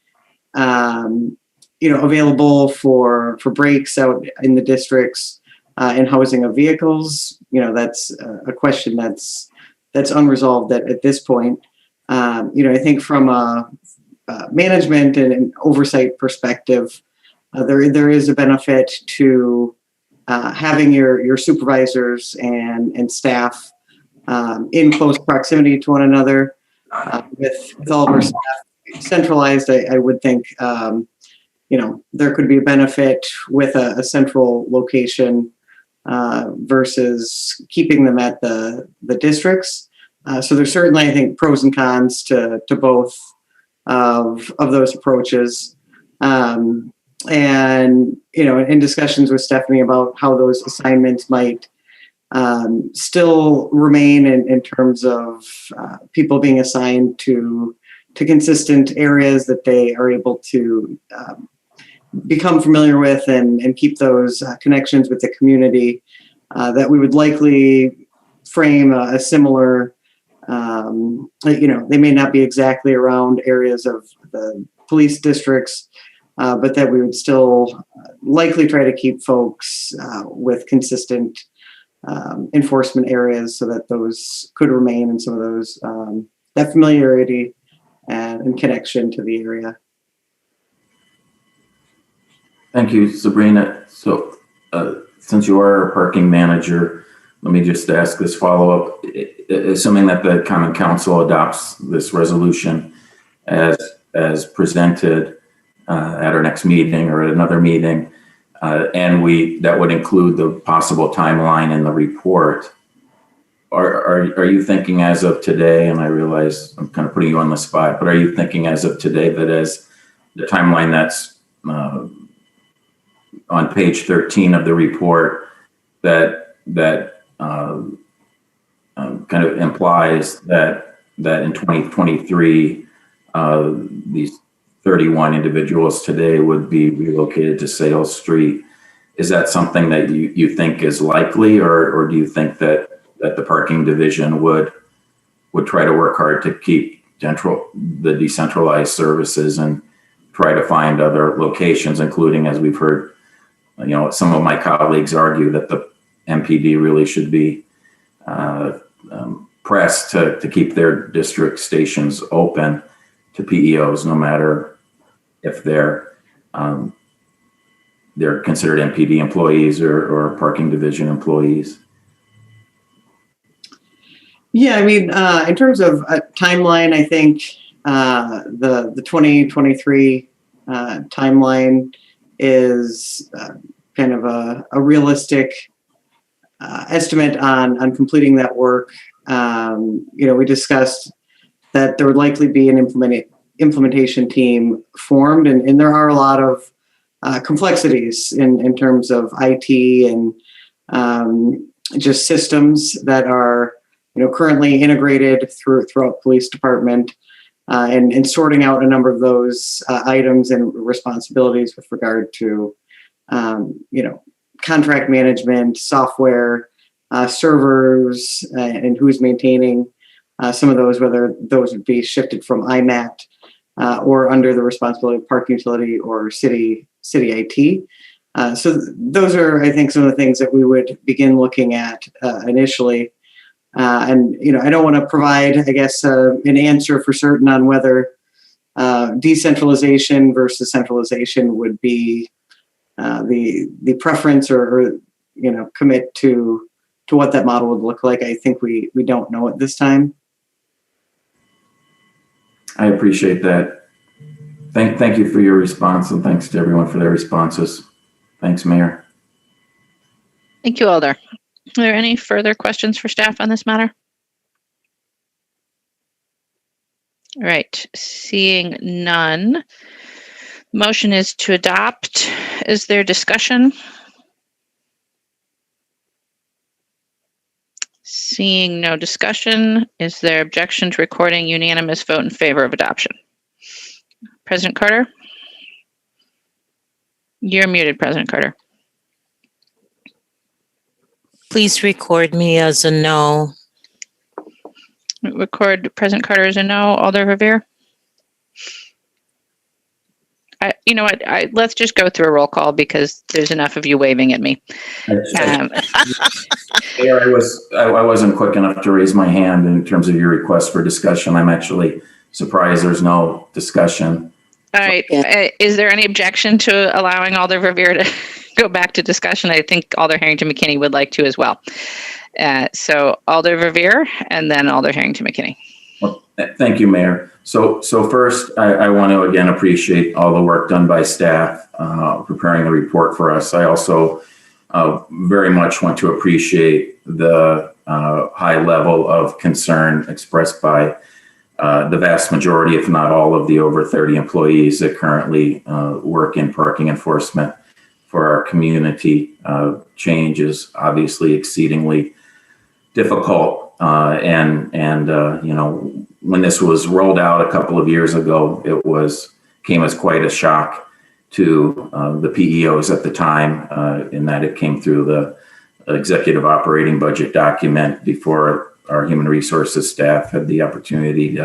available for breaks out in the districts and housing of vehicles? That's a question that's unresolved at this point. I think from a management and an oversight perspective, there is a benefit to having your supervisors and staff in close proximity to one another. With all of our staff centralized, I would think there could be a benefit with a central location versus keeping them at the districts. So there's certainly, I think, pros and cons to both of those approaches. And, in discussions with Stephanie about how those assignments might still remain in terms of people being assigned to consistent areas that they are able to become familiar with and keep those connections with the community, that we would likely frame a similar, they may not be exactly around areas of the police districts, but that we would still likely try to keep folks with consistent enforcement areas so that those could remain in some of those, that familiarity and connection to the area. Thank you, Sabrina. So since you are a parking manager, let me just ask this follow-up. Assuming that the Common Council adopts this resolution as presented at our next meeting or at another meeting, and that would include the possible timeline in the report, are you thinking as of today, and I realize I'm kind of putting you on the spot, but are you thinking as of today that as the timeline that's on page 13 of the report that kind of implies that in 2023 these 31 individuals today would be relocated to Sales Street? Is that something that you think is likely, or do you think that the parking division would try to work hard to keep the decentralized services and try to find other locations, including, as we've heard, some of my colleagues argue that the MPD really should be pressed to keep their district stations open to PEOs, no matter if they're considered MPD employees or parking division employees. Yeah, I mean, in terms of a timeline, I think the 2023 timeline is kind of a realistic estimate on completing that work. We discussed that there would likely be an implementation team formed, and there are a lot of complexities in terms of IT and just systems that are currently integrated throughout police department, and sorting out a number of those items and responsibilities with regard to contract management, software, servers, and who's maintaining some of those, whether those would be shifted from IMAT or under the responsibility of park utility or city IT. So those are, I think, some of the things that we would begin looking at initially. And I don't want to provide, I guess, an answer for certain on whether decentralization versus centralization would be the preference, or commit to what that model would look like. I think we don't know at this time. I appreciate that. Thank you for your response, and thanks to everyone for their responses. Thanks, Mayor. Thank you, Alder. Are there any further questions for staff on this matter? All right, seeing none. Motion is to adopt. Is there discussion? Seeing no discussion, is there objection to recording unanimous vote in favor of adoption? President Carter? You're muted, President Carter. Please record me as a no. Record President Carter as a no. Alder Revere? You know what? Let's just go through a roll call because there's enough of you waving at me. Mayor, I wasn't quick enough to raise my hand in terms of your request for discussion. I'm actually surprised there's no discussion. All right. Is there any objection to allowing Alder Revere to go back to discussion? I think Alder Harrington McKinney would like to as well. So Alder Revere and then Alder Harrington McKinney. Well, thank you, Mayor. So first, I want to again appreciate all the work done by staff preparing the report for us. I also very much want to appreciate the high level of concern expressed by the vast majority, if not all, of the over 30 employees that currently work in parking enforcement for our community. Change is obviously exceedingly difficult. You know, when this was rolled out a couple of years ago, came as quite a shock to the PEOs at the time, in that it came through the executive operating budget document before our human resources staff had the opportunity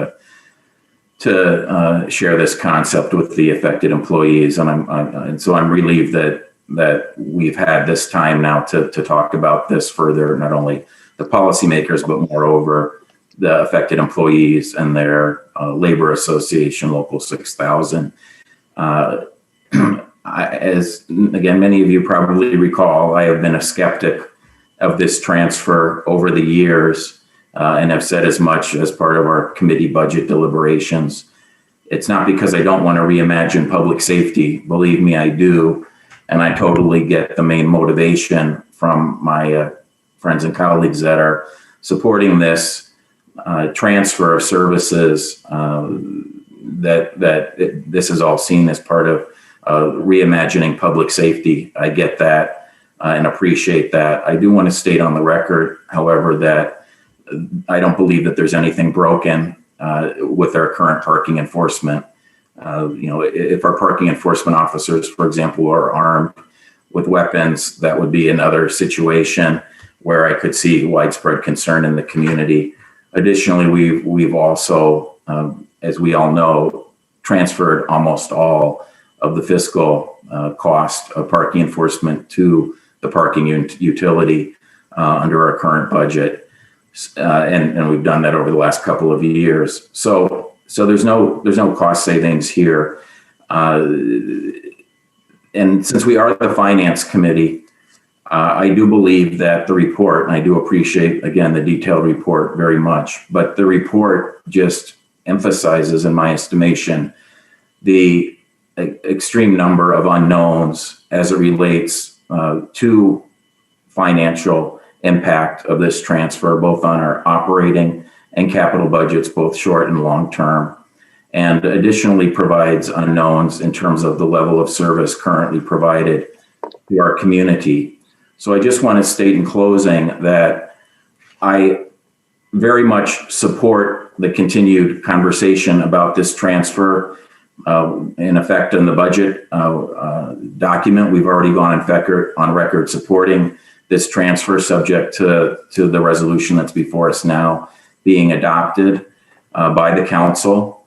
to share this concept with the affected employees. And so I'm relieved that we've had this time now to talk about this further, not only the policymakers, but moreover, the affected employees and their labor association, Local 6000. As again, many of you probably recall, I have been a skeptic of this transfer over the years and have said as much as part of our committee budget deliberations. It's not because I don't want to reimagine public safety. Believe me, I do. And I totally get the main motivation from my friends and colleagues that are supporting this transfer of services, this is all seen as part of reimagining public safety. I get that and appreciate that. I do want to state on the record, however, that I don't believe that there's anything broken with our current parking enforcement. You know, if our parking enforcement officers, for example, are armed with weapons, that would be another situation where I could see widespread concern in the community. Additionally, we've also, as we all know, transferred almost all of the fiscal cost of parking enforcement to the parking utility under our current budget, and we've done that over the last couple of years. So there's no cost savings here, and since we are the Finance Committee, I do believe that the report, and I do appreciate, again, the detailed report very much, but the report just emphasizes, in my estimation, the extreme number of unknowns as it relates to financial impact of this transfer, both on our operating and capital budgets, both short and long term, and additionally provides unknowns in terms of the level of service currently provided to our community. So I just want to state in closing that I very much support the continued conversation about this transfer. In effect, in the budget document, we've already gone on record supporting this transfer, subject to the resolution that's before us now being adopted by the council.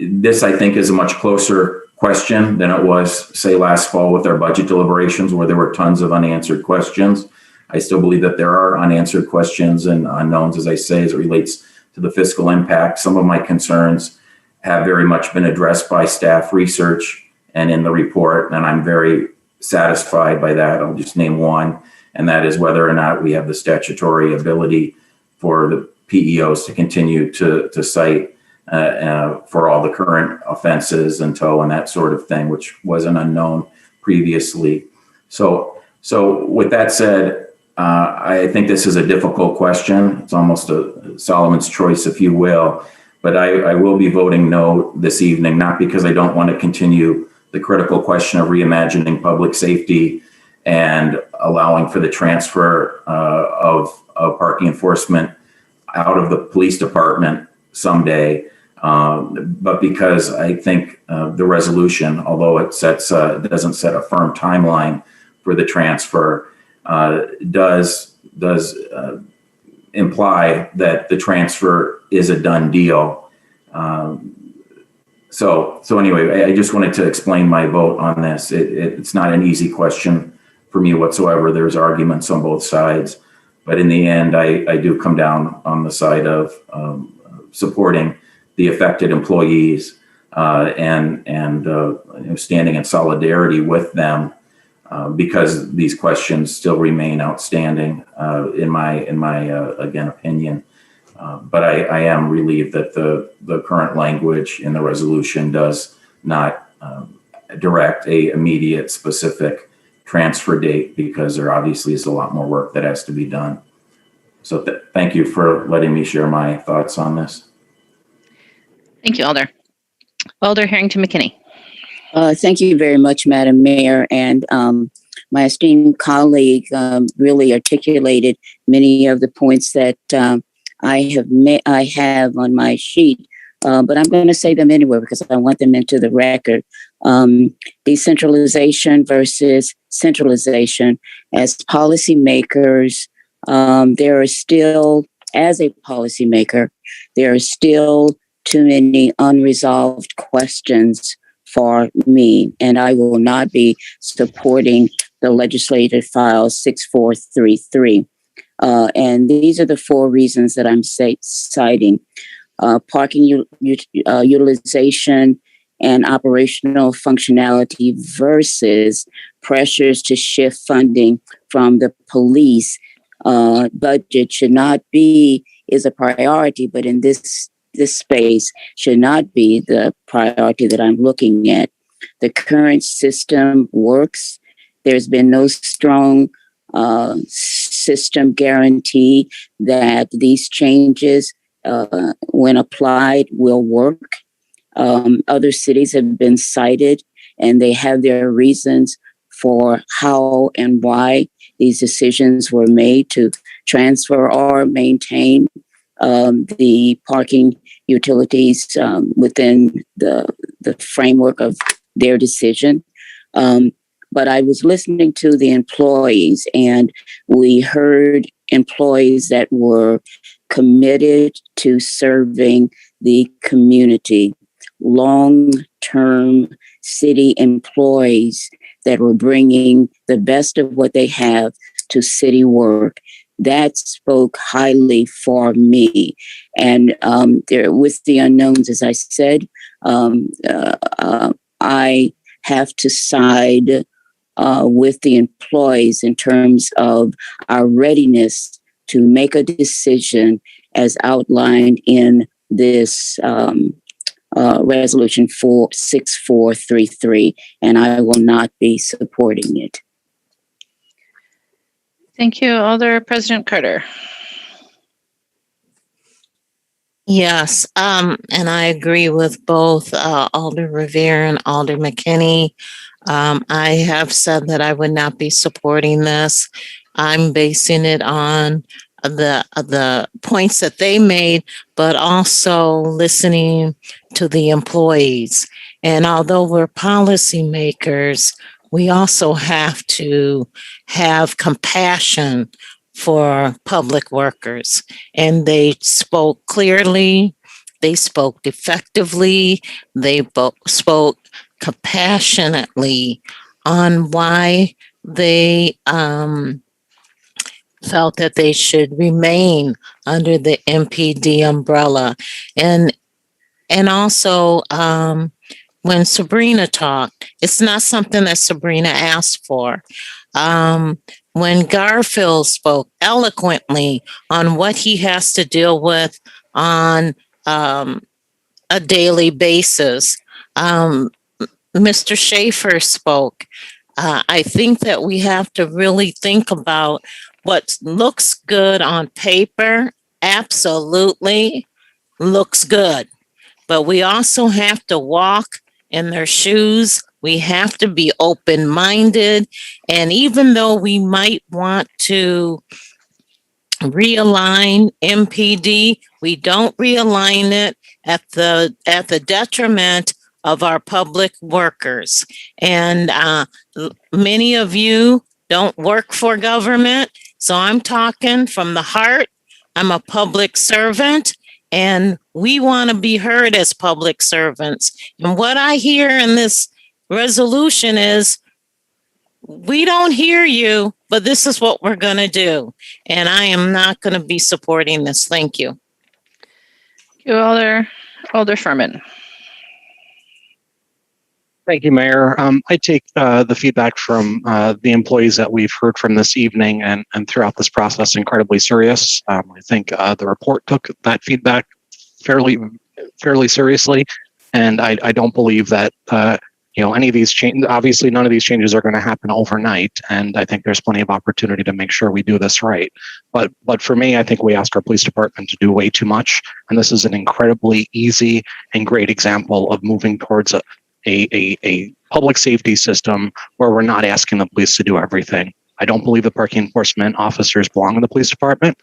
This, I think, is a much closer question than it was, say, last fall with our budget deliberations, where there were tons of unanswered questions. I still believe that there are unanswered questions and unknowns, as I say, as it relates to the fiscal impact. Some of my concerns have very much been addressed by staff research and in the report, and I'm very satisfied by that. I'll just name one, and that is whether or not we have the statutory ability for the PEOs to continue to cite for all the current offenses and tow and that sort of thing, which was an unknown previously. So with that said, I think this is a difficult question. It's almost a Solomon's choice, if you will, but I will be voting no this evening, not because I don't want to continue the critical question of reimagining public safety and allowing for the transfer of parking enforcement out of the police department someday. But because I think the resolution, although it doesn't set a firm timeline for the transfer, does imply that the transfer is a done deal. So anyway, I just wanted to explain my vote on this. It's not an easy question for me whatsoever. There's arguments on both sides, but in the end, I do come down on the side of supporting the affected employees and standing in solidarity with them because these questions still remain outstanding in my again opinion. But I am relieved that the current language in the resolution does not direct a immediate specific transfer date because there obviously is a lot more work that has to be done. So thank you for letting me share my thoughts on this. Thank you, Alder. Alder Harrington McKinney. Thank you very much, Madam Mayor. And my esteemed colleague really articulated many of the points that I have on my sheet, but I'm going to say them anyway because I want them into the record. Decentralization versus centralization. As policymakers, there are still, as a policymaker, there are still too many unresolved questions for me, and I will not be supporting the Legislative File 6433. And these are the 4 reasons that I'm citing. Parking utilization and operational functionality versus pressures to shift funding from the police budget is a priority, but in this space should not be the priority that I'm looking at. The current system works. There's been no strong system guarantee that these changes, when applied, will work. Other cities have been cited, and they have their reasons for how and why these decisions were made to transfer or maintain the parking utilities within the framework of their decision. But I was listening to the employees, and we heard employees that were committed to serving the community, long-term city employees that were bringing the best of what they have to city work. That spoke highly for me. And there, with the unknowns, as I said, I have to side with the employees in terms of our readiness to make a decision as outlined in this resolution 6433, and I will not be supporting it. Thank you, Alder President Carter. Yes, and I agree with both Alder Revere and Alder McKinney. I have said that I would not be supporting this. I'm basing it on the points that they made, but also listening to the employees. And although we're policymakers, we also have to have compassion for public workers. And they spoke clearly, they spoke effectively, they spoke compassionately on why they felt that they should remain under the MPD umbrella. And also, when Sabrina talked, it's not something that Sabrina asked for. When Garfield spoke eloquently on what he has to deal with on a daily basis, Mr. Schaefer spoke. I think that we have to really think about what looks good on paper, absolutely looks good. But we also have to walk in their shoes. We have to be open-minded. And even though we might want to realign MPD, we don't realign it at the detriment of our public workers. And many of you don't work for government, so I'm talking from the heart. I'm a public servant, and we want to be heard as public servants. And what I hear in this resolution is, we don't hear you, but this is what we're going to do. And I am not going to be supporting this. Thank you. Thank you, Alder Furman. Thank you, Mayor. I take the feedback from the employees that we've heard from this evening and throughout this process incredibly serious. I think the report took that feedback fairly seriously, and I don't believe that any of these changes. Obviously, none of these changes are going to happen overnight, and I think there's plenty of opportunity to make sure we do this right. But for me, I think we ask our police department to do way too much, and this is an incredibly easy and great example of moving towards a public safety system where we're not asking the police to do everything. I don't believe the parking enforcement officers belong in the police department.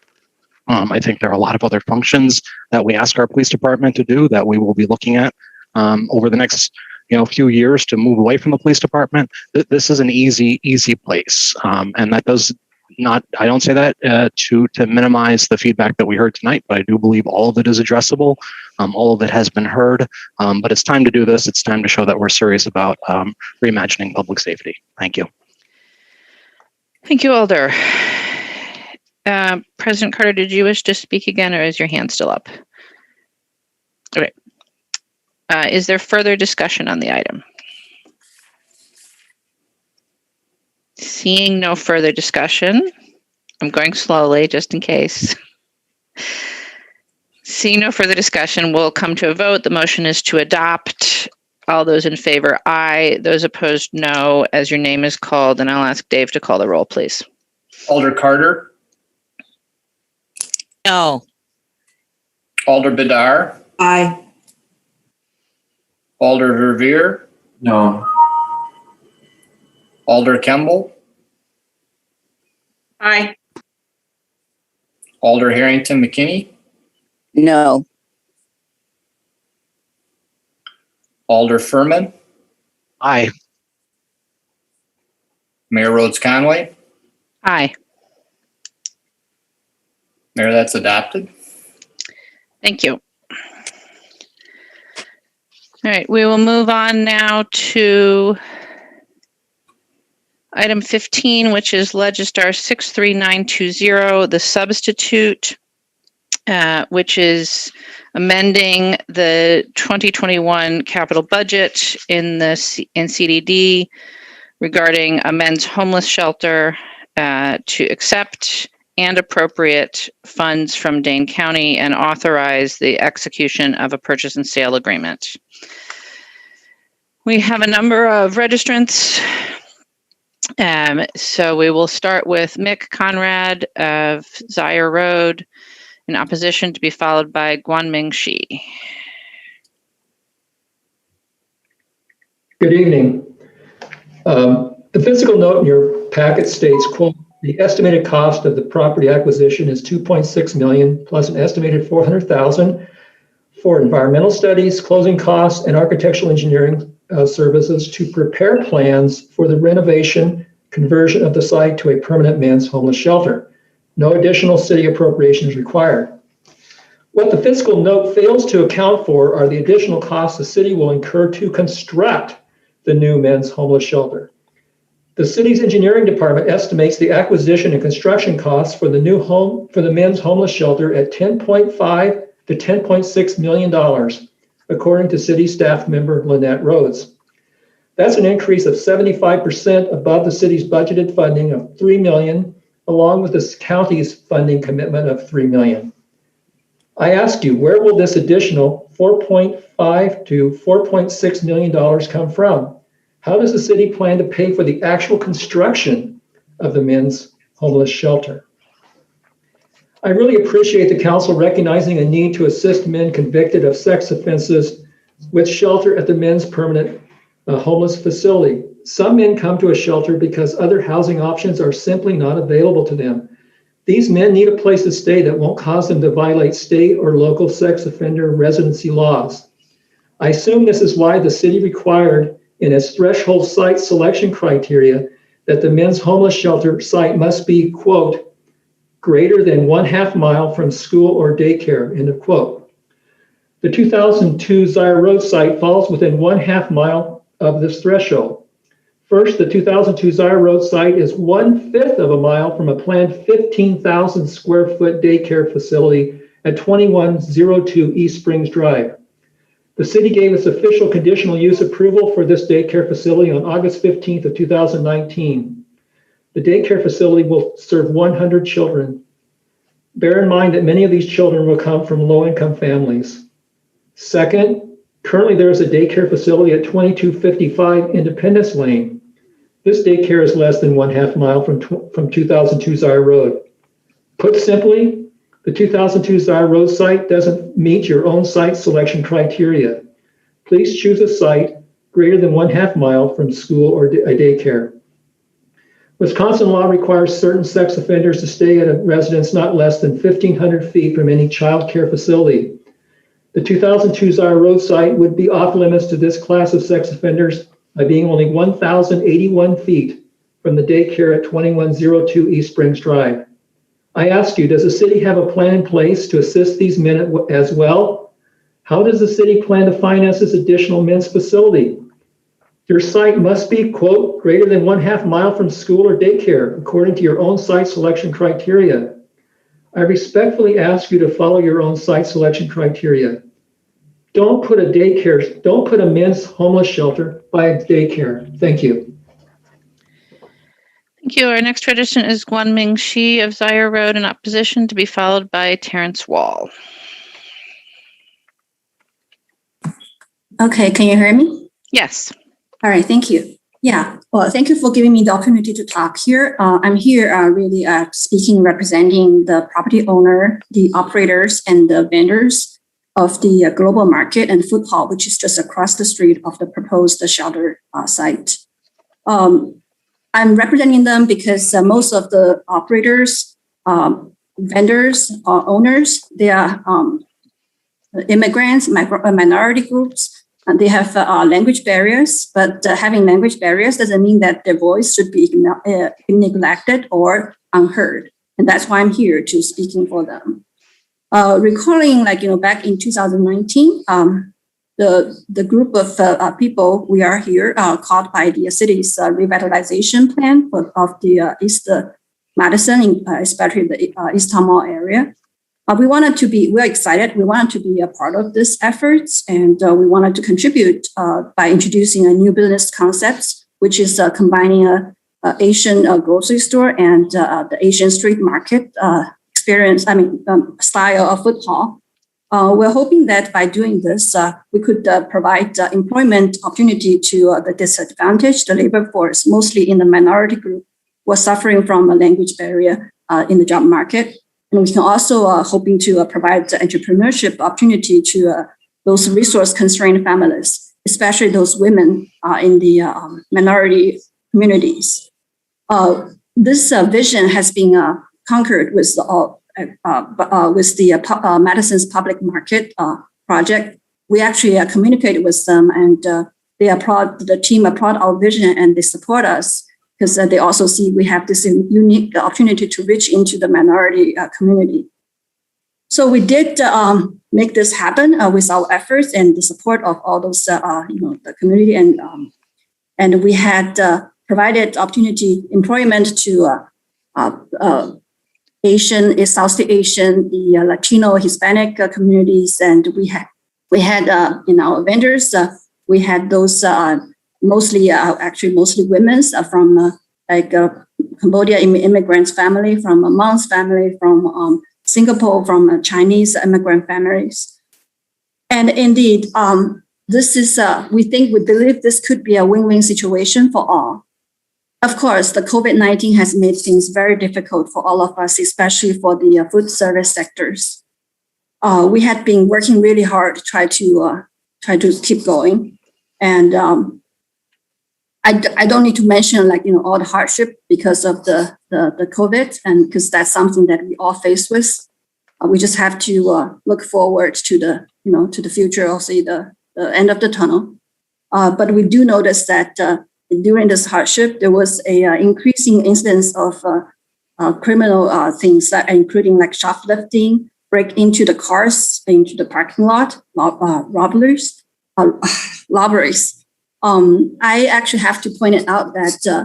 I think there are a lot of other functions that we ask our police department to do that we will be looking at over the next few years to move away from the police department. This is an easy place, and that does not. I don't say that to minimize the feedback that we heard tonight, but I do believe all of it is addressable. All of it has been heard, but it's time to do this. It's time to show that we're serious about reimagining public safety. Thank you. Thank you, Alder. President Carter, did you wish to speak again, or is your hand still up? Okay. Is there further discussion on the item? Seeing no further discussion, I'm going slowly just in case. Seeing no further discussion, we'll come to a vote. The motion is to adopt. All those in favor, aye. Those opposed, no. As your name is called, and I'll ask Dave to call the roll, please. Alder Carter. No. Alder Bedar. Aye. Alder Verveer. No. Alder Campbell. Aye. Alder Harrington McKinney. No. Alder Furman. Aye. Mayor Rhodes Conway. Aye. Mayor, that's adopted. Thank you. All right, we will move on now to item 15, which is Legistar 63920, the substitute, which is amending the 2021 capital budget in CDD regarding a men's homeless shelter to accept and appropriate funds from Dane County and authorize the execution of a purchase and sale agreement. We have a number of registrants. So we will start with Mick Conrad of Zaire Road in opposition, to be followed by Guanming Shi. Good evening. The physical note in your packet states, quote, the estimated cost of the property acquisition is $2.6 million plus an estimated $400,000 for environmental studies, closing costs, and architectural engineering services to prepare plans for the renovation, conversion of the site to a permanent men's homeless shelter. No additional city appropriation is required. What the fiscal note fails to account for are the additional costs the city will incur to construct the new men's homeless shelter. The city's engineering department estimates the acquisition and construction costs for the new home for the men's homeless shelter at $10.5 to $10.6 million, according to city staff member Lynette Rhodes. That's an increase of 75% above the city's budgeted funding of $3 million, along with the county's funding commitment of $3 million. I ask you, where will this additional $4.5 to $4.6 million come from? How does the city plan to pay for the actual construction of the men's homeless shelter? I really appreciate the council recognizing a need to assist men convicted of sex offenses with shelter at the men's permanent homeless facility. Some men come to a shelter because other housing options are simply not available to them. These men need a place to stay that won't cause them to violate state or local sex offender residency laws. I assume this is why the city required in its threshold site selection criteria that the men's homeless shelter site must be, quote, greater than 1/2 mile from school or daycare, end of quote. The 2002 Zire Road site falls within 1/2 mile of this threshold. First, the 2002 Zire Road site is 1/5 of a mile from a planned 15,000 square foot daycare facility at 2102 East Springs Drive. The city gave its official conditional use approval for this daycare facility on August 15th of 2019. The daycare facility will serve 100 children. Bear in mind that many of these children will come from low-income families. Second, currently there is a daycare facility at 2255 Independence Lane. This daycare is less than 1/2 mile from 2002 Zire Road. Put simply, the 2002 Zire Road site doesn't meet your own site selection criteria. Please choose a site greater than 1/2 mile from school or a daycare. Wisconsin law requires certain sex offenders to stay at a residence not less than 1,500 feet from any child care facility. The 2002 Zire Road site would be off limits to this class of sex offenders by being only 1,081 feet from the daycare at 2102 East Springs Drive. I ask you, does the city have a plan in place to assist these men as well? How does the city plan to finance this additional men's facility? Your site must be, quote, greater than 1/2 mile from school or daycare, according to your own site selection criteria. I respectfully ask you to follow your own site selection criteria. Don't put a men's homeless shelter by a daycare. Thank you. Thank you. Our next tradition is Guanming Shi of Zire Road in opposition, to be followed by Terrence Wall. Okay, can you hear me? Yes. All right, thank you. Yeah, well, thank you for giving me the opportunity to talk here. I'm here really speaking, representing the property owner, the operators, and the vendors of the global market and food hall, which is just across the street of the proposed shelter site. I'm representing them because most of the operators, vendors, owners, they are immigrants, minority groups. And they have language barriers, but having language barriers doesn't mean that their voice should be neglected or unheard. And that's why I'm here to speaking for them. Recalling, back in 2019, the group of people we are here called by the city's revitalization plan of the East Madison, especially the East Town area. We're excited. We wanted to be a part of this efforts, and we wanted to contribute by introducing a new business concepts, which is combining a Asian grocery store and the Asian street market style of food hall. We're hoping that by doing this, we could provide employment opportunity to the disadvantaged labor force, mostly in the minority group, who are suffering from a language barrier in the job market. And we can also hoping to provide entrepreneurship opportunity to those resource-constrained families, especially those women in the minority communities. This vision has been conquered with the Madison's Public Market project. We actually communicated with them, and they applaud the team, applaud our vision, and they support us, because they also see we have this unique opportunity to reach into the minority community. So we did make this happen with our efforts and the support of all those, the community, and we had provided employment to Asian, South Asian, the Latino, Hispanic communities, and we had in our vendors, we had those. Mostly women from Cambodia immigrants family, from a Hmong's family, from Singapore, from Chinese immigrant families. And indeed, we believe this could be a win-win situation for all. Of course, the COVID-19 has made things very difficult for all of us, especially for the food service sectors. We had been working really hard to try to keep going. And I don't need to mention all the hardship because of the COVID, and because that's something that we all face with. We just have to look forward to the future, or see the end of the tunnel. But we do notice that during this hardship, there was a increasing incidence of criminal things, including like shoplifting, break into the cars, into the parking lot, robberies. I actually have to point it out that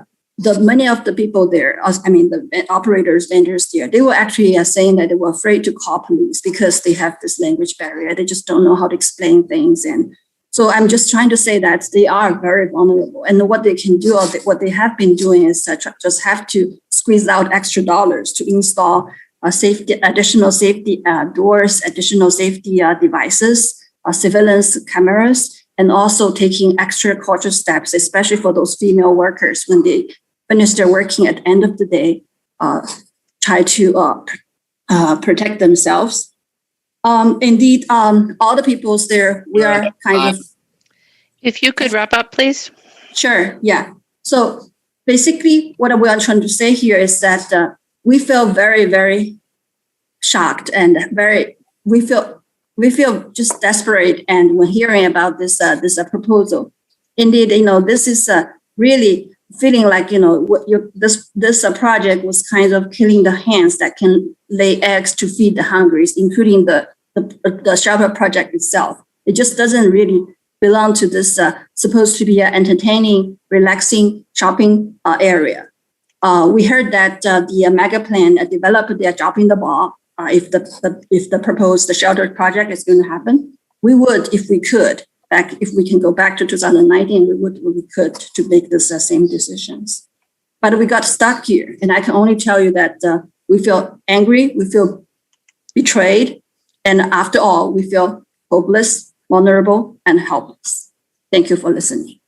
many of the people there, the operators, vendors there, they were actually saying that they were afraid to call police because they have this language barrier. They just don't know how to explain things. And so I'm just trying to say that they are very vulnerable. And what they can do, or what they have been doing, is just have to squeeze out extra dollars to install additional safety doors, additional safety devices, surveillance cameras, and also taking extra cautious steps, especially for those female workers when they finish their working at the end of the day, try to protect themselves. Indeed, all the peoples there, we are kind of... If you could wrap up, please. Sure, yeah. So basically, what we are trying to say here is that we feel very, very shocked, and we feel just desperate. And when hearing about this proposal, indeed, this is really feeling like this project was kind of killing the hands that can lay eggs to feed the hungry, including the shelter project itself. It just doesn't really belong to this supposed to be an entertaining, relaxing shopping area. We heard that the mega plan developer, they are dropping the ball. If the proposed shelter project is going to happen, we would, if we could, if we can go back to 2019, we could to make this same decisions. But we got stuck here, and I can only tell you that we feel angry, we feel betrayed, and after all, we feel hopeless, vulnerable, and helpless. Thank you for listening.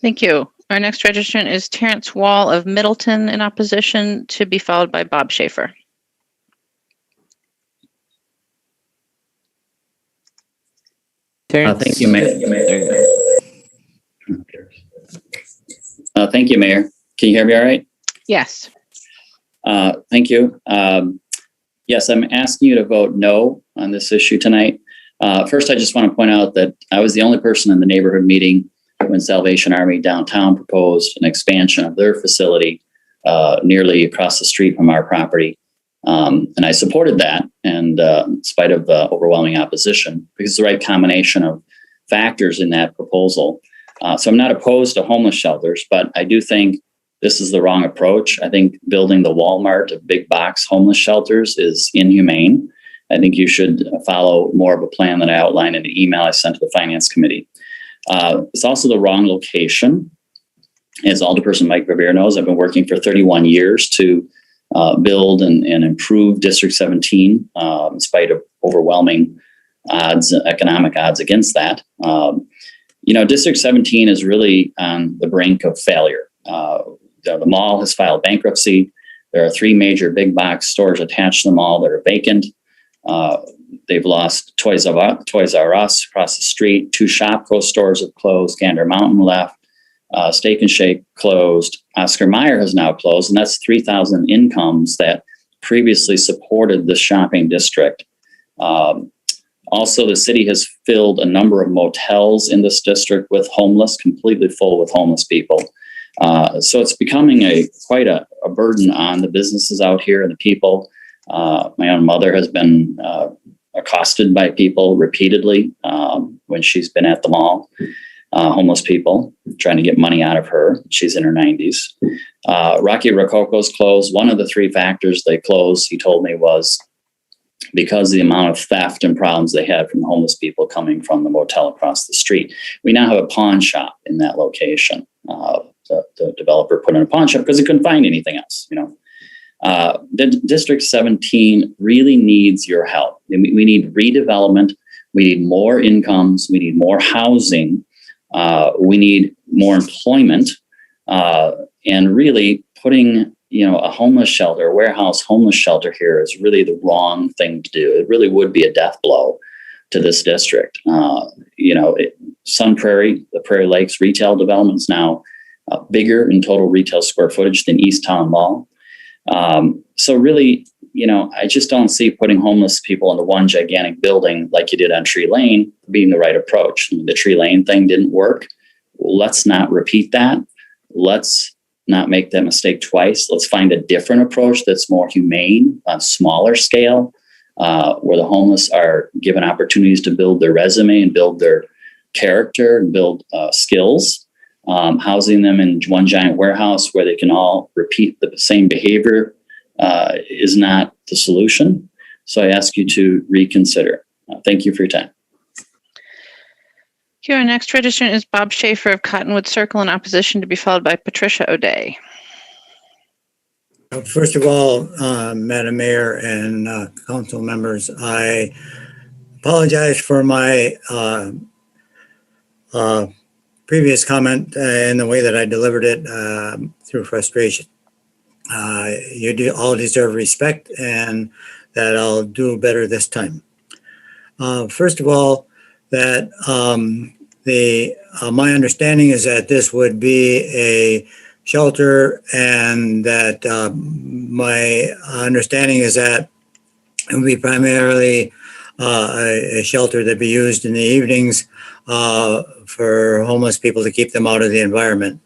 Thank you. Our next registrant is Terrence Wall of Middleton in opposition, to be followed by Bob Schaefer. Thank you, Mayor. Thank you, Mayor. Can you hear me all right? Yes. Thank you. Yes, I'm asking you to vote no on this issue tonight. First, I just want to point out that I was the only person in the neighborhood meeting when Salvation Army downtown proposed an expansion of their facility nearly across the street from our property. And I supported that, and in spite of overwhelming opposition, because it's the right combination of factors in that proposal. So I'm not opposed to homeless shelters, but I do think this is the wrong approach. I think building the Walmart of big box homeless shelters is inhumane. I think you should follow more of a plan that I outlined in an email I sent to the Finance Committee. It's also the wrong location. As Alderperson Mike Revere knows, I've been working for 31 years to build and improve District 17, in spite of overwhelming economic odds against that. District 17 is really on the brink of failure. The mall has filed bankruptcy. There are 3 major big box stores attached to the mall that are vacant. They've lost Toys R Us across the street. 2 Shopko stores have closed. Gander Mountain left. Steak and Shake closed. Oscar Mayer has now closed, and that's 3,000 incomes that previously supported the shopping district. Also, the city has filled a number of motels in this district with homeless, completely full with homeless people. So it's becoming quite a burden on the businesses out here and the people. My own mother has been accosted by people repeatedly when she's been at the mall. Homeless people trying to get money out of her. She's in her 90s. Rocky Rococo's closed. One of the 3 factors they closed, he told me, was because of the amount of theft and problems they had from homeless people coming from the motel across the street. We now have a pawn shop in that location. The developer put in a pawn shop because he couldn't find anything else. District 17 really needs your help. We need redevelopment. We need more incomes. We need more housing. We need more employment, and really putting, a homeless shelter, a warehouse homeless shelter here is really the wrong thing to do. It really would be a death blow to this district. Sun Prairie, the Prairie Lakes retail development's now bigger in total retail square footage than East Town Mall. So really, I just don't see putting homeless people into one gigantic building like you did on Tree Lane being the right approach. The Tree Lane thing didn't work. Let's not repeat that. Let's not make that mistake twice. Let's find a different approach that's more humane on smaller scale, where the homeless are given opportunities to build their resume and build their character and build skills. Housing them in one giant warehouse where they can all repeat the same behavior is not the solution. So I ask you to reconsider. Thank you for your time. Our next registrant is Bob Schaefer of Cottonwood Circle in opposition, to be followed by Patricia O'Day. First of all, Madam Mayor and council members, I apologize for my previous comment and the way that I delivered it through frustration. You all deserve respect, and that I'll do better this time. First of all, that my understanding is that this would be a shelter, and that my understanding is that it would be primarily a shelter that be used in the evenings for homeless people to keep them out of the environment.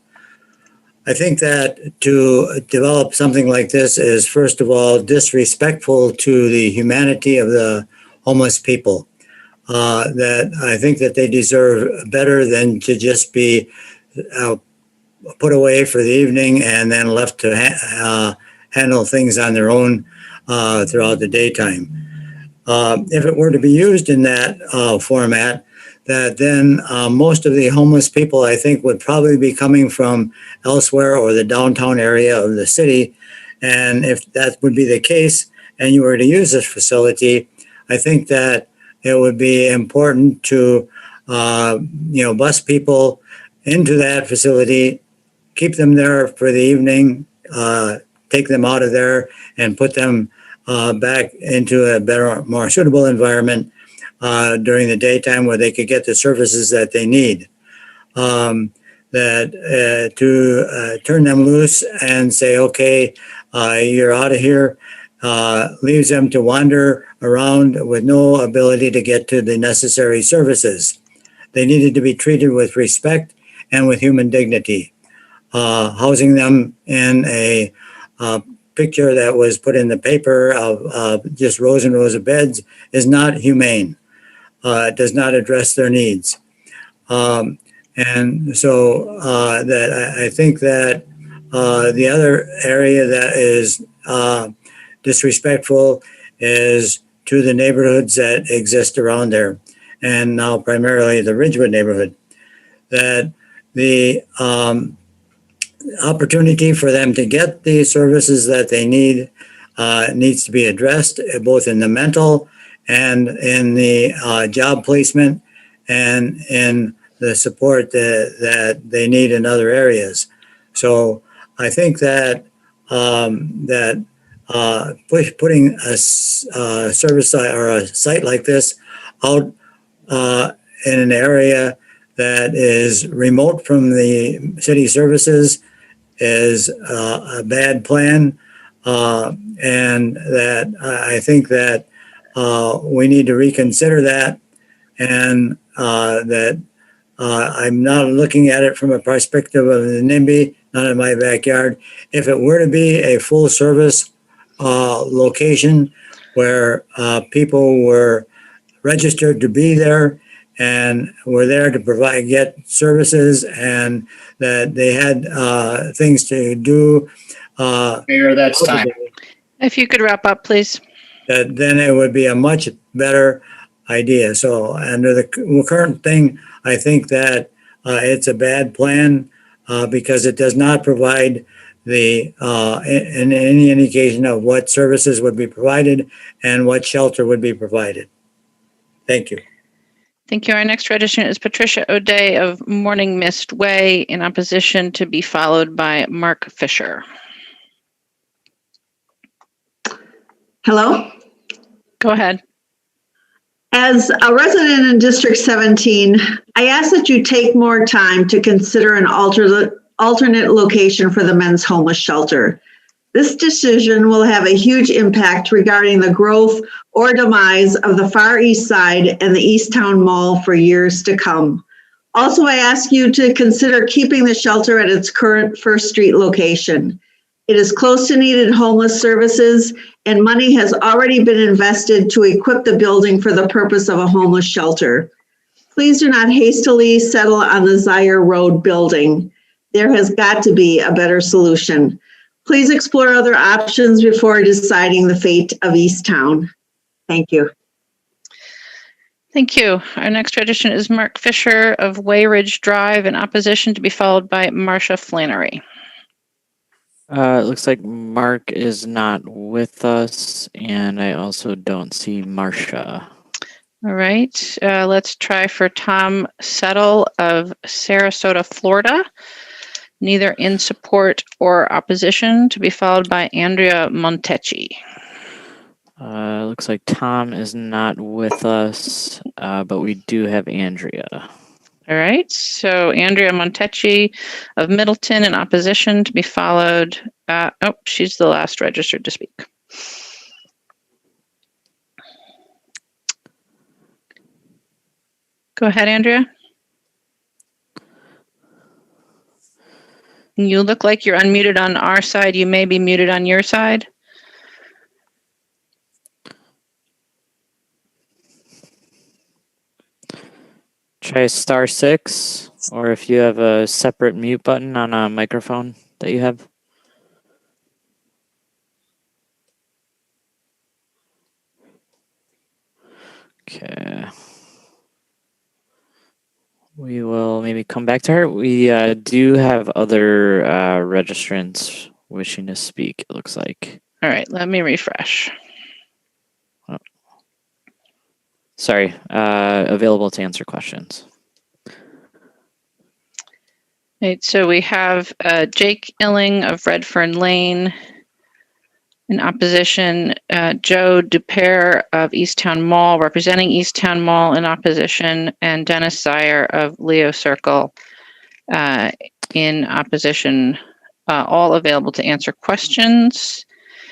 I think that to develop something like this is, first of all, disrespectful to the humanity of the homeless people. That I think that they deserve better than to just be put away for the evening and then left to handle things on their own throughout the daytime. If it were to be used in that format, that then most of the homeless people, I think, would probably be coming from elsewhere or the downtown area of the city. And if that would be the case, and you were to use this facility, I think that it would be important to, bus people into that facility, keep them there for the evening, take them out of there, and put them back into a better, more suitable environment during the daytime where they could get the services that they need. To turn them loose and say, okay, you're out of here, leaves them to wander around with no ability to get to the necessary services. They needed to be treated with respect and with human dignity. Housing them in a picture that was put in the paper of just rows and rows of beds is not humane. It does not address their needs. And so that I think that the other area that is disrespectful is to the neighborhoods that exist around there, and now primarily the Ridgewood neighborhood, that the opportunity for them to get the services that they need needs to be addressed, both in the mental and in the job placement and in the support that they need in other areas. So I think that putting a service site or a site like this out in an area that is remote from the city services is a bad plan, and that I think that we need to reconsider that, and that I'm not looking at it from a perspective of the NIMBY, not in my backyard. If it were to be a full service location where people were registered to be there and were there to get services, and that they had things to do. Mayor, that's time. If you could wrap up, please. Then it would be a much better idea. So under the current thing, I think that it's a bad plan because it does not provide the in any indication of what services would be provided and what shelter would be provided. Thank you. Thank you. Our next registrant is Patricia O'Day of Morning Mist Way in opposition, to be followed by Mark Fisher. Hello? Go ahead. As a resident in District 17, I ask that you take more time to consider an alternate location for the men's homeless shelter. This decision will have a huge impact regarding the growth or demise of the Far East Side and the Easttown Mall for years to come. Also, I ask you to consider keeping the shelter at its current First Street location. It is close to needed homeless services, and money has already been invested to equip the building for the purpose of a homeless shelter. Please do not hastily settle on the Zaire Road building. There has got to be a better solution. Please explore other options before deciding the fate of Easttown. Thank you. Thank you. Our next registrant is Mark Fisher of Wayridge Drive, in opposition, to be followed by Marcia Flannery. It looks like Mark is not with us, and I also don't see Marcia. All right, let's try for Tom Settle of Sarasota, Florida. Neither in support or opposition, to be followed by Andrea Montecchi. Looks like Tom is not with us, but we do have Andrea. All right, so Andrea Montecchi of Middleton in opposition, to be followed. She's the last registered to speak. Go ahead, Andrea. You look like you're unmuted on our side. You may be muted on your side. Try *6, or if you have a separate mute button on a microphone that you have. Okay. We will maybe come back to her. We do have other registrants wishing to speak, it looks like. All right, let me refresh. Oh. Sorry, available to answer questions. Right, so we have Jake Illing of Redfern Lane in opposition, Joe Dupere of Easttown Mall, representing Easttown Mall in opposition, and Dennis Zaire of Leo Circle in opposition, all available to answer questions.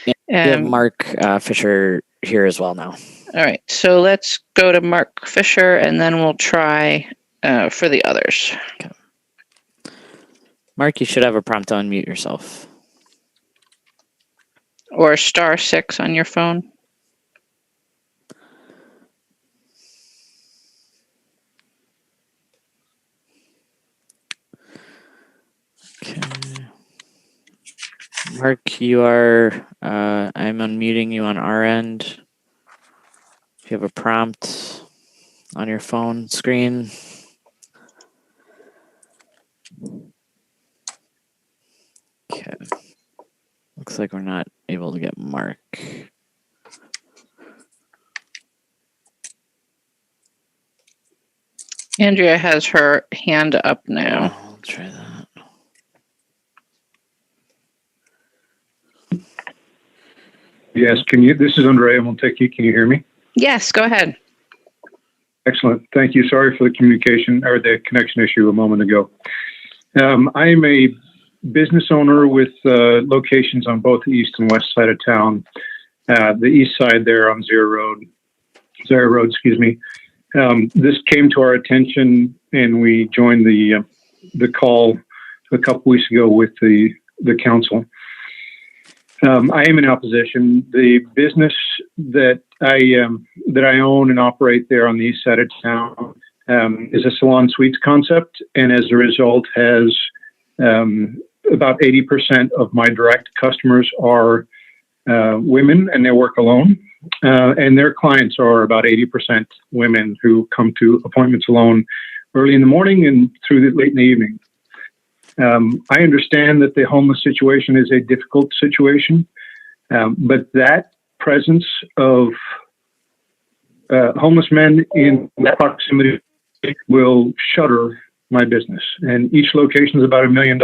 We have Mark Fisher here as well now. All right, so let's go to Mark Fisher, and then we'll try for the others. Okay. Mark, you should have a prompt to unmute yourself. Or *6 on your phone. Okay. Mark, you are, I'm unmuting you on our end. If you have a prompt on your phone screen. Okay. Looks like we're not able to get Mark. Andrea has her hand up now. I'll try that. Yes, this is Andrea Montecchi. Can you hear me? Yes, go ahead. Excellent. Thank you. Sorry for the communication or the connection issue a moment ago. I am a business owner with locations on both the east and west side of town. The east side there on Zaire Road, this came to our attention, and we joined the call a couple weeks ago with the council. I am in opposition. The business that I own and operate there on the east side of town is a salon suites concept, and as a result has about 80% of my direct customers are women, and they work alone. And their clients are about 80% women who come to appointments alone early in the morning and through late in the evening. I understand that the homeless situation is a difficult situation, but that presence of homeless men in that proximity will shutter my business. And each location is about $1 million.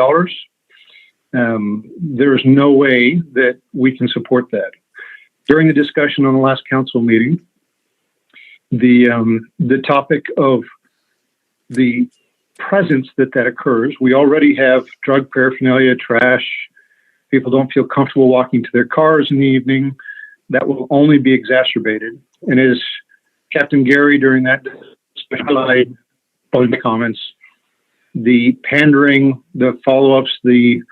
There is no way that we can support that. During the discussion on the last council meeting, the topic of the presence that occurs. We already have drug paraphernalia, trash. People don't feel comfortable walking to their cars in the evening. That will only be exacerbated. And as Captain Gary during that highlighted comments, the pandering, the follow-ups, the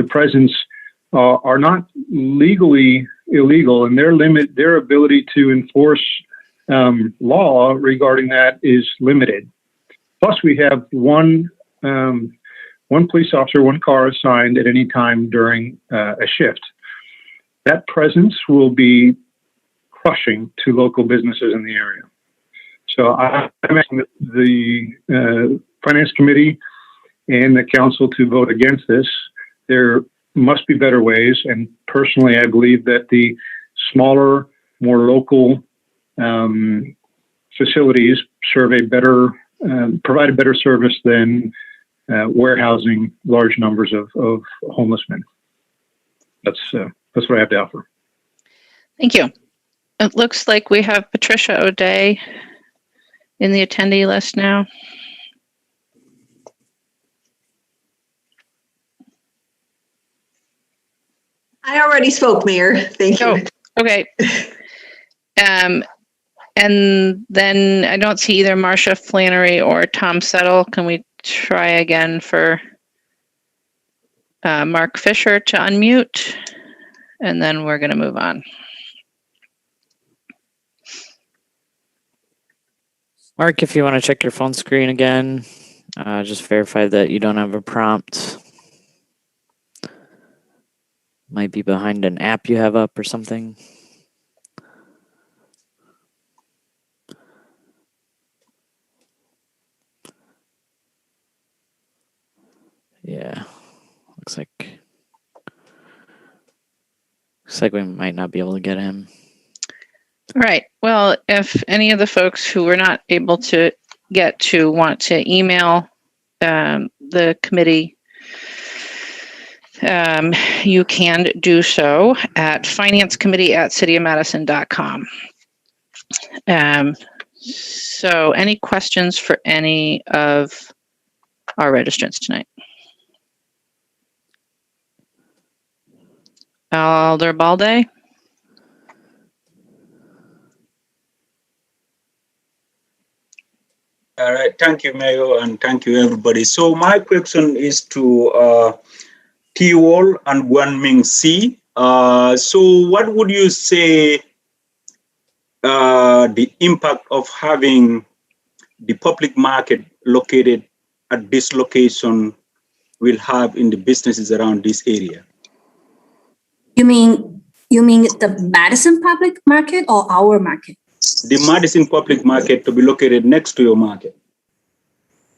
presence are not legally illegal, and their ability to enforce law regarding that is limited. Plus, we have one police officer, one car assigned at any time during a shift. That presence will be crushing to local businesses in the area. So I'm asking the Finance Committee and the Council to vote against this. There must be better ways, and personally, I believe that the smaller, more local facilities provide a better service than warehousing large numbers of homeless men. That's what I have to offer. Thank you. It looks like we have Patricia O'Day in the attendee list now. I already spoke, Mayor. Thank you. Oh, okay. And then I don't see either Marcia Flannery or Tom Settle. Can we try again for Mark Fisher to unmute? And then we're going to move on. Mark, if you want to check your phone screen again, just verify that you don't have a prompt. Might be behind an app you have up or something. Yeah, looks like we might not be able to get him. All right. Well, if any of the folks who were not able to get to want to email the committee, you can do so at financecommittee@cityofmadison.com. So any questions for any of our registrants tonight? Alder Balde? All right, thank you, Mayor, and thank you, everybody. So my question is to T-Wall and Guanming C. So what would you say the impact of having the public market located at this location will have in the businesses around this area? You mean the Madison public market or our market? The Madison public market to be located next to your market.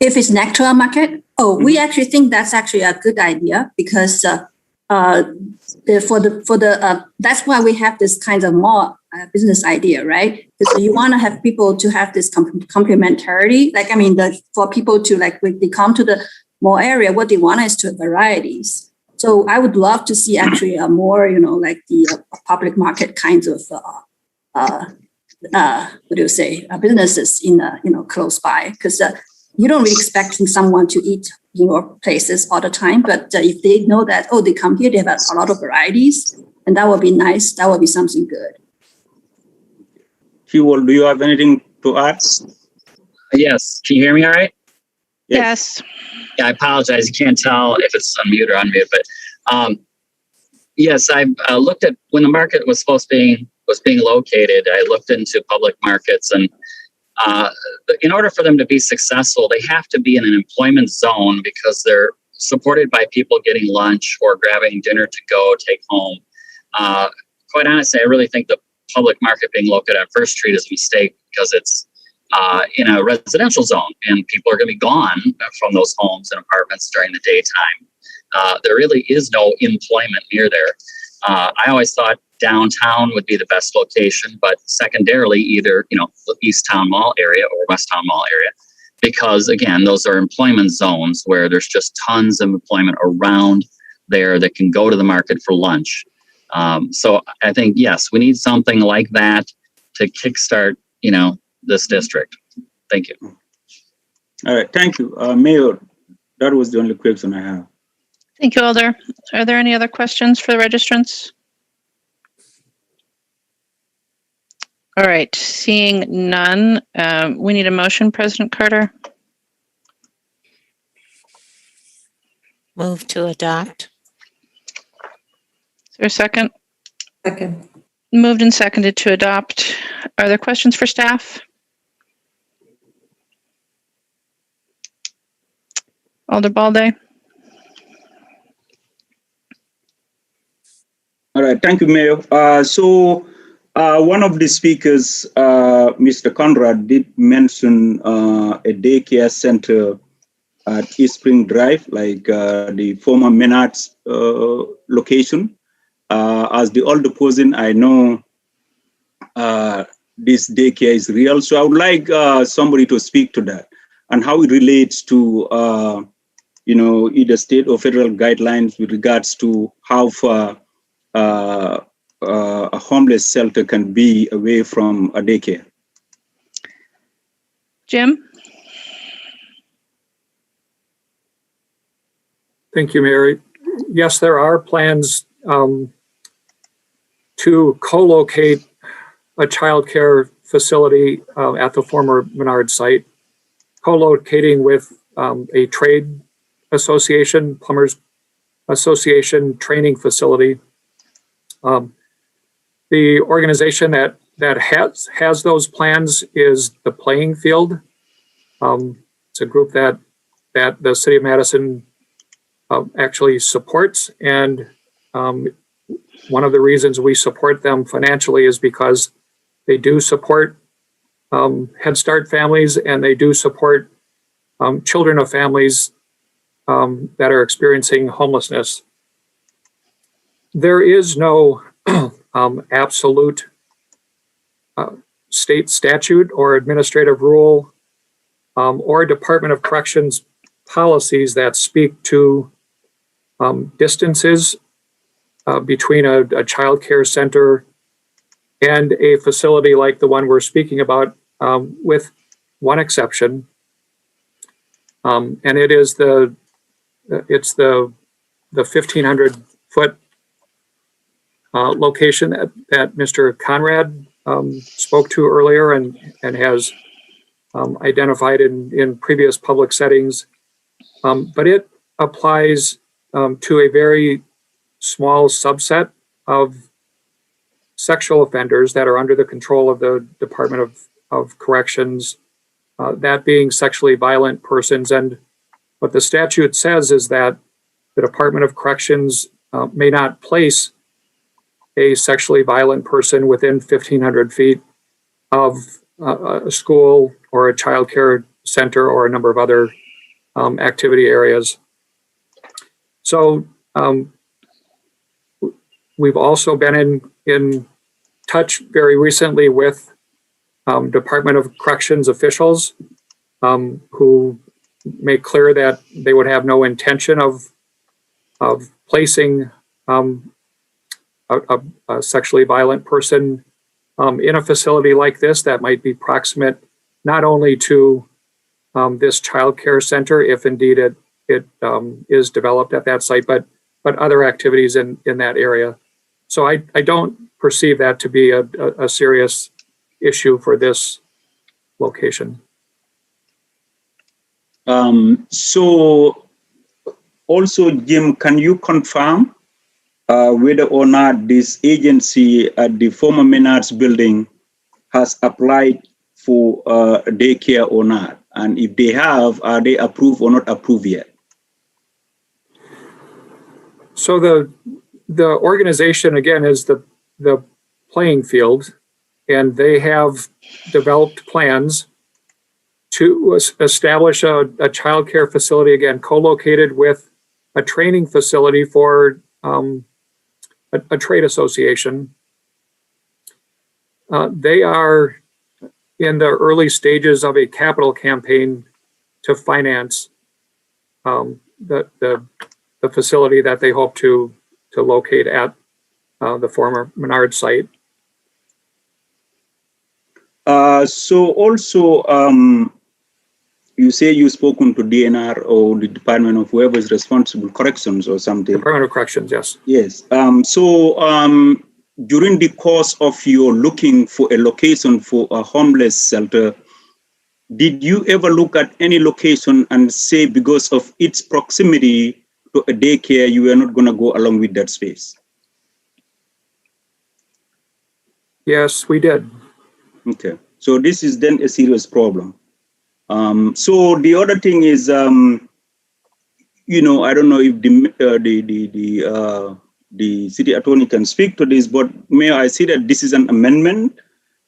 If it's next to our market, we actually think that's actually a good idea because that's why we have this kind of more business idea, right? Because you want to have people to have this complementarity. For people to when they come to the mall area, what they want is to have varieties. So I would love to see actually a more, the public market kinds of, businesses in, close by, because you don't really expect someone to eat in your places all the time. But if they know that, they come here, they have a lot of varieties, and that would be nice. That would be something good. Fuel, do you have anything to add? Yes. Can you hear me all right? Yes. Yeah, I apologize. You can't tell if it's unmute or unmute, but yes, I looked at when the market was being located. I looked into public markets, and in order for them to be successful, they have to be in an employment zone because they're supported by people getting lunch or grabbing dinner to go take home. Quite honestly, I really think the public market being located on First Street is a mistake because it's in a residential zone, and people are going to be gone from those homes and apartments during the daytime. There really is no employment near there. I always thought downtown would be the best location, but secondarily, either the East Town Mall area or West Town Mall area, because again, those are employment zones where there's just tons of employment around there that can go to the market for lunch. So I think yes, we need something like that to kickstart this district. Thank you. All right, thank you. Mayor, that was the only question I have. Thank you, Alder. Are there any other questions for the registrants? All right, seeing none, we need a motion, President Carter. Move to adopt. Is there a second? Second. Moved and seconded to adopt. Are there questions for staff? Alder Balde? All right, thank you, Mayor. One of the speakers, Mr. Conrad, did mention a daycare center at East Spring Drive, like the former Menards location. As the older person, I know this daycare is real. So I would like somebody to speak to that and how it relates to, either state or federal guidelines with regards to how far a homeless shelter can be away from a daycare. Jim? Thank you, Mary. Yes, there are plans to co-locate a childcare facility at the former Menard site, co-locating with a trade association, plumbers association training facility. The organization that has those plans is the Playing Field. It's a group that the City of Madison actually supports, and one of the reasons we support them financially is because they do support Head Start families, and they do support children of families that are experiencing homelessness. There is no absolute state statute or administrative rule or Department of Corrections policies that speak to distances between a child care center and a facility like the one we're speaking about, with one exception, and it is the 1,500-foot location that Mr. Conrad spoke to earlier and has identified in previous public settings, but it applies to a very small subset of sexual offenders that are under the control of the Department of Corrections, that being sexually violent persons. And what the statute says is that the Department of Corrections may not place a sexually violent person within 1,500 feet of a school or a child care center or a number of other activity areas. So we've also been in touch very recently with Department of Corrections officials who make clear that they would have no intention of placing a sexually violent person in a facility like this that might be proximate not only to this child care center, if indeed it is developed at that site, but other activities in that area. So I don't perceive that to be a serious issue for this location. So also, Jim, can you confirm whether or not this agency at the former Menards building has applied for daycare or not? And if they have, are they approved or not approved yet? So the organization, again, is the Playing Field, and they have developed plans to establish a child care facility, again, co-located with a training facility for a trade association. They are in the early stages of a capital campaign to finance the facility that they hope to locate at the former Menard site. So also, you say you've spoken to DNR or the Department of whoever is responsible, corrections or something. Department of Corrections, yes. Yes. During the course of your looking for a location for a homeless shelter, did you ever look at any location and say because of its proximity to a daycare, you are not going to go along with that space? Yes, we did. Okay. So this is then a serious problem. So the other thing is, I don't know if the city attorney can speak to this, but Mayor, I see that this is an amendment.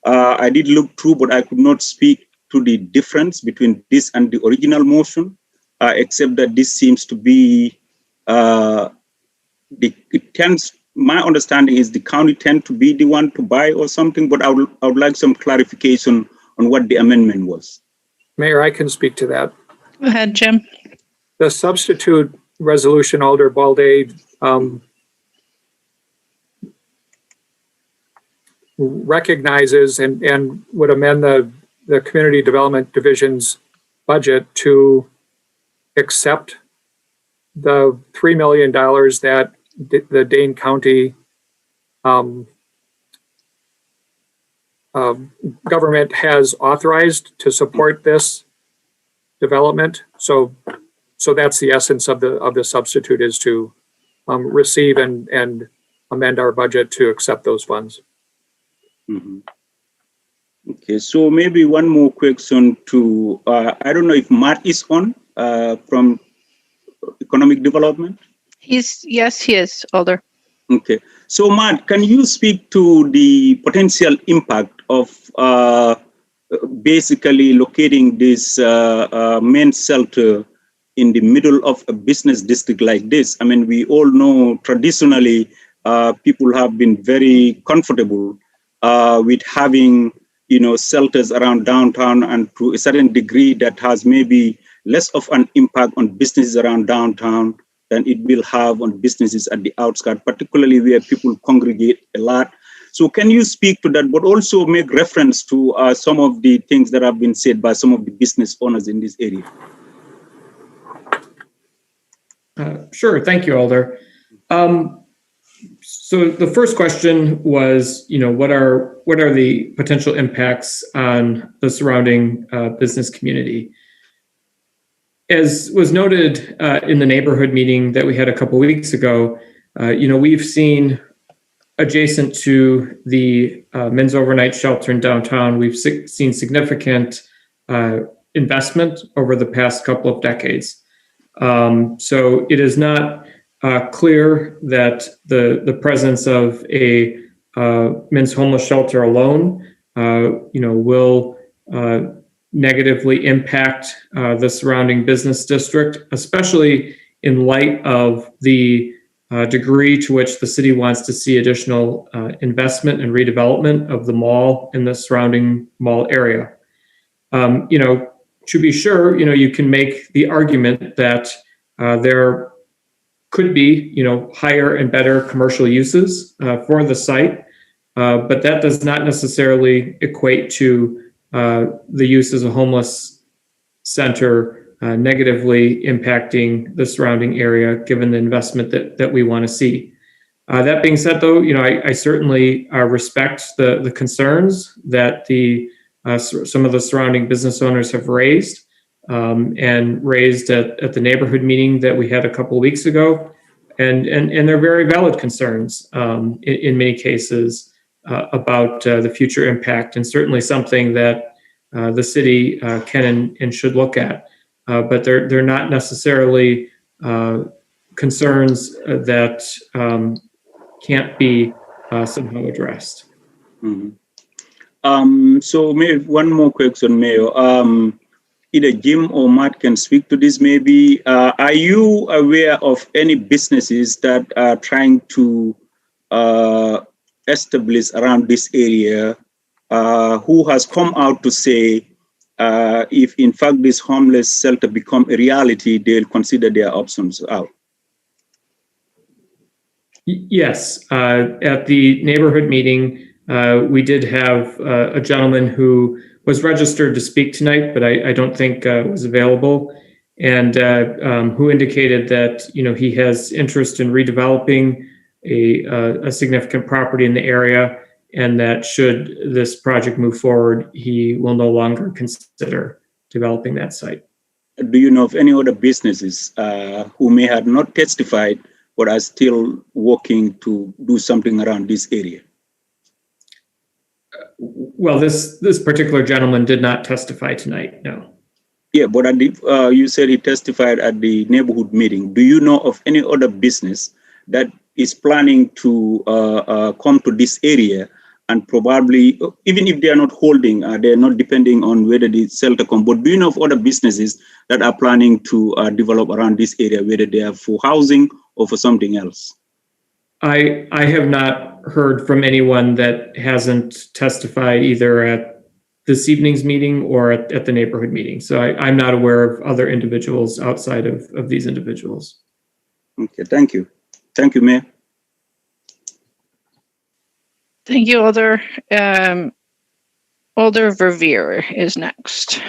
I did look through, but I could not speak to the difference between this and the original motion, except that this seems to be, my understanding is the county tend to be the one to buy or something, but I would like some clarification on what the amendment was. Mayor, I can speak to that. Go ahead, Jim. The substitute resolution, Alder Balde, recognizes and would amend the Community Development Division's budget to accept the $3 million that the Dane County government has authorized to support this development. So that's the essence of the substitute, is to receive and amend our budget to accept those funds. Mm-hmm. Okay, so maybe one more question to, I don't know if Matt is on from Economic Development. Yes, he is, Alder. Okay, so Matt, can you speak to the potential impact of basically locating this main shelter in the middle of a business district like this? I mean, we all know traditionally people have been very comfortable with having, shelters around downtown, and to a certain degree that has maybe less of an impact on businesses around downtown than it will have on businesses at the outskirts, particularly where people congregate a lot. So can you speak to that, but also make reference to some of the things that have been said by some of the business owners in this area? Sure, thank you, Alder. So the first question was, what are the potential impacts on the surrounding business community? As was noted in the neighborhood meeting that we had a couple weeks ago, we've seen adjacent to the men's overnight shelter in downtown, we've seen significant investment over the past couple of decades. So it is not clear that the presence of a men's homeless shelter alone, will negatively impact the surrounding business district, especially in light of the degree to which the city wants to see additional investment and redevelopment of the mall and the surrounding mall area. To be sure, you can make the argument that there could be, higher and better commercial uses for the site, but that does not necessarily equate to the use as a homeless center negatively impacting the surrounding area, given the investment that we want to see. That being said, though, I certainly respect the concerns that some of the surrounding business owners have raised and raised at the neighborhood meeting that we had a couple of weeks ago, and they're very valid concerns in many cases about the future impact, and certainly something that the city can and should look at. But they're not necessarily concerns that can't be somehow addressed. Mm-hmm. So maybe one more question, Mayor. Either Jim or Matt can speak to this maybe. Are you aware of any businesses that are trying to establish around this area who has come out to say if in fact this homeless shelter become a reality, they'll consider their options out? Yes, at the neighborhood meeting, We did have a gentleman who was registered to speak tonight, but I don't think was available, and who indicated that he has interest in redeveloping a significant property in the area, and that should this project move forward, he will no longer consider developing that site. Do you know of any other businesses who may have not testified but are still working to do something around this area? Well, this particular gentleman did not testify tonight, no. Yeah, but you said he testified at the neighborhood meeting. Do you know of any other business that is planning to come to this area, and probably, even if they are not holding, they're not depending on whether they sell to come, but do you know of other businesses that are planning to develop around this area, whether they are for housing or for something else? I have not heard from anyone that hasn't testified either at this evening's meeting or at the neighborhood meeting. So I'm not aware of other individuals outside of these individuals. Okay, thank you. Thank you, Mayor. Thank you, Alder. Alder Verveer is next.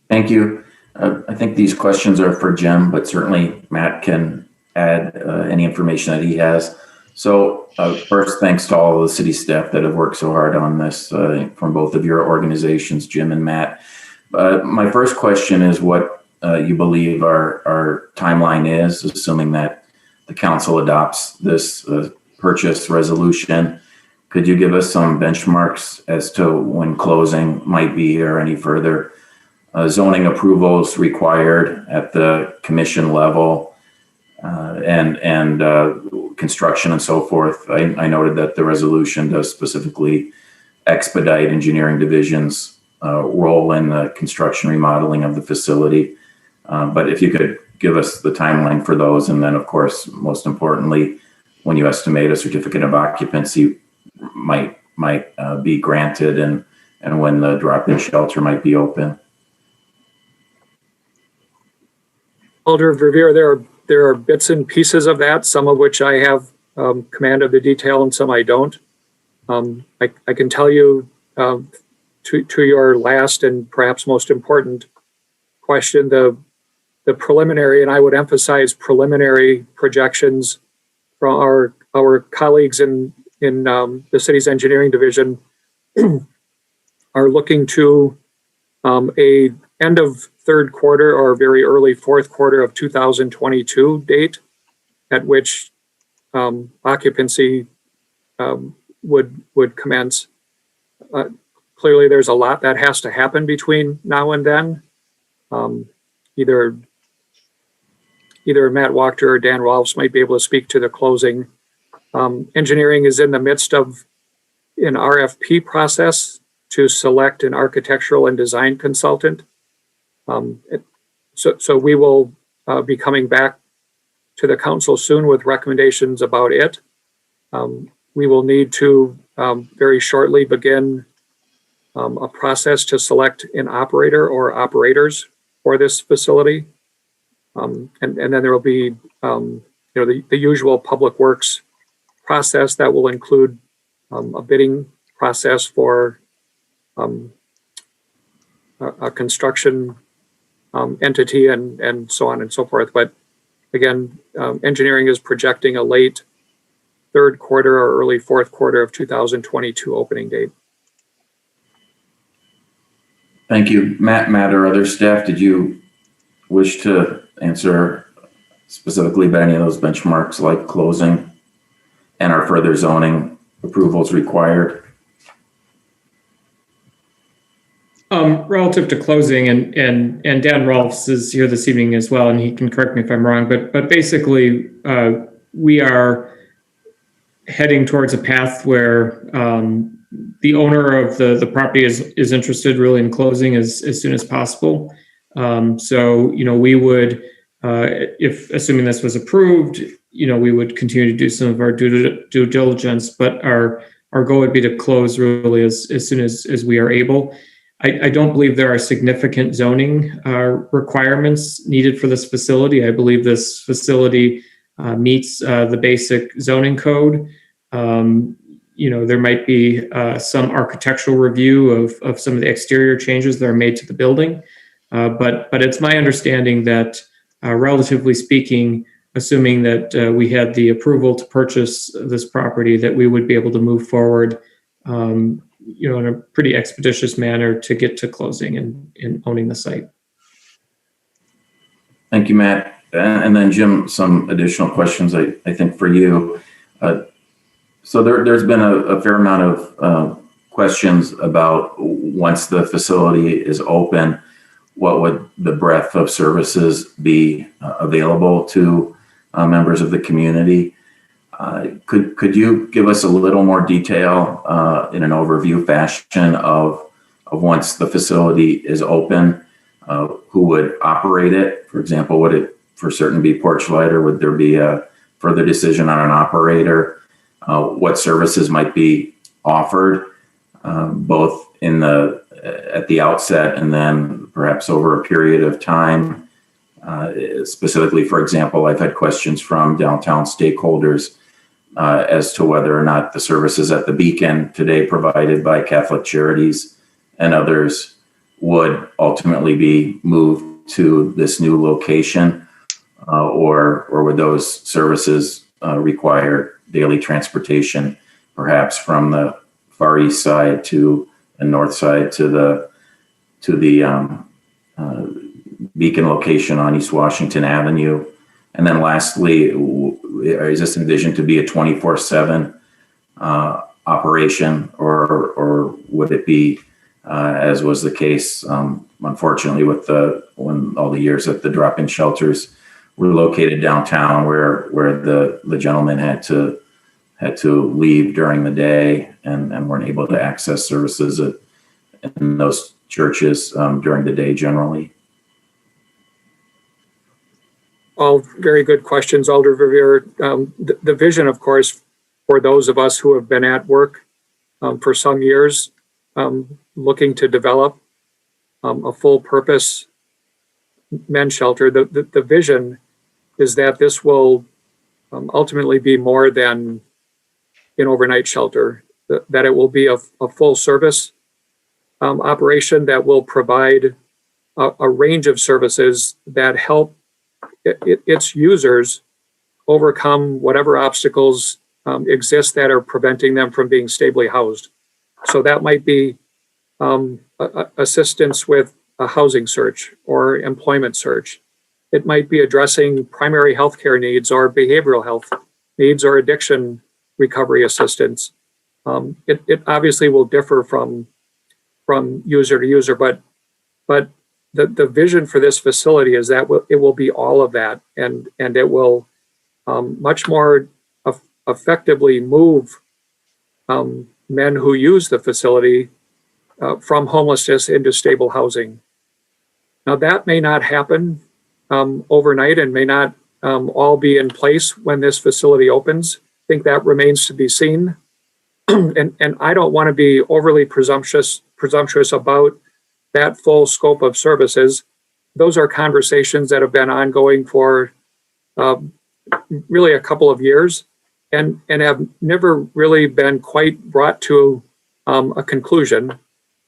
Thank you. I think these questions are for Jim, but certainly Matt can add any information that he has. So first, thanks to all of the city staff that have worked so hard on this from both of your organizations, Jim and Matt. My first question is what you believe our timeline is, assuming that the council adopts this purchase resolution. Could you give us some benchmarks as to when closing might be, or any further zoning approvals required at the commission level, and construction and so forth? I noted that the resolution does specifically expedite engineering division's role in the construction remodeling of the facility. But if you could give us the timeline for those, and then of course, most importantly, when you estimate a certificate of occupancy might be granted, and when the drop-in shelter might be open. Alder Verveer, there are bits and pieces of that, some of which I have command of the detail and some I don't. I can tell you to your last and perhaps most important question, the preliminary, and I would emphasize preliminary projections from our colleagues in the city's engineering division are looking to a end of third quarter or very early fourth quarter of 2022 date, at which occupancy would commence. Clearly, there's a lot that has to happen between now and then. Either Matt Wachter or Dan Rolfs might be able to speak to the closing. Engineering is in the midst of an RFP process to select an architectural and design consultant. So we will be coming back to the council soon with recommendations about it. We will need to very shortly begin a process to select an operator or operators for this facility. And then there will be the usual public works process that will include a bidding process for a construction entity and so on and so forth. But again, engineering is projecting a late third quarter or early fourth quarter of 2022 opening date. Thank you. Matt or other staff, did you wish to answer specifically about any of those benchmarks, like closing and are further zoning approvals required? Relative to closing, and Dan Rolfs is here this evening as well, and he can correct me if I'm wrong, but basically we are heading towards a path where the owner of the property is interested really in closing as soon as possible. So we would, if assuming this was approved, we would continue to do some of our due diligence, but our goal would be to close really as soon as we are able. I don't believe there are significant zoning requirements needed for this facility. I believe this facility meets the basic zoning code. There might be some architectural review of some of the exterior changes that are made to the building. But it's my understanding that, relatively speaking, assuming that we had the approval to purchase this property, that we would be able to move forward, in a pretty expeditious manner to get to closing and owning the site. Thank you, Matt. And then Jim, some additional questions, I think, for you. So there's been a fair amount of questions about once the facility is open, what would the breadth of services be available to members of the community? Could you give us a little more detail in an overview fashion of once the facility is open, who would operate it? For example, would it for certain be porch light, or would there be a further decision on an operator? What services might be offered, both at the outset and then perhaps over a period of time? Specifically, for example, I've had questions from downtown stakeholders as to whether or not the services at the Beacon today provided by Catholic Charities and others would ultimately be moved to this new location, or would those services require daily transportation, perhaps from the far east side to the north side to the Beacon location on East Washington Avenue? And then lastly, is this envisioned to be a 24/7 operation, or would it be, as was the case, unfortunately, when all the years that the drop-in shelters were located downtown, where the gentleman had to leave during the day and weren't able to access services in those churches during the day generally? All very good questions, Alder Verveer. The vision, of course, for those of us who have been at work for some years, looking to develop a full-purpose men's shelter, the vision is that this will ultimately be more than an overnight shelter, that it will be a full-service operation that will provide a range of services that help its users overcome whatever obstacles exist that are preventing them from being stably housed. So that might be assistance with a housing search or employment search. It might be addressing primary healthcare needs or behavioral health needs or addiction recovery assistance. It obviously will differ from user to user, but the vision for this facility is that it will be all of that, and it will much more effectively move men who use the facility from homelessness into stable housing. Now, that may not happen overnight and may not all be in place when this facility opens. I think that remains to be seen. And I don't want to be overly presumptuous about that full scope of services. Those are conversations that have been ongoing for really a couple of years and have never really been quite brought to a conclusion.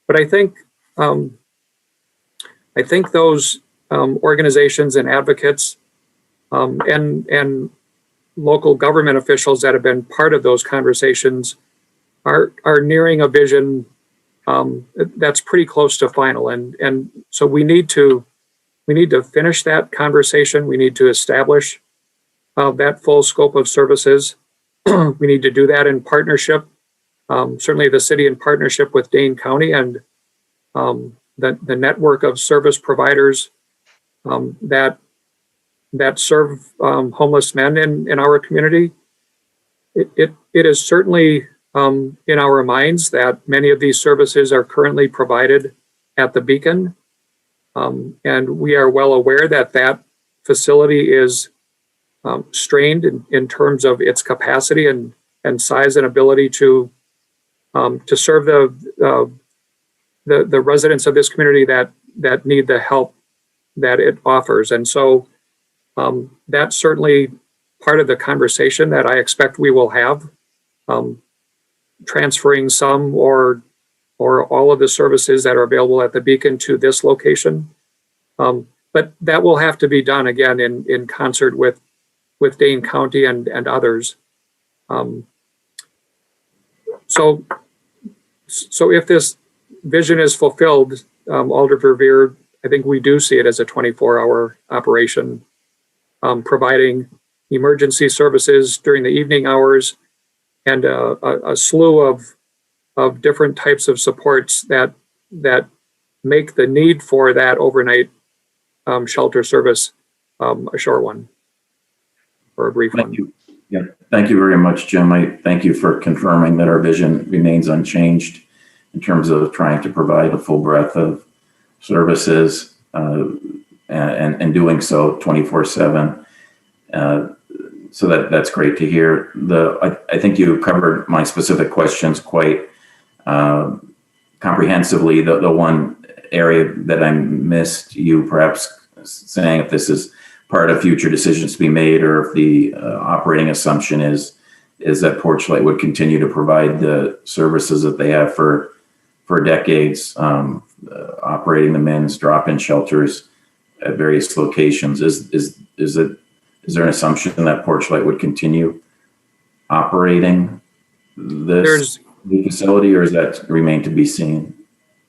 But I think those organizations and advocates and local government officials that have been part of those conversations are nearing a vision that's pretty close to final, and so we need to finish that conversation. We need to establish that full scope of services. We need to do that in partnership, certainly the city in partnership with Dane County and the network of service providers that serve homeless men in our community. It is certainly in our minds that many of these services are currently provided at the Beacon. And we are well aware that facility is strained in terms of its capacity and size and ability to serve the residents of this community that need the help that it offers. And so that's certainly part of the conversation that I expect we will have transferring some or all of the services that are available at the Beacon to this location. But that will have to be done again in concert with Dane County and others. So if this vision is fulfilled, Alder Verveer, I think we do see it as a 24-hour operation, providing emergency services during the evening hours and a slew of different types of supports that make the need for that overnight shelter service a short one or a brief one. Thank you. Yeah, thank you very much, Jim. I thank you for confirming that our vision remains unchanged in terms of trying to provide a full breadth of services and doing so 24/7. So that's great to hear. I think you covered my specific questions quite comprehensively. The one area that I missed, you perhaps saying if this is part of future decisions to be made, or if the operating assumption is that Porchlight would continue to provide the services that they have for decades, operating the men's drop-in shelters at various locations. Is there an assumption that Porchlight would continue operating this new facility, or does that remain to be seen?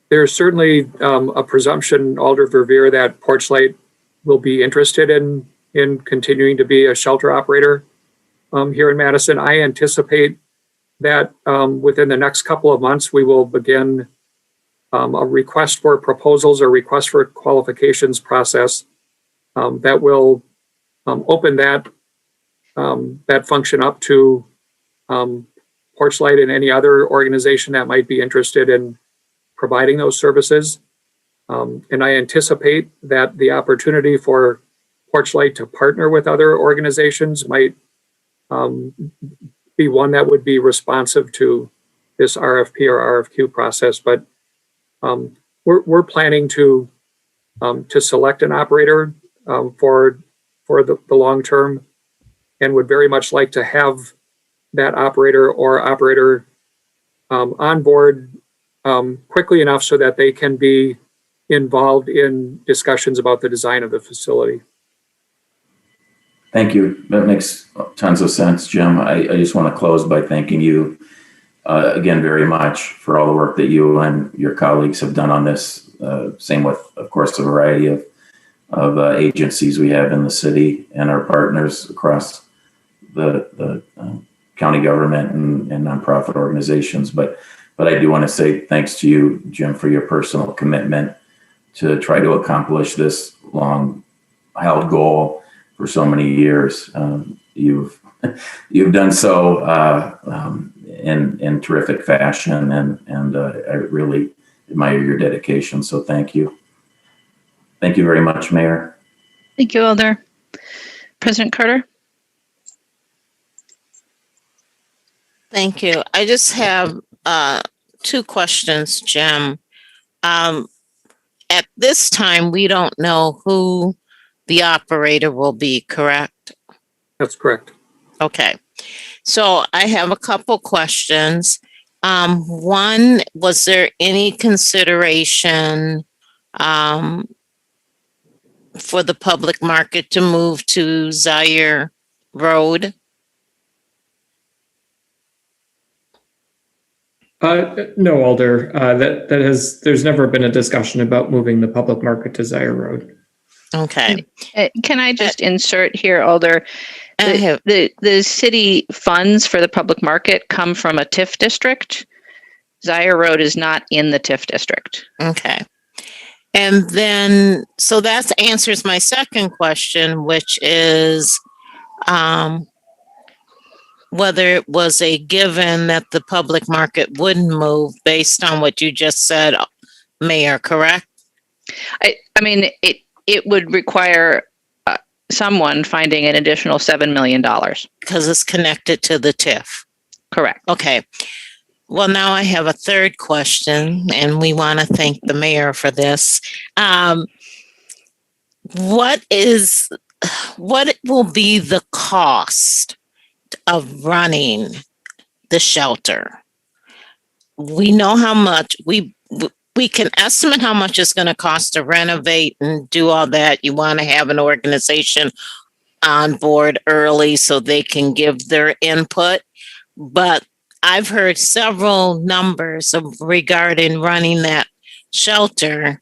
There's certainly a presumption, Alder Verveer, that Porchlight will be interested in continuing to be a shelter operator here in Madison. I anticipate that within the next couple of months, we will begin a request for proposals or request for qualifications process that will open that function up to Porchlight and any other organization that might be interested in providing those services. And I anticipate that the opportunity for Porchlight to partner with other organizations might be one that would be responsive to this RFP or RFQ process. But we're planning to select an operator for the long term, and would very much like to have that operator on board quickly enough so that they can be involved in discussions about the design of the facility. Thank you. That makes tons of sense, Jim. I just want to close by thanking you again very much for all the work that you and your colleagues have done on this. Same with, of course, the variety of agencies we have in the city and our partners across the county government and nonprofit organizations. But I do want to say thanks to you, Jim, for your personal commitment to try to accomplish this long-held goal for so many years. You've done so in terrific fashion, and I really admire your dedication. So thank you. Thank you very much, Mayor. Thank you, Alder. President Carter. Thank you. I just have two questions, Jim. At this time, we don't know who the operator will be, correct? That's correct. Okay. So I have a couple questions. One, was there any consideration for the public market to move to Zaire Road? No, Alder. There's never been a discussion about moving the public market to Zaire Road. Okay. Can I just insert here, Alder? The city funds for the public market come from a TIF district. Zaire Road is not in the TIF district. Okay. And then, so that answers my second question, which is whether it was a given that the public market wouldn't move based on what you just said, Mayor, correct? I mean, it would require someone finding an additional $7 million. Because it's connected to the TIF. Correct. Okay. Well, now I have a third question, and we want to thank the mayor for this. What will be the cost of running the shelter. We know how much we can estimate how much it's going to cost to renovate and do all that. You want to have an organization on board early so they can give their input. But I've heard several numbers regarding running that shelter.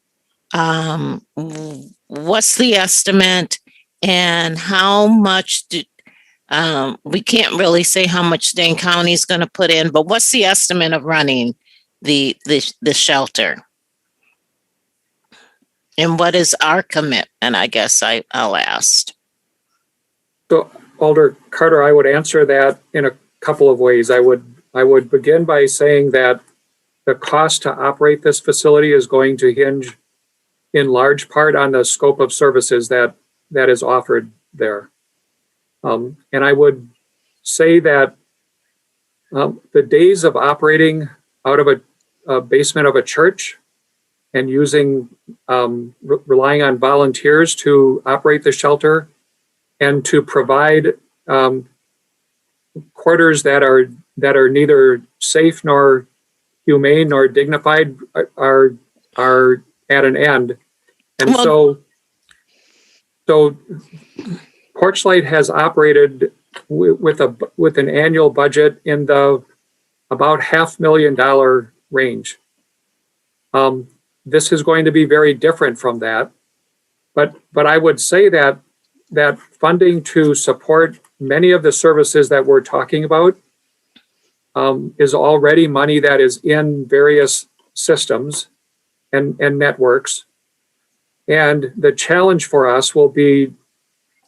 What's the estimate, and how much we can't really say how much Dane County is going to put in, but what's the estimate of running the shelter? And what is our commitment? I guess I'll ask. So, Alder Carter, I would answer that in a couple of ways. I would begin by saying that the cost to operate this facility is going to hinge in large part on the scope of services that is offered there. And I would say that the days of operating out of a basement of a church and using relying on volunteers to operate the shelter and to provide quarters that are neither safe nor humane nor dignified are at an end. And so Porchlight has operated with an annual budget in the about $500,000 range. This is going to be very different from that, but I would say that funding to support many of the services that we're talking about is already money that is in various systems and networks. And the challenge for us will be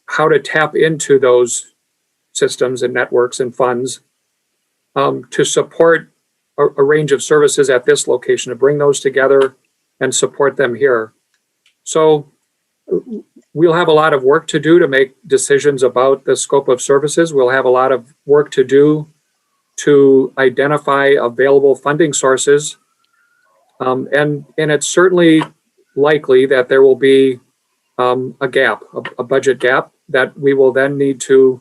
how to tap into those systems and networks and funds to support a range of services at this location, to bring those together and support them here. So we'll have a lot of work to do to make decisions about the scope of services. We'll have a lot of work to do to identify available funding sources. And it's certainly likely that there will be a gap, a budget gap that we will then need to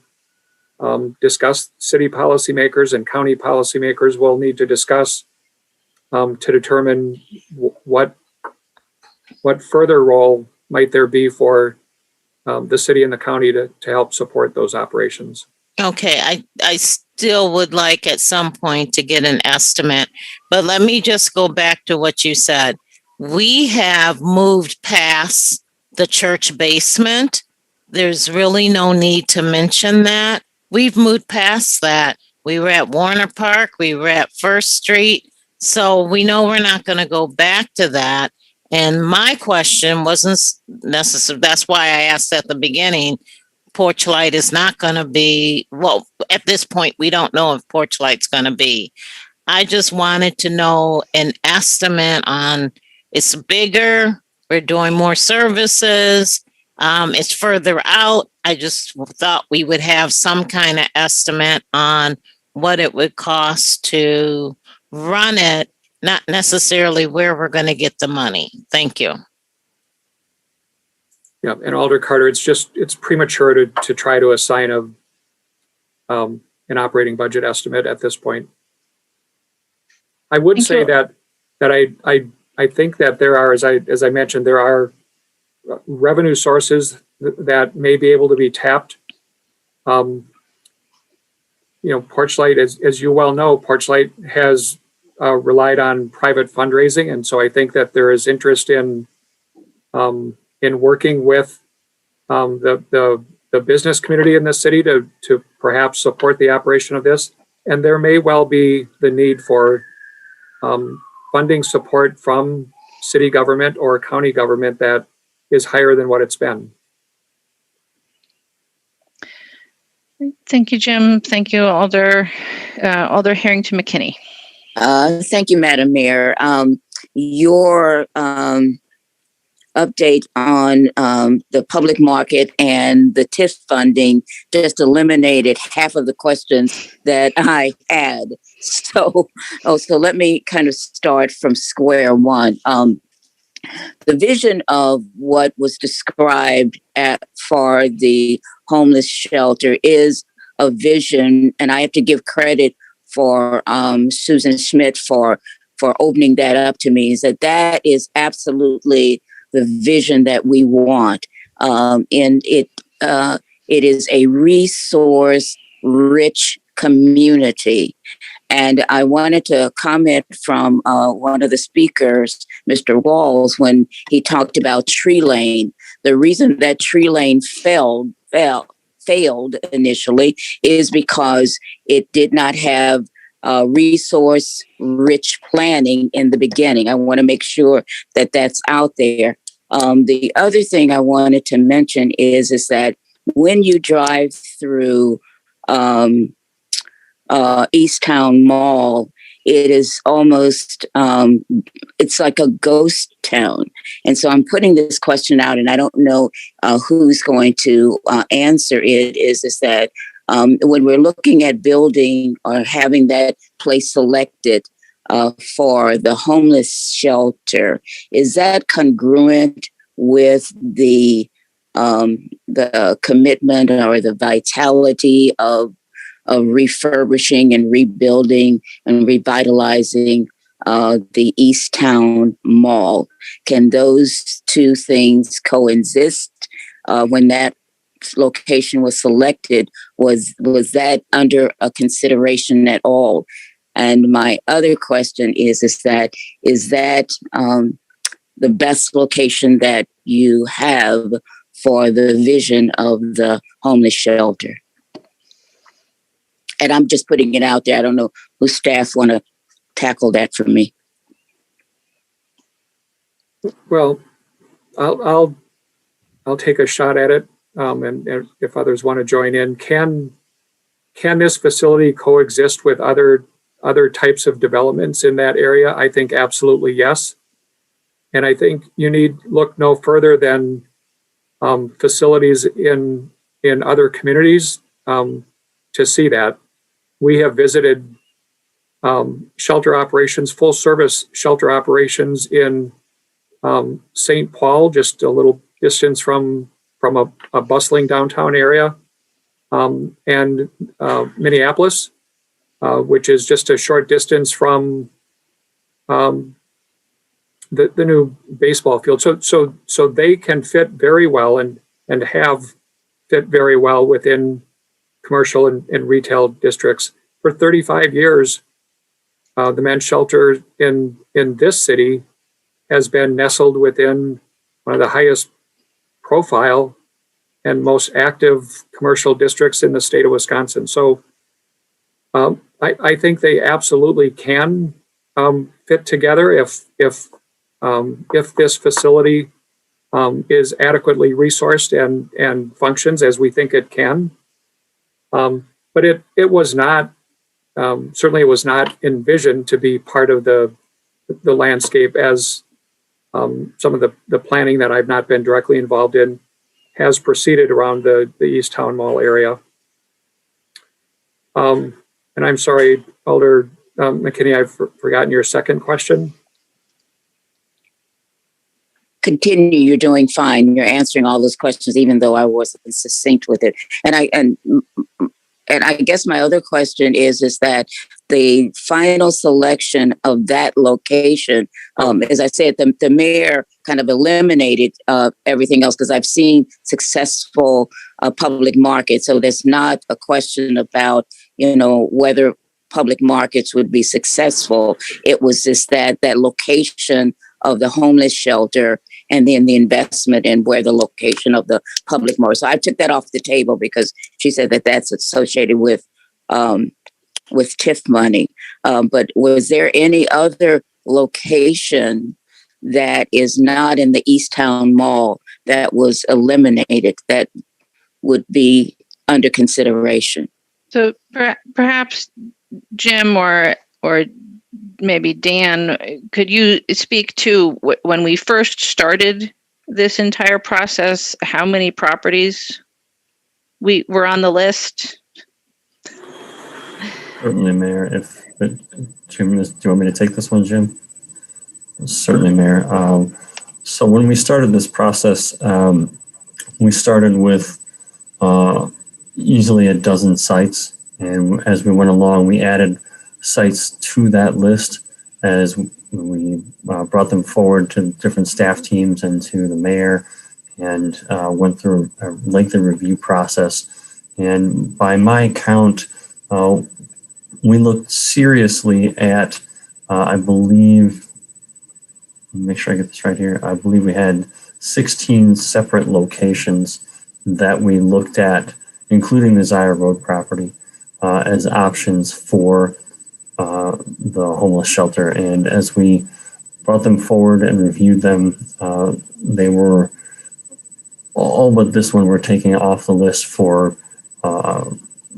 discuss. City policymakers and county policymakers will need to discuss to determine what further role might there be for the city and the county to help support those operations. Okay, I still would like at some point to get an estimate, but let me just go back to what you said. We have moved past the church basement. There's really no need to mention that. We've moved past that. We were at Warner Park, we were at First Street, so we know we're not going to go back to that. And my question wasn't necessary. That's why I asked at the beginning, Porchlight is not going to be, well, at this point, we don't know if Porchlight's going to be. I just wanted to know an estimate on, it's bigger, we're doing more services, it's further out. I just thought we would have some kind of estimate on what it would cost to run it, not necessarily where we're going to get the money. Thank you. Yeah, and Alder Carter, it's premature to try to assign an operating budget estimate at this point. I would say that I think that there are, as I mentioned, there are revenue sources that may be able to be tapped. Porchlight, as you well know, Porchlight has relied on private fundraising, and so I think that there is interest in working with the business community in the city to perhaps support the operation of this. And there may well be the need for funding support from city government or county government that is higher than what it's been. Thank you, Jim. Thank you, Alder. Alder Harrington McKinney. Thank you, Madam Mayor. Your update on the public market and the TIF funding just eliminated half of the questions that I had. So let me kind of start from square one. The vision of what was described for the homeless shelter is a vision, and I have to give credit for Susan Schmidt for opening that up to me, is that is absolutely the vision that we want. And it is a resource-rich community. And I wanted to comment from one of the speakers, Mr. Walls, when he talked about Tree Lane. The reason that Tree Lane failed initially is because it did not have resource-rich planning in the beginning. I want to make sure that that's out there. The other thing I wanted to mention is that when you drive through East Town Mall, it is almost, it's like a ghost town. And so I'm putting this question out, and I don't know who's going to answer it, is that when we're looking at building or having that place selected for the homeless shelter, is that congruent with the commitment or the vitality of refurbishing and rebuilding and revitalizing the East Town Mall? Can those two things coexist? When that location was selected, was that under a consideration at all? And my other question is that the best location that you have for the vision of the homeless shelter? And I'm just putting it out there. I don't know who staff want to tackle that for me. Well, I'll take a shot at it, and if others want to join in. Can this facility coexist with other types of developments in that area? I think absolutely yes. And I think you need look no further than facilities in other communities to see that. We have visited shelter operations, full service shelter operations in St. Paul, just a little distance from a bustling downtown area, and Minneapolis, which is just a short distance from the new baseball field. So they can fit very well and have fit very well within commercial and retail districts. For 35 years, the men's shelter in this city has been nestled within one of the highest profile and most active commercial districts in the state of Wisconsin. So I think they absolutely can fit together if this facility is adequately resourced and functions as we think it can. But it was not, certainly it was not envisioned to be part of the landscape as some of the planning that I've not been directly involved in has proceeded around the East Town Mall area. And I'm sorry, Alder McKinney, I've forgotten your second question. Continue, you're doing fine. You're answering all those questions, even though I wasn't succinct with it. And I guess my other question is that the final selection of that location, as I said, the mayor kind of eliminated everything else because I've seen successful public markets. So there's not a question about, whether public markets would be successful. It was just that location of the homeless shelter and then the investment in where the location of the public market. So I took that off the table because she said that that's associated with TIF money. But was there any other location that is not in the East Town Mall that was eliminated that would be under consideration? So perhaps Jim or maybe Dan, could you speak to when we first started this entire process, how many properties we were on the list? Certainly, Mayor. Jim, do you want me to take this one, Jim? Certainly, Mayor. So when we started this process, we started with easily a dozen sites. And as we went along, we added sites to that list as we brought them forward to different staff teams and to the mayor, and went through a lengthy review process. And by my count, we looked seriously at, I believe, make sure I get this right here, I believe we had 16 separate locations that we looked at, including the Zire Road property, as options for the homeless shelter. And as we brought them forward and reviewed them, they were all but this one were taken off the list for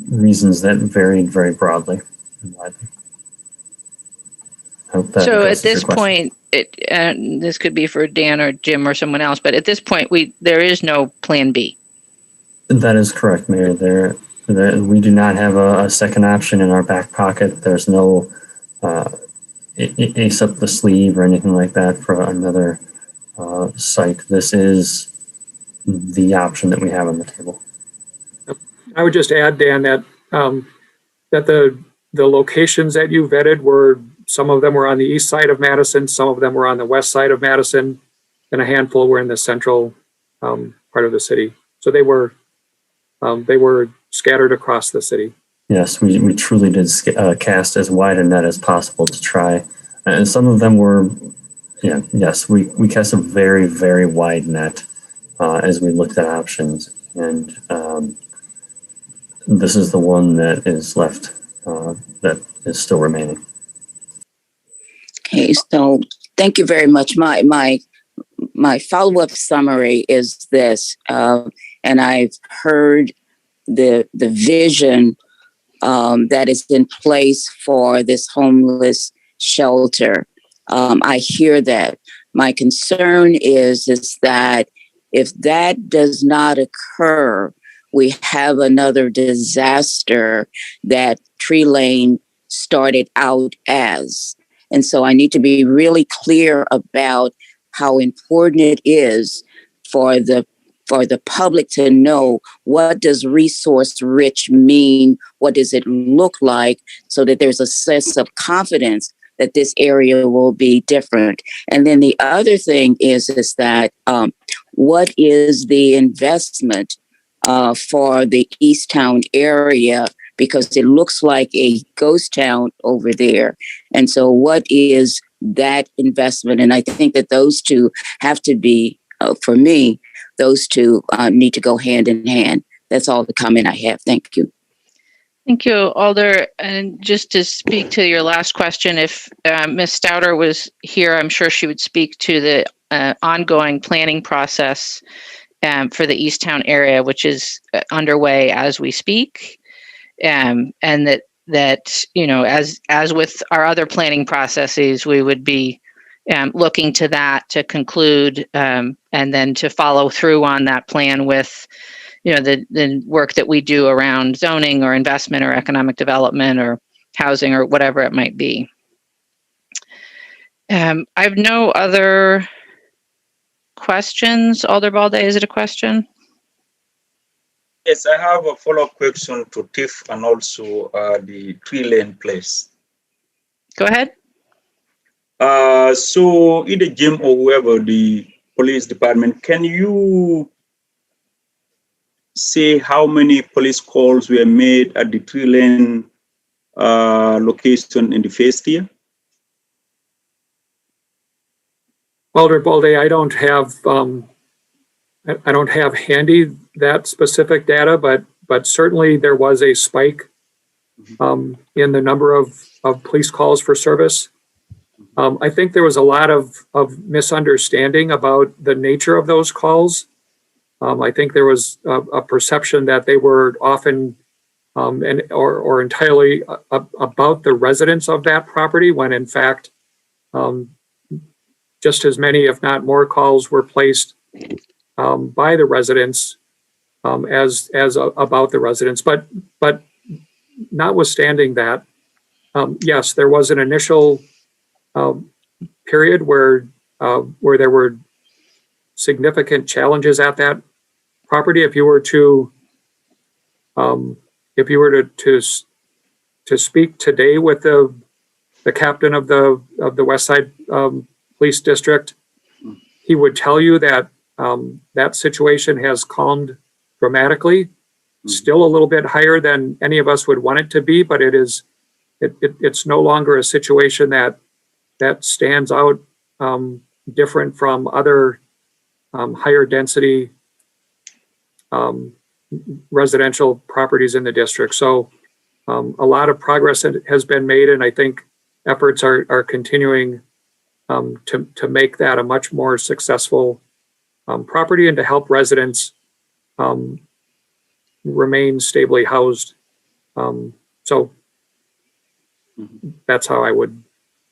reasons that varied very broadly and widely. I hope that So addresses at this your question. point, this could be for Dan or Jim or someone else, but at this point, there is no plan B. That is correct, Mayor. We do not have a second option in our back pocket. There's no ace up the sleeve or anything like that for another site. This is the option that we have on the table. I would just add, Dan, that that the locations that you vetted were, some of them were on the east side of Madison, some of them were on the west side of Madison, and a handful were in the central part of the city. So they were scattered across the city. Yes, we truly did cast as wide a net as possible to try. And some of them were, yes, we cast a very, very wide net as we looked at options. And this is the one that is left that is still remaining. Okay, so thank you very much. My follow-up summary is this, and I've heard the vision that is in place for this homeless shelter. I hear that. My concern is that if that does not occur, we have another disaster that Tree Lane started out as. And so I need to be really clear about how important it is for the public to know, what does resource rich mean? What does it look like? So that there's a sense of confidence that this area will be different. And then the other thing is that what is the investment for the Easttown area? Because it looks like a ghost town over there. And so what is that investment? And I think that those two have to be, for me, those two need to go hand in hand. That's all the comment I have. Thank you. Thank you, Alder. And just to speak to your last question, if Ms. Stouter was here, I'm sure she would speak to the ongoing planning process for the Easttown area, which is underway as we speak. And that as with our other planning processes, we would be looking to that to conclude and then to follow through on that plan with the work that we do around zoning or investment or economic development or housing or whatever it might be. I have no other questions. Alder Balde, is it a question? Yes, I have a follow-up question to Tiff and also the Tree Lane place. Go ahead. So either Jim or whoever, the police department, can you say how many police calls were made at the Tree Lane location in the first year? Alder Balde, I don't have handy that specific data, but certainly there was a spike in the number of police calls for service. I think there was a lot of misunderstanding about the nature of those calls. I think there was a perception that they were often or entirely about the residents of that property, when in fact, just as many, if not more, calls were placed by the residents as about the residents. But notwithstanding that, yes, there was an initial period where there were significant challenges at that property. If you were to speak today with the captain of the West Side Police District, he would tell you that that situation has calmed dramatically. Still a little bit higher than any of us would want it to be, but it's no longer a situation that stands out different from other higher density residential properties in the district. So a lot of progress has been made, and I think efforts are continuing to make that a much more successful property and to help residents remain stably housed. So that's how I would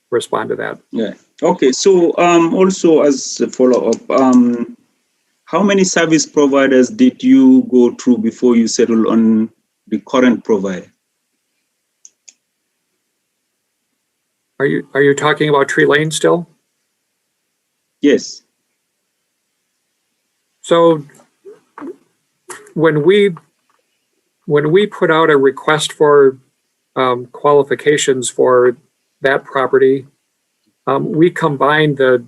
respond to that. Yeah. Okay. So also as a follow-up, how many service providers did you go through before you settled on the current provider? Are you talking about Tree Lane still? Yes. So when we put out a request for qualifications for that property, we combined the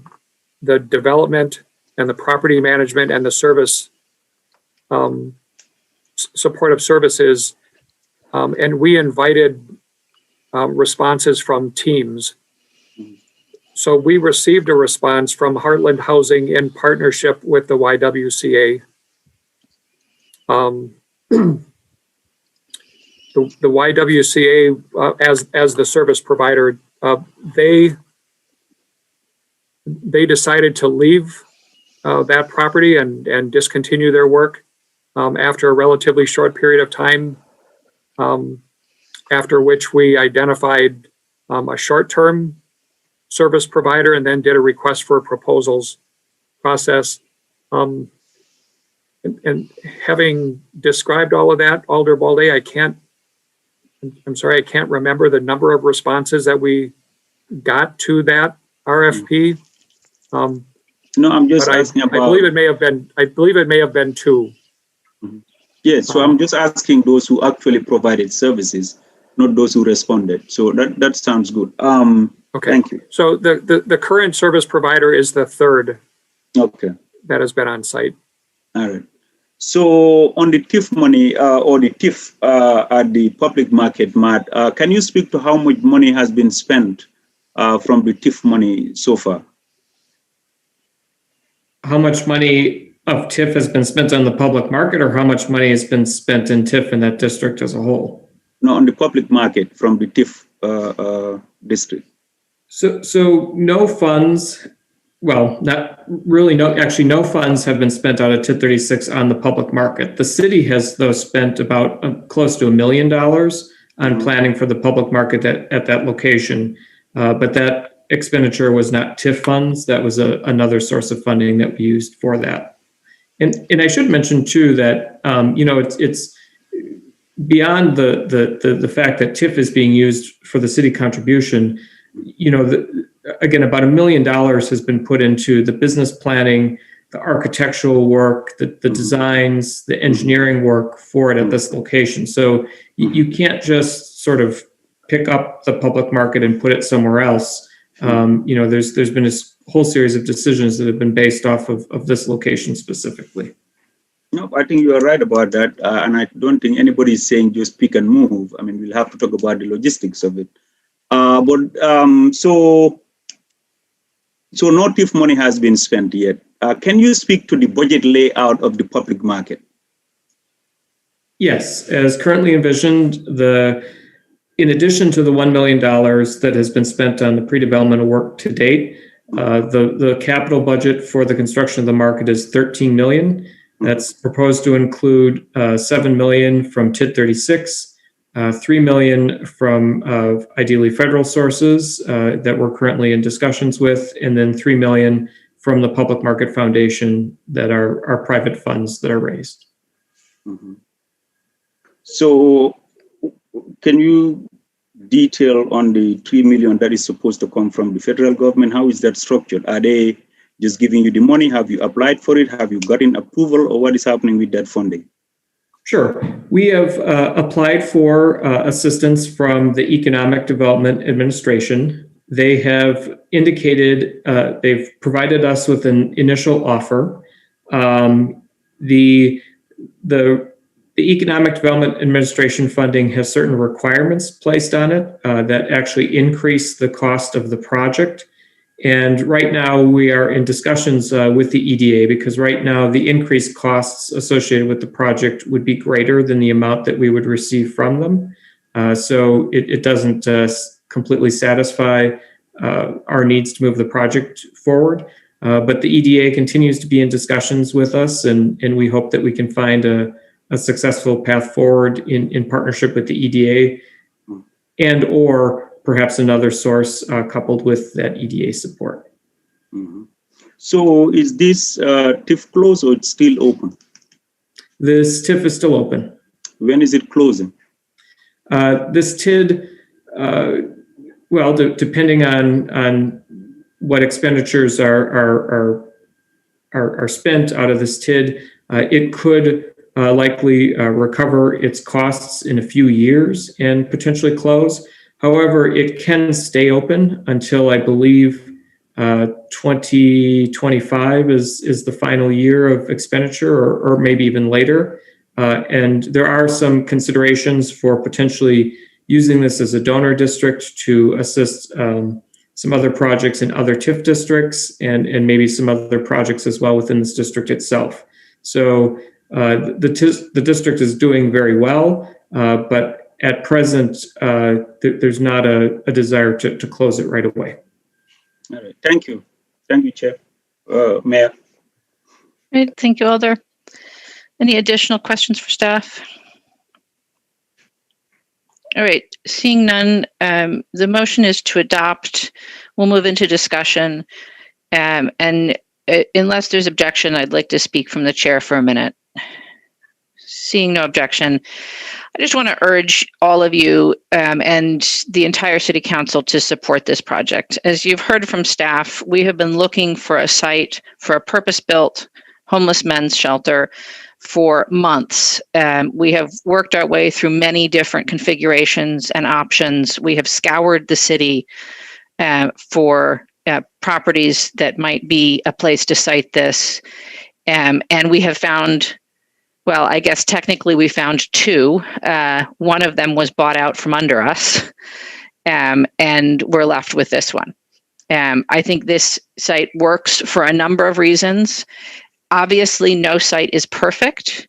development and the property management and the service supportive services, and we invited responses from teams. So we received a response from Heartland Housing in partnership with the YWCA. The YWCA, as the service provider, they decided to leave that property and discontinue their work after a relatively short period of time, after which we identified a short-term service provider and then did a request for proposals process. And having described all of that, Alder Balde, I'm sorry, I can't remember the number of responses that we got to that RFP. No, I'm just asking about. I believe it may have been two. Yes, so I'm just asking those who actually provided services, not those who responded. So that sounds good. Okay. Thank you. So the current service provider is the third. Okay. That has been on site. All right. So on the TIF money or the TIF at the public market, Matt, can you speak to how much money has been spent from the TIF money so far? How much money of TIF has been spent on the public market, or how much money has been spent in TIF in that district as a whole? No, on the public market from the TIF district. So no funds, well, not really, no funds have been spent out of TIF 36 on the public market. The city has, though, spent about close to $1 million on planning for the public market at that location. But that expenditure was not TIF funds. That was another source of funding that we used for that. And I should mention too that it's beyond the fact that TIF is being used for the city contribution. Again, about $1 million has been put into the business planning, the architectural work, the designs, the engineering work for it at this location. So you can't just sort of pick up the public market and put it somewhere else. There's been a whole series of decisions that have been based off of this location specifically. No, I think you are right about that. And I don't think anybody is saying just pick and move. I mean, we'll have to talk about the logistics of it. So no TIF money has been spent yet. Can you speak to the budget layout of the public market? Yes, as currently envisioned, in addition to the $1 million that has been spent on the pre-developmental work to date, the capital budget for the construction of the market is $13 million. That's proposed to include $7 million from TID 36, $3 million from ideally federal sources that we're currently in discussions with, and then $3 million from the Public Market Foundation that are private funds that are raised. Mm-hmm. So can you detail on the $3 million that is supposed to come from the federal government? How is that structured? Are they just giving you the money? Have you applied for it? Have you gotten approval, or what is happening with that funding? Sure. We have applied for assistance from the Economic Development Administration. They have indicated, they've provided us with an initial offer. The Economic Development Administration funding has certain requirements placed on it that actually increase the cost of the project. And right now we are in discussions with the EDA because right now the increased costs associated with the project would be greater than the amount that we would receive from them. So it doesn't completely satisfy our needs to move the project forward. But the EDA continues to be in discussions with us, and we hope that we can find a successful path forward in partnership with the EDA and or perhaps another source coupled with that EDA support. Mm-hmm. So is this TIF closed or it's still open? This TIF is still open. When is it closing? This TID, well, depending on what expenditures are spent out of this TID, it could likely recover its costs in a few years and potentially close. However, it can stay open until I believe 2025 is the final year of expenditure, or maybe even later. And there are some considerations for potentially using this as a donor district to assist some other projects in other TIF districts and maybe some other projects as well within this district itself. So the district is doing very well, but at present, there's not a desire to close it right away. All right. Thank you. Thank you, Chair. Mayor. Great. Thank you, Alder. Any additional questions for staff? All right. Seeing none, the motion is to adopt. We'll move into discussion. And unless there's objection, I'd like to speak from the chair for a minute. Seeing no objection, I just want to urge all of you and the entire City Council to support this project. As you've heard from staff, we have been looking for a site for a purpose-built homeless men's shelter for months. We have worked our way through many different configurations and options. We have scoured the city for properties that might be a place to site this. And we have found, well, I guess technically we found two. One of them was bought out from under us, and we're left with this one. I think this site works for a number of reasons. Obviously, no site is perfect.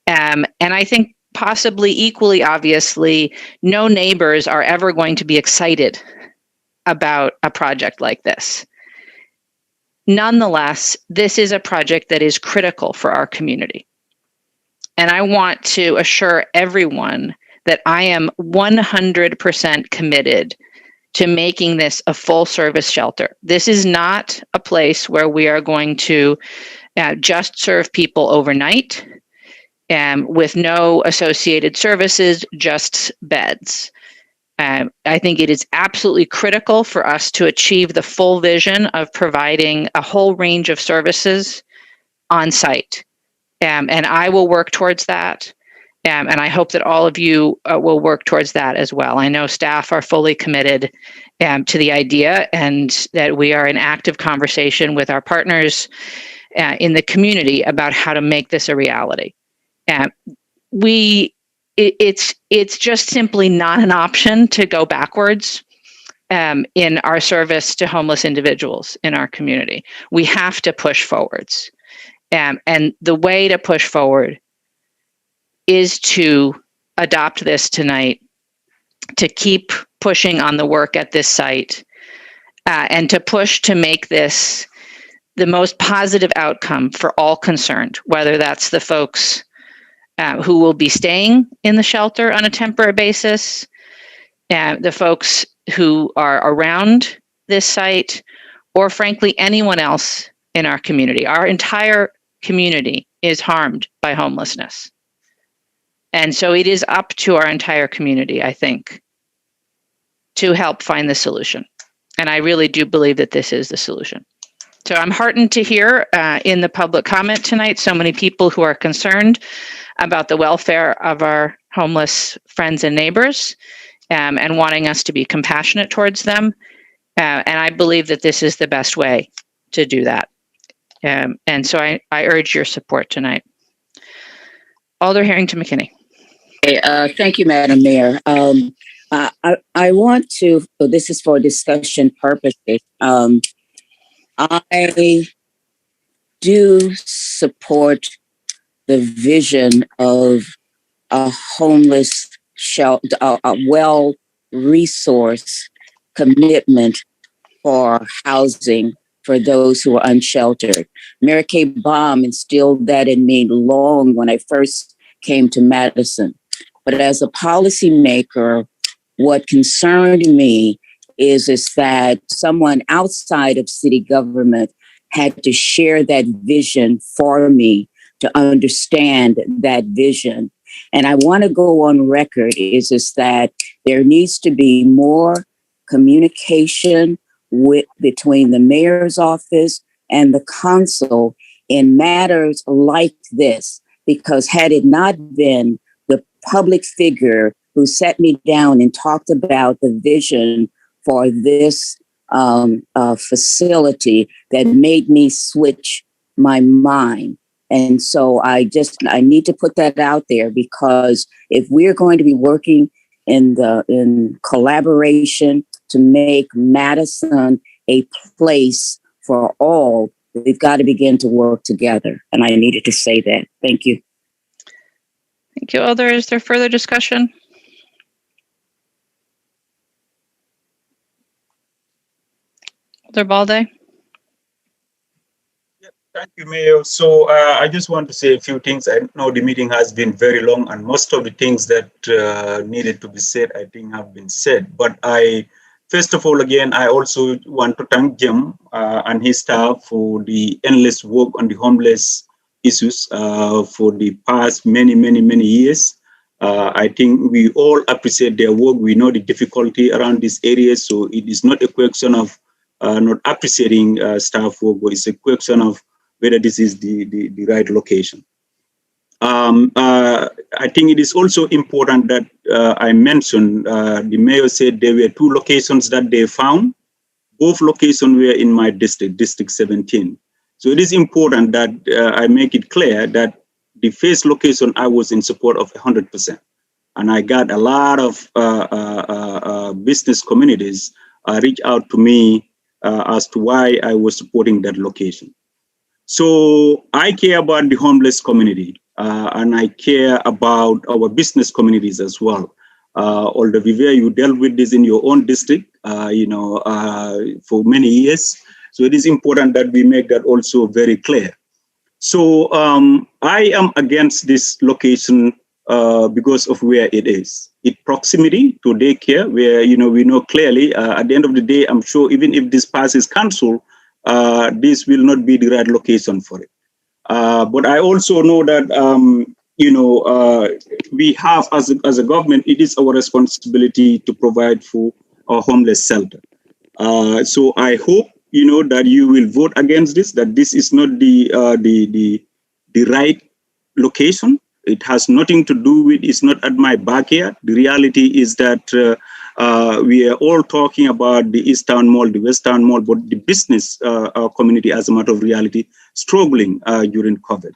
And I think possibly equally obviously, no neighbors are ever going to be excited about a project like this. Nonetheless, this is a project that is critical for our community. And I want to assure everyone that I am 100% committed to making this a full service shelter. This is not a place where we are going to just serve people overnight with no associated services, just beds. I think it is absolutely critical for us to achieve the full vision of providing a whole range of services on site. And I will work towards that. And I hope that all of you will work towards that as well. I know staff are fully committed to the idea, and that we are in active conversation with our partners in the community about how to make this a reality. It's just simply not an option to go backwards in our service to homeless individuals in our community. We have to push forwards. And the way to push forward is to adopt this tonight, to keep pushing on the work at this site, and to push to make this the most positive outcome for all concerned, whether that's the folks who will be staying in the shelter on a temporary basis, the folks who are around this site, or frankly, anyone else in our community. Our entire community is harmed by homelessness. And so it is up to our entire community, I think, to help find the solution. And I really do believe that this is the solution. So I'm heartened to hear in the public comment tonight so many people who are concerned about the welfare of our homeless friends and neighbors and wanting us to be compassionate towards them. And I believe that this is the best way to do that. And so I urge your support tonight. Alder Harrington McKinney. Thank you, Madam Mayor. I want to, so this is for discussion purposes. I do support the vision of a homeless shelter, a well-resourced commitment for housing for those who are unsheltered. Mary Kay Baum instilled that in me long when I first came to Madison. But as a policymaker, what concerned me is that someone outside of city government had to share that vision for me to understand that vision. And I want to go on record is that there needs to be more communication between the mayor's office and the council in matters like this, because had it not been the public figure who sat me down and talked about the vision for this facility that made me switch my mind. And so I need to put that out there, because if we're going to be working in collaboration to make Madison a place for all, we've got to begin to work together. And I needed to say that. Thank you. Thank you, Alder. Is there further discussion? Alder Balde. Thank you, Mayor. So I just want to say a few things. I know the meeting has been very long, and most of the things that needed to be said, I think, have been said. But first of all, again, I also want to thank Jim and his staff for the endless work on the homeless issues for the past many years. I think we all appreciate their work. We know the difficulty around this area, so it is not a question of not appreciating staff work, but it's a question of whether this is the right location. I think it is also important that I mentioned, the mayor said there were 2 locations that they found. Both locations were in my district, District 17. So it is important that I make it clear that the first location I was in support of 100%. And I got a lot of business communities reach out to me as to why I was supporting that location. So I care about the homeless community and I care about our business communities as well. Alder Vivier, you dealt with this in your own district, for many years. So it is important that we make that also very clear. So I am against this location because of where it is. Its proximity to daycare, where we know clearly at the end of the day, I'm sure even if this passes council, this will not be the right location for it. But I also know that we have as a government, it is our responsibility to provide for our homeless shelter. So I hope that you will vote against this, that this is not the right location. It has nothing to do with, it's not at my backyard. The reality is that we are all talking about the East Town Mall, the West Town Mall, but the business community, as a matter of reality, struggling during COVID.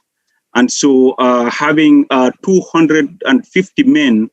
And so having 250 men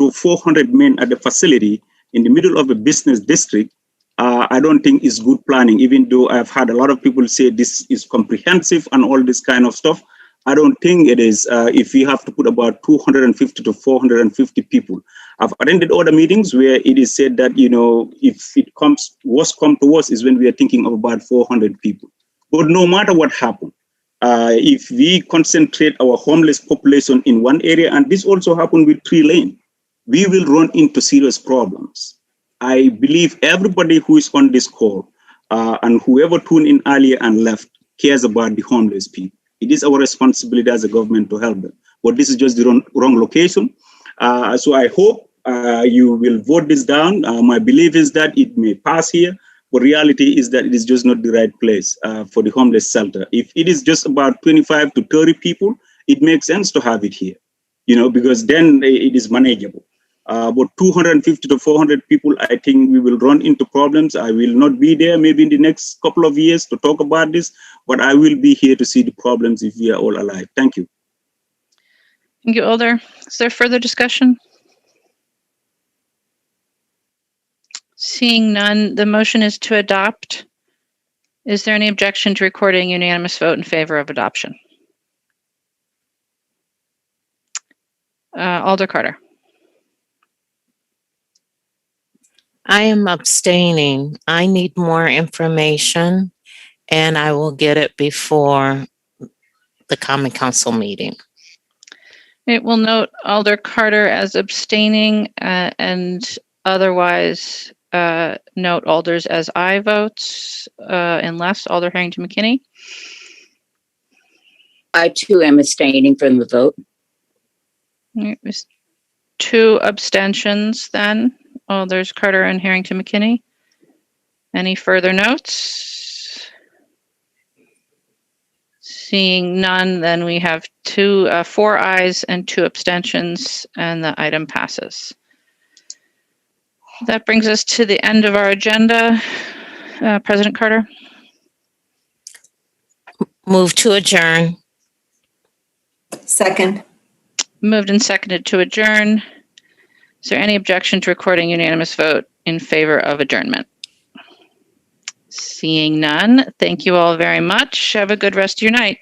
to 400 men at the facility in the middle of a business district, I don't think is good planning, even though I've had a lot of people say this is comprehensive and all this kind of stuff. I don't think it is if we have to put about 250 to 450 people. I've attended other meetings where it is said that, if it comes, worst come to worst is when we are thinking of about 400 people. But no matter what happens, if we concentrate our homeless population in one area, and this also happened with 3 Lane, we will run into serious problems. I believe everybody who is on this call and whoever tuned in earlier and left cares about the homeless people. It is our responsibility as a government to help them. But this is just the wrong location. So I hope you will vote this down. My belief is that it may pass here, But reality is that it is just not the right place for the homeless shelter. If it is just about 25 to 30 people, it makes sense to have it here, because then it is manageable. But 250 to 400 people, I think we will run into problems. I will not be there maybe in the next couple of years to talk about this, but I will be here to see the problems if we are all alive. Thank you. Thank you, Alder. Is there further discussion? Seeing none, the motion is to adopt. Is there any objection to recording unanimous vote in favor of adoption? Alder Carter. I am abstaining. I need more information, and I will get it before the Common Council meeting. It will note Alder Carter as abstaining, and otherwise note Alders as aye votes, unless Alder Harrington McKinney. I too am abstaining from the vote. It was 2 abstentions then. Alders Carter and Harrington McKinney. Any further notes? Seeing none, then we have 4 ayes and 2 abstentions, and the item passes. That brings us to the end of our agenda. President Carter. Move to adjourn. Second. Moved and seconded to adjourn. Is there any objection to recording unanimous vote in favor of adjournment? Seeing none, thank you all very much. Have a good rest of your night.